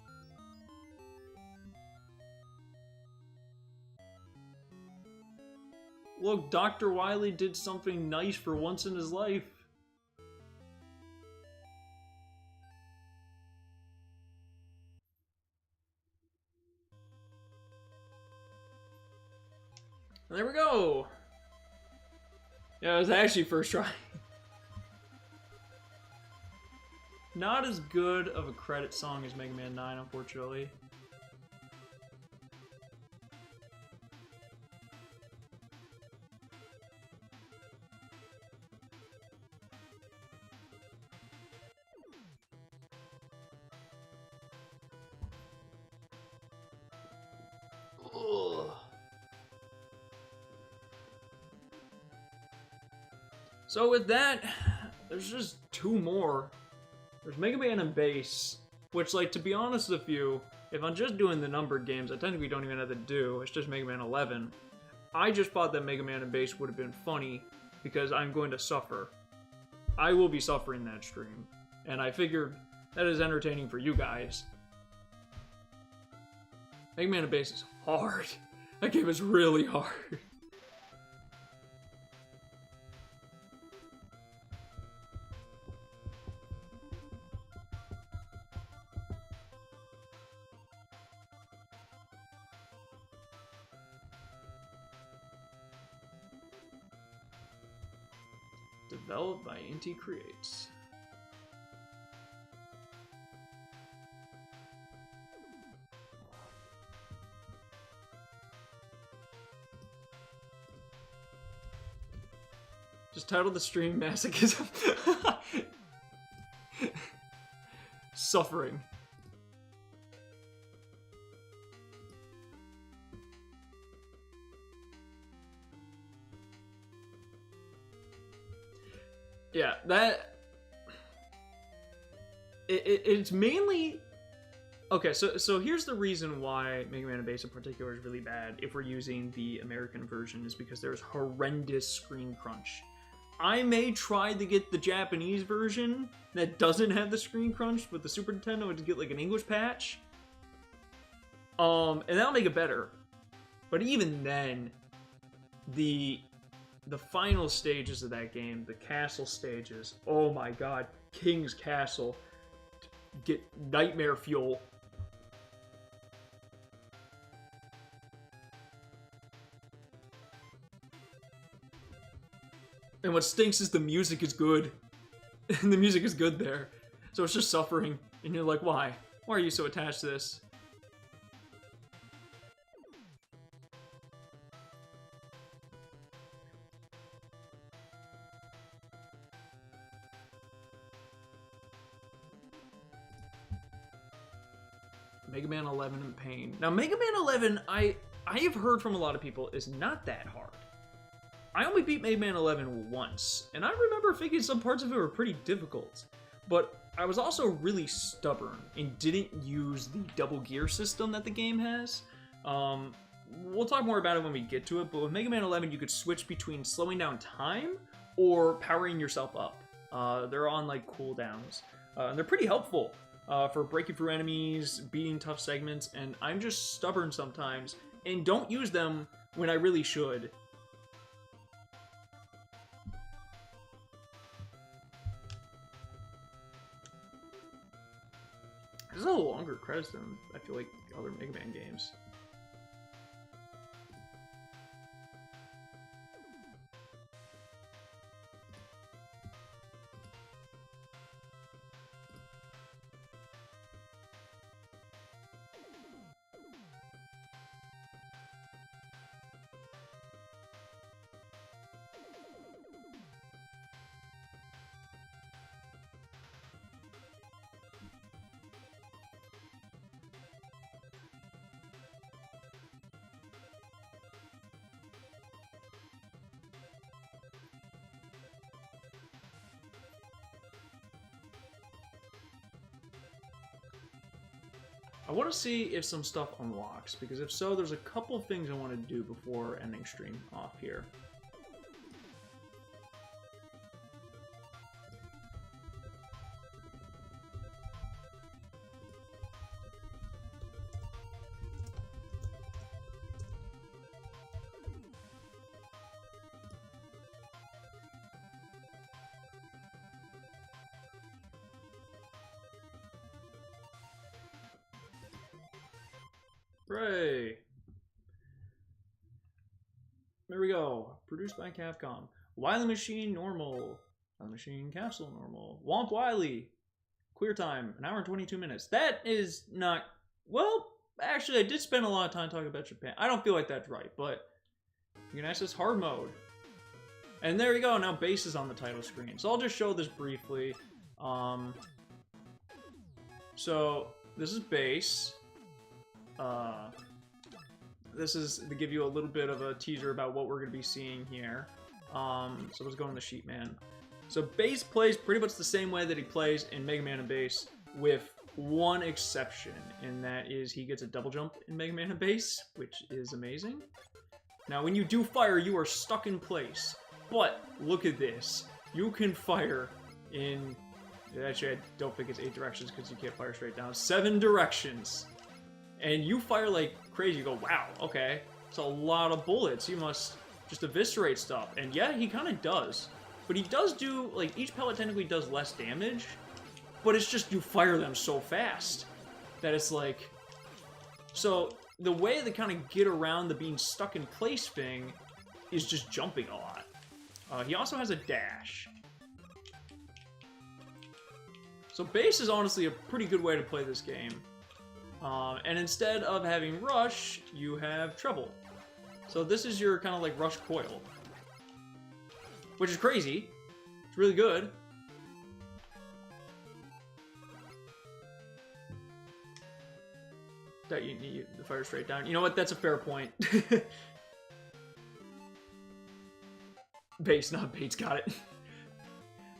Look, Dr. Wily did something nice for once in his life. There we go. Yeah, it was actually first try. Not as good of a credit song as Mega Man 9, unfortunately. Ugh. So with that, there's just two more. There's Mega Man and Bass, which, like, to be honest with you, if I'm just doing the numbered games, I technically don't even have to do, it's just Mega Man 11. I just thought that Mega Man and Bass would have been funny, because I'm going to suffer. I will be suffering that stream, and I figured that is entertaining for you guys. Mega Man and Bass is hard. That game is really hard. Developed by Inti Creates. Just title the stream Masochism. Suffering. Yeah, it's mainly okay. So here's the reason why Mega Man Base in particular is really bad. If we're using the American version, is because there's horrendous screen crunch. I may try to get the Japanese version that doesn't have the screen crunch with the Super Nintendo and to get like an English patch, and that'll make it better. But even then, the final stages of that game, the castle stages, oh my god, King's Castle, get nightmare fuel. And what stinks is the music is good. And the music is good there. So it's just suffering. And you're like, why? Why are you so attached to this? Mega Man 11 in pain. Now, Mega Man 11, I have heard from a lot of people, is not that hard. I only beat Mega Man 11 once, and I remember thinking some parts of it were pretty difficult. But I was also really stubborn and didn't use the double gear system that the game has. We'll talk more about it when we get to it, but with Mega Man 11, you could switch between slowing down time or powering yourself up. They're on, like, cooldowns. And they're pretty helpful for breaking through enemies, beating tough segments, and I'm just stubborn sometimes and don't use them when I really should. This is a longer credits than I feel like other Mega Man games. I want to see if some stuff unlocks, because if so, there's a couple things I want to do before ending stream off here. Hooray! There we go. Produced by Capcom. Wily Machine normal. Wily Machine Capsule normal. Wonk Wily. Clear time 1 hour and 22 minutes. That is not... Well, actually, I did spend a lot of time talking about Japan. I don't feel like that's right, but you can access hard mode. And there you go. Now base is on the title screen. So I'll just show this briefly. So this is base. This is to give you a little bit of a teaser about what we're going to be seeing here. So let's go on the sheet, man. So Base plays pretty much the same way that he plays in Mega Man and Base, with one exception, and that is he gets a double jump in Mega Man and Base, which is amazing. Now, when you do fire, you are stuck in place. But look at this. You can fire in... Actually, I don't think it's 8 directions because you can't fire straight down. 7 directions. And you fire like crazy. You go, wow, okay. It's a lot of bullets. You must just eviscerate stuff. And yeah, he kind of does. But he does do, like, each pellet technically does less damage. But it's just you fire them so fast that it's like... So, the way to kind of get around the being stuck in place thing is just jumping a lot. He also has a dash. So Base is honestly a pretty good way to play this game. And instead of having Rush, you have Treble. So this is your kind of like Rush Coil. which is crazy. It's really good. That you need the fire straight down. You know what? That's a fair point. Base, not Bates. Got it.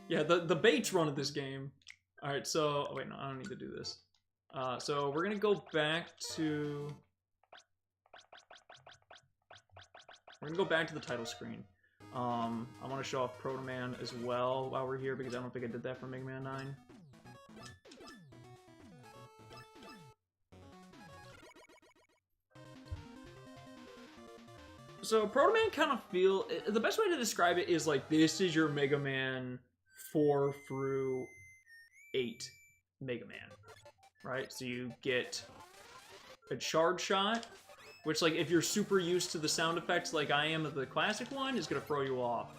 Yeah, the Bates run of this game. All right, so wait, no, I don't need to do this. So we're gonna go back to. We're gonna go back to the title screen. I want to show off Proto Man as well while we're here because I don't think I did that for Mega Man 9. So Proto Man kind of the best way to describe it is like this is your Mega Man 4 through 8 Mega Man, right? So you get a charge shot, which like if you're super used to the sound effects like I am of the classic one, is gonna throw you off.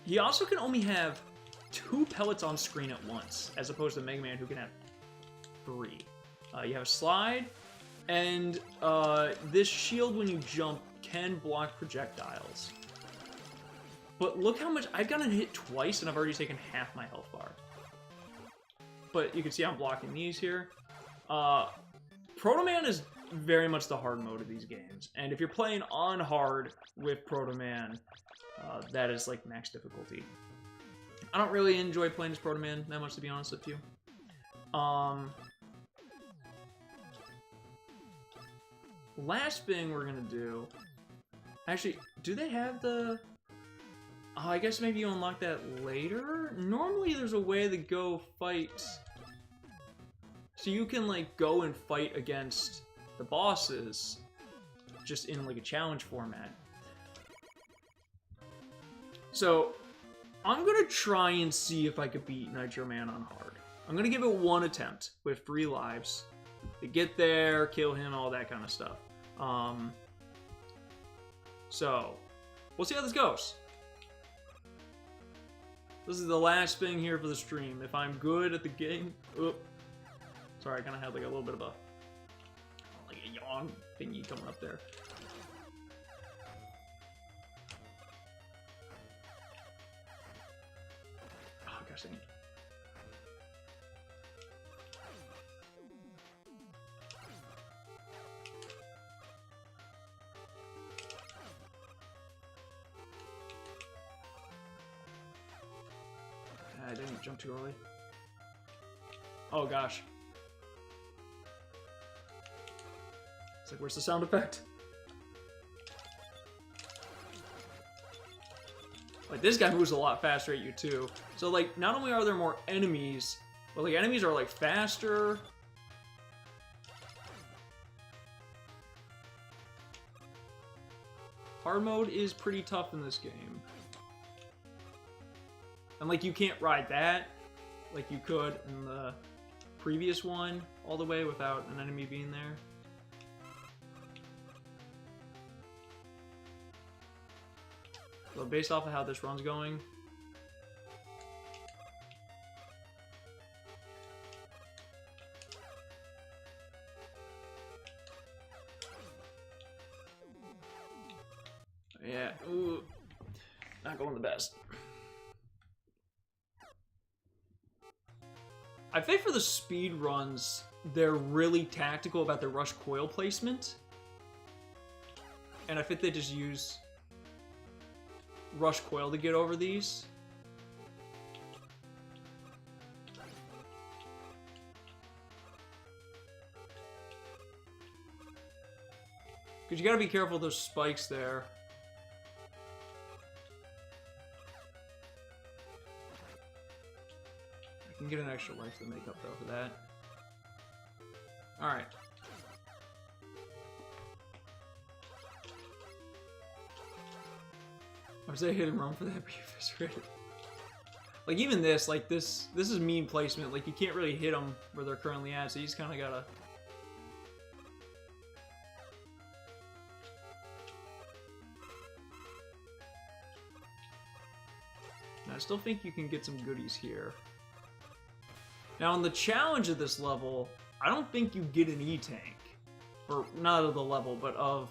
He also can only have 2 pellets on screen at once, as opposed to Mega Man who can have 3. You have a slide. And this shield, when you jump, can block projectiles. But look how much... I've gotten hit twice, and I've already taken half my health bar. But you can see I'm blocking these here. Proto Man is very much the hard mode of these games. And if you're playing on hard with Proto Man, that is like max difficulty. I don't really enjoy playing as Proto Man that much, to be honest with you. Last thing we're gonna do... Actually, do they have the... Oh, I guess maybe you unlock that later? Normally there's a way to go fight... So you can, like, go and fight against the bosses just in, like, a challenge format. So, I'm gonna try and see if I could beat Nitro Man on hard. I'm gonna give it one attempt with 3 lives. To get there, kill him, all that kind of stuff. So, we'll see how this goes. This is the last thing here for the stream. If I'm good at the game... Oop. Sorry, I kind of had like a little bit of a... like a yawn thingy coming up there. Oh, gosh dang it. I didn't jump too early. Oh gosh. It's like, where's the sound effect? Like, this guy moves a lot faster at you too. So like, not only are there more enemies, but like enemies are like faster. Hard mode is pretty tough in this game. And, like, you can't ride that like you could in the previous one all the way without an enemy being there. So, based off of how this run's going... Yeah, ooh, not going the best. I think for the speed runs, they're really tactical about their rush coil placement. And I think they just use rush coil to get over these. Because you gotta be careful of those spikes there. I can get an extra life to make up though for that. Alright. I was saying hit and run for that, but you eviscerated. Like even this, like this is mean placement. Like you can't really hit them where they're currently at, so you just kind of gotta. And I still think you can get some goodies here. Now, on the challenge of this level, I don't think you get an E-Tank. Or, not of the level, but of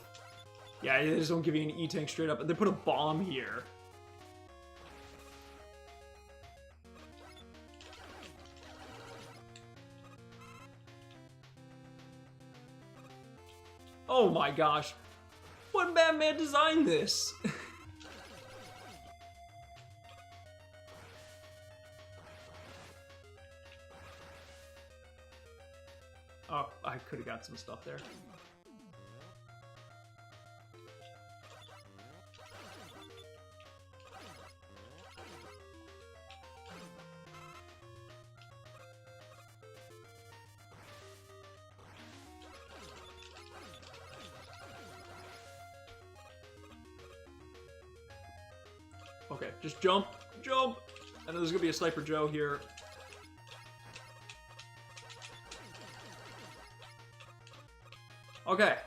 Yeah, they just don't give you an E-Tank straight up. They put a bomb here. Oh my gosh. What madman designed this? Oh, I could have got some stuff there. Okay, just jump, jump! I know there's gonna be a Sniper Joe here. Okay,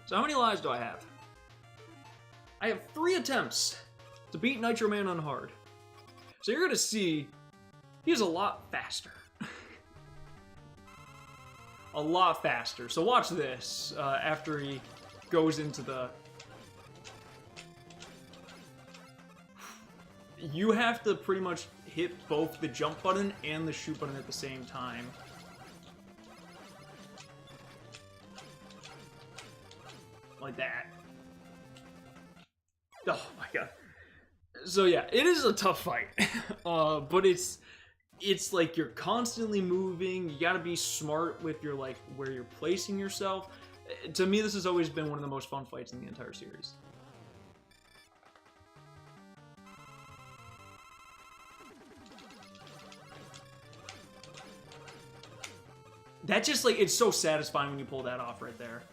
so how many lives do I have? I have 3 attempts to beat Nitro Man on hard. So you're gonna see, he's a lot faster. A lot faster. So watch this, after he goes into the... You have to pretty much hit both the jump button and the shoot button at the same time. Like that. Oh my god. So yeah, it is a tough fight. But it's like you're constantly moving. You gotta be smart with your, like, where you're placing yourself. To me, this has always been one of the most fun fights in the entire series. That just, like, it's so satisfying when you pull that off right there.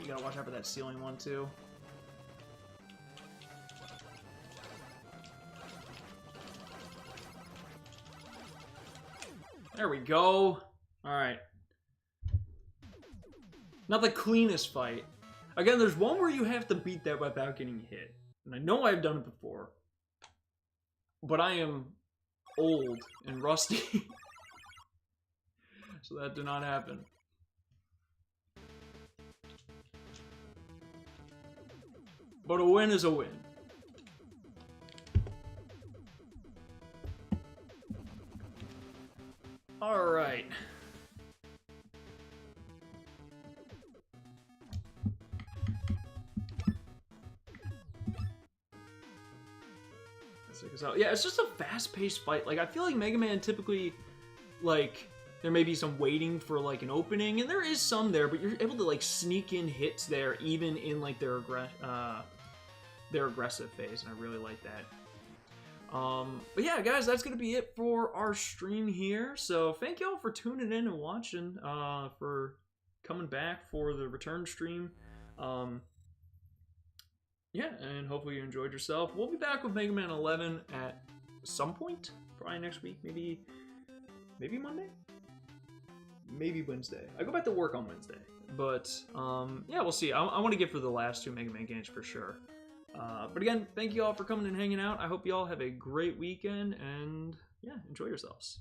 You gotta watch out for that ceiling one, too. There we go. Alright. Not the cleanest fight. Again, there's one where you have to beat that without getting hit. And I know I've done it before. But I am old and rusty. So that did not happen. But a win is a win. Alright. Yeah, it's just a fast-paced fight. Like, I feel like Mega Man typically, like, there may be some waiting for, like, an opening, and there is some there, but you're able to, like, sneak in hits there, even in, like, their aggressive phase, and I really like that. But yeah, guys, that's gonna be it for our stream here. So thank y'all for tuning in and watching, for coming back for the return stream. Yeah, and hopefully you enjoyed yourself. We'll be back with Mega Man 11 at some point, probably next week, maybe Monday, maybe Wednesday. I go back to work on Wednesday, but yeah, we'll see. I want to get for the last 2 Mega Man games for sure. But again, thank you all for coming and hanging out. I hope you all have a great weekend, and yeah, enjoy yourselves.